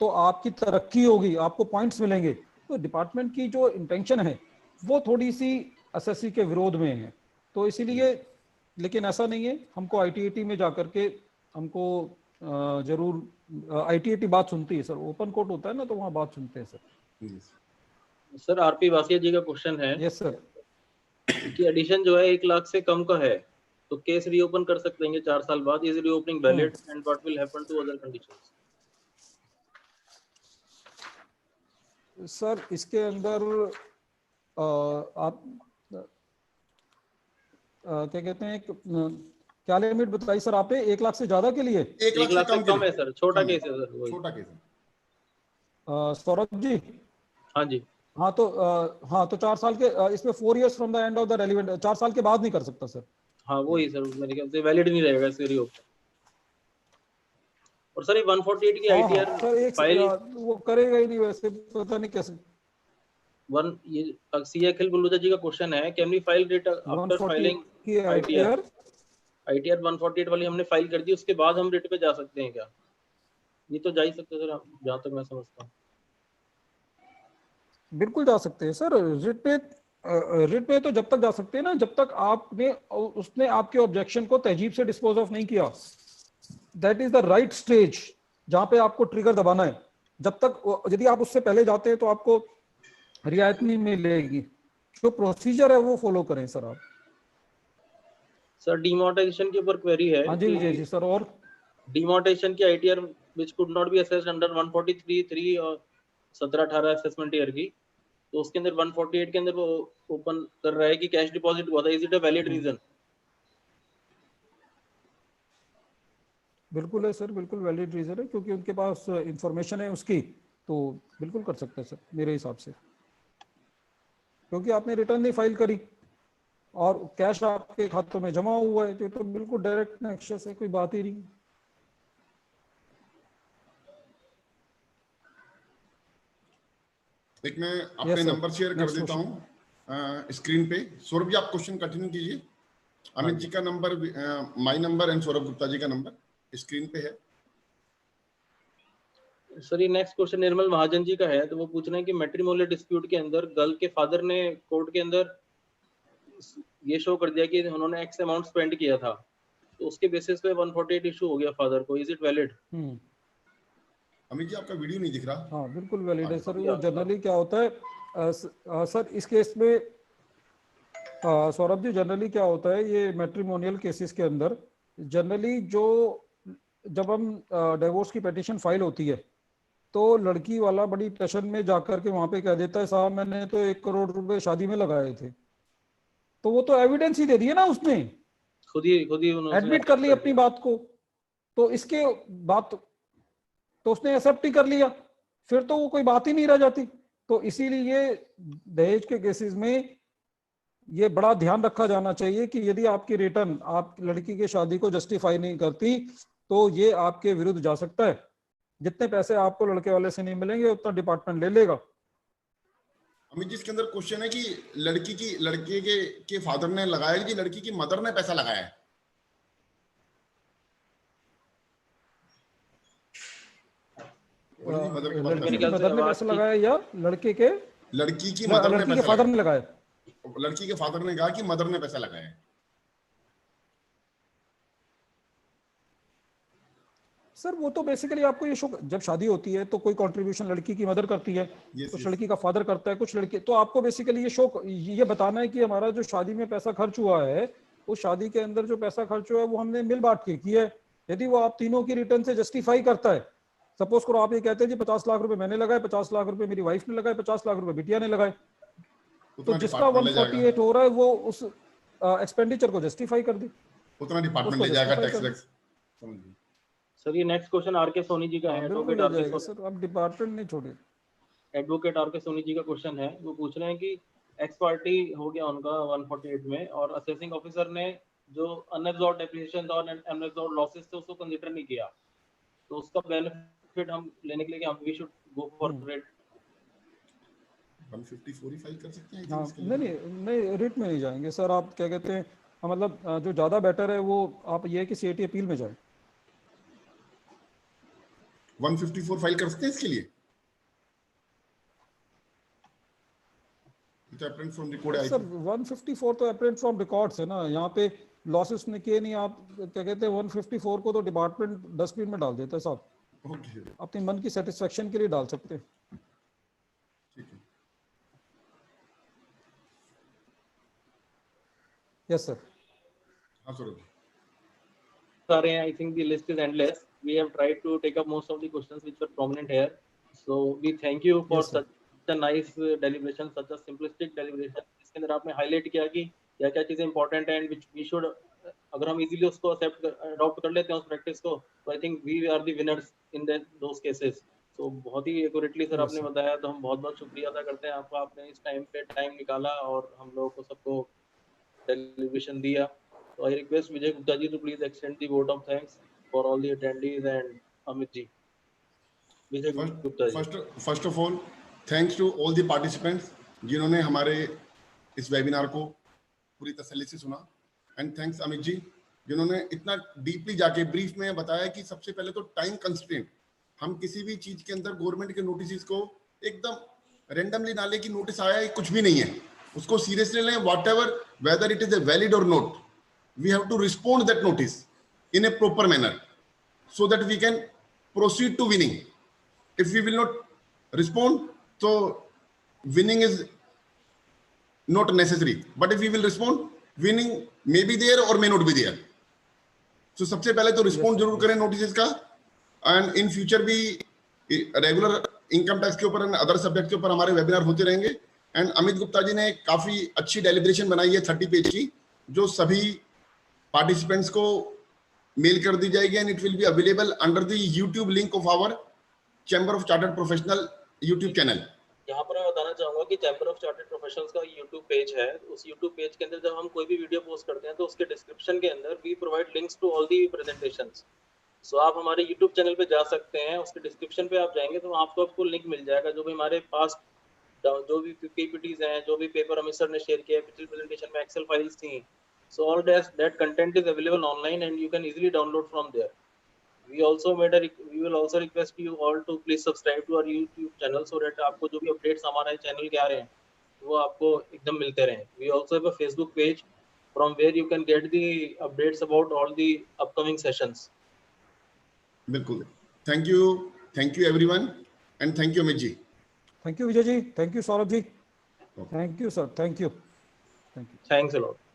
[SPEAKER 3] तो आपकी तरक्की होगी, आपको पॉइंट्स मिलेंगे, तो डिपार्टमेंट की जो इंटेंशन है वो थोड़ी सी एसएससी के विरोध में है। तो इसीलिए, लेकिन ऐसा नहीं है, हमको आईटीएटी में जाकर के हमको जरूर आईटीएटी बात सुनती है सर, ओपन कोर्ट होता है ना, तो वहाँ बात सुनते हैं सर।
[SPEAKER 1] सर आरपी वासिया जी का क्वेश्चन है,
[SPEAKER 3] यस सर,
[SPEAKER 1] कि एडिशन जो है 1 लाख से कम का है तो केस रीओपन कर सकते हैं 4 साल बाद, is reopening valid and what will happen to other conditions?
[SPEAKER 3] Sir इसके अंदर आप क्या कहते हैं, क्या लिमिट बताई सर आपने? 1 लाख से ज्यादा के लिए?
[SPEAKER 2] 1 लाख से कम
[SPEAKER 1] है सर, छोटा केस है सर, वही
[SPEAKER 2] छोटा केस है।
[SPEAKER 3] सौरभ जी,
[SPEAKER 1] हाँ जी,
[SPEAKER 3] हाँ तो 4 साल के, इसमें 4 years from the end of the relevant, 4 साल के बाद नहीं कर सकता सर।
[SPEAKER 1] हाँ वही सर, मेरे ख्याल से वैलिड नहीं रहेगा इसके रीओपन। और सर ये 148 की आईटीआर फाइल
[SPEAKER 3] वो करेगा ही नहीं वैसे, पता नहीं कैसे।
[SPEAKER 1] ये सीए अखिल बलूचा जी का क्वेश्चन है, can we file writ after filing
[SPEAKER 3] की आईटीआर?
[SPEAKER 1] आईटीआर 148 वाली हमने फाइल कर दी, उसके बाद हम रिट पे जा सकते हैं क्या? ये तो जा ही सकते सर, जहां तक मैं समझता हूँ।
[SPEAKER 3] बिल्कुल जा सकते हैं सर, रिट पे तो जब तक जा सकते हैं ना जब तक उसने आपके ऑब्जेक्शन को तहजीब से डिस्पोज ऑफ नहीं किया। That is the right stage जहां पे आपको ट्रिगर दबाना है। जब तक, यदि आप उससे पहले जाते हैं तो आपको रियायत नहीं मिलेगी। जो प्रोसीजर है वो फॉलो करें सर आप।
[SPEAKER 1] सर डिमोनेटाइजेशन के ऊपर क्वेरी है।
[SPEAKER 3] हाँ जी विजय जी सर, और
[SPEAKER 1] डिमोनेटाइजेशन की ITR which could not be assessed under 143(3) और 17-18 असेसमेंट ईयर की, तो उसके अंदर 148 के अंदर वो ओपन कर रहा है कि कैश डिपॉजिट हुआ था, is it a valid reason?
[SPEAKER 3] बिल्कुल है सर, बिल्कुल वैलिड रीजन है, क्योंकि उनके पास इंफॉर्मेशन है उसकी, तो बिल्कुल कर सकते हैं सर मेरे हिसाब से, क्योंकि आपने रिटर्न नहीं फाइल करी। और कैश आपके खातों में जमा हुआ है, तो बिल्कुल डायरेक्ट एक्सेस है, कोई बात ही नहीं।
[SPEAKER 2] एक मैं अपने नंबर शेयर कर देता हूँ स्क्रीन पे। सौरभ जी आप क्वेश्चन कंटिन्यू कीजिए। अमित जी का number, my number and Saurabh Gupta ji का नंबर स्क्रीन पे है।
[SPEAKER 1] सर ये नेक्स्ट क्वेश्चन निर्मल महाजन जी का है, तो वो पूछ रहे हैं कि मैट्रिमोनियल डिस्प्यूट के अंदर गर्ल के फादर ने कोर्ट के अंदर ये शो कर दिया कि उन्होंने एक्स अमाउंट स्पेंड किया था, तो उसके बेसिस पे 148 इशू हो गया फादर को, is it valid?
[SPEAKER 2] Amit ji आपका वीडियो नहीं दिख रहा।
[SPEAKER 3] हाँ बिल्कुल वैलिड है सर। वो जनरली क्या होता है सर इस केस में सौरभ जी, जनरली क्या होता है ये मैट्रिमोनियल केसेस के अंदर, जनरली जो जब हम डिवोर्स की पिटीशन फाइल होती है तो लड़की वाला बड़ी टेंशन में जाकर के वहां पे कह देता है साहब मैंने तो 1 करोड़ रुपए शादी में लगाए थे। तो वो तो एविडेंस ही दे दिए ना, उसने
[SPEAKER 1] खुद ही
[SPEAKER 3] एडमिट कर ली अपनी बात को, तो इसके बात तो उसने एक्सेप्ट ही कर लिया, फिर तो वो कोई बात ही नहीं रह जाती। तो इसीलिए दहेज के केसेस में ये बड़ा ध्यान रखा जाना चाहिए कि यदि आपकी रिटर्न आप लड़की की शादी को जस्टिफाई नहीं करती तो ये आपके विरुद्ध जा सकता है। जितने पैसे आपको लड़के वाले से नहीं मिलेंगे उतना डिपार्टमेंट ले लेगा।
[SPEAKER 2] अमित जी इसके अंदर क्वेश्चन है कि लड़के के फादर ने लगाया कि लड़की की मदर ने पैसा लगाया है?
[SPEAKER 3] लड़की की मदर ने पैसा लगाया या लड़की के फादर ने लगाया?
[SPEAKER 2] लड़की के फादर ने कहा कि मदर ने पैसा लगाया है।
[SPEAKER 3] सर वो तो बेसिकली आपको ये शो, जब शादी होती है तो कोई कंट्रीब्यूशन लड़की की मदर करती है, कुछ लड़की का फादर करता है, कुछ लड़की, तो आपको बेसिकली ये बताना है कि हमारा जो शादी में पैसा खर्च हुआ है उस शादी के अंदर जो पैसा खर्च हुआ है वो हमने मिल बांट के किया है। यदि वो आप तीनों की रिटर्न से जस्टिफाई करता है, सपोज करो आप ये कहते हैं जी 50 लाख रुपए मैंने लगाए, 50 लाख रुपए मेरी वाइफ ने लगाए, 50 लाख रुपए बिटिया ने लगाए, तो जिसका 148 हो रहा है वो उस एक्सपेंडिचर को जस्टिफाई कर दे,
[SPEAKER 2] उतना डिपार्टमेंट ले जाएगा टैक्स।
[SPEAKER 1] सर ये नेक्स्ट क्वेश्चन आर के सोनी जी का है, एडवोकेट आर के
[SPEAKER 3] सर अब डिपार्टमेंट नहीं छोड़े।
[SPEAKER 1] एडवोकेट आर के सोनी जी का क्वेश्चन है, वो पूछ रहे हैं कि एक्स पार्टी हो गया उनका 148 में और असेसिंग ऑफिसर ने जो अनएब्सॉर्ब्ड डेप्रिसिएशन और अनएब्सॉर्ब्ड लॉसेस थे उसको कंसीडर नहीं किया, तो उसका बेनिफिट हम लेने के लिए हम we should go for rate
[SPEAKER 2] 154 ही फाइल कर सकते हैं।
[SPEAKER 3] हाँ नहीं रेट में नहीं जाएंगे सर, आप क्या कहते हैं मतलब जो ज्यादा बेटर है वो आप ये है कि सीएटी अपील में जाए।
[SPEAKER 2] 154 फाइल कर सकते हैं इसके लिए?
[SPEAKER 3] सर 154 तो अपरेंट फ्रॉम रिकॉर्ड्स है ना, यहाँ पे लॉसेस ने किए नहीं, आप क्या कहते हैं 154 को तो डिपार्टमेंट डस्टबिन में डाल देता है साहब, अपनी मन की सेटिस्फेक्शन के लिए डाल सकते हैं। Yes sir.
[SPEAKER 2] हाँ सर
[SPEAKER 1] सारे हैं, I think the list is endless. We have tried to take up most of the questions which were prominent here. So we thank you for such a nice deliberation, such a simplistic deliberation. इसके अंदर आपने highlight किया कि क्या चीजें important हैं and which we should, अगर हम easily उसको adopt कर लेते हैं उस practice को, तो I think we are the winners in those cases. So बहुत ही accurately सर आपने बताया, तो हम बहुत शुक्रिया अदा करते हैं आपका, आपने इस टाइम पे टाइम निकाला और हम लोगों को सबको deliberation दिया। So I request Vijay Gupta ji to please extend the vote of thanks for all the attendees and Amit ji. Vijay Gupta ji.
[SPEAKER 2] First of all, thanks to all the participants जिन्होंने हमारे इस webinar को पूरी तसल्ली से सुना, and thanks Amit ji जिन्होंने इतना डीपली जाके ब्रीफ में बताया कि सबसे पहले तो टाइम कंस्ट्रेंट, हम किसी भी चीज के अंदर गवर्नमेंट के नोटिस को एकदम रेंडमली ना ले कि नोटिस आया है कुछ भी नहीं है, उसको सीरियसली लें, whatever whether it is a valid और not, we have to respond that notice in a proper manner so that we can proceed to winning. If we will not respond, so winning is not necessary, but if we will respond, winning may be there or may not be there. So सबसे पहले तो respond जरूर करें notices का, and in future भी regular income tax के ऊपर and other subject के ऊपर हमारे webinar होते रहेंगे। and अमित गुप्ता जी ने काफी अच्छी deliberation बनाई है 30 पेज की, जो सभी पार्टिसिपेंट्स को मेल कर दी जाएगी, and it will be available under the YouTube link of our chamber of chartered professional YouTube channel.
[SPEAKER 1] यहाँ पर मैं बताना चाहूंगा कि चैम्बर ऑफ चार्टर्ड प्रोफेशनल्स का यूट्यूब पेज है। उस यूट्यूब पेज के अंदर जब हम कोई भी वीडियो पोस्ट करते हैं तो उसके डिस्क्रिप्शन के अंदर we provide links to all the presentations. So आप हमारे यूट्यूब चैनल पे जा सकते हैं, उसके डिस्क्रिप्शन पे आप जाएंगे तो आपको लिंक मिल जाएगा जो भी हमारे पास जो भी पीपीटीज हैं, जो भी पेपर अमित सर ने शेयर किया, पिछली प्रेजेंटेशन में एक्सेल फाइल्स थी। So all that content is available online and you can easily download from there. we will also request you all to please subscribe to our YouTube channel so that आपको जो भी updates हमारे channel के आ रहे हैं वो आपको एकदम मिलते रहें। We also have a Facebook page from where you can get the updates about all the upcoming sessions.
[SPEAKER 2] बिल्कुल, thank you everyone and thank you Amit ji.
[SPEAKER 3] Thank you, Vijay ji. Thank you, Saurabh ji. Thank you, sir. Thank you.
[SPEAKER 1] Thanks a lot.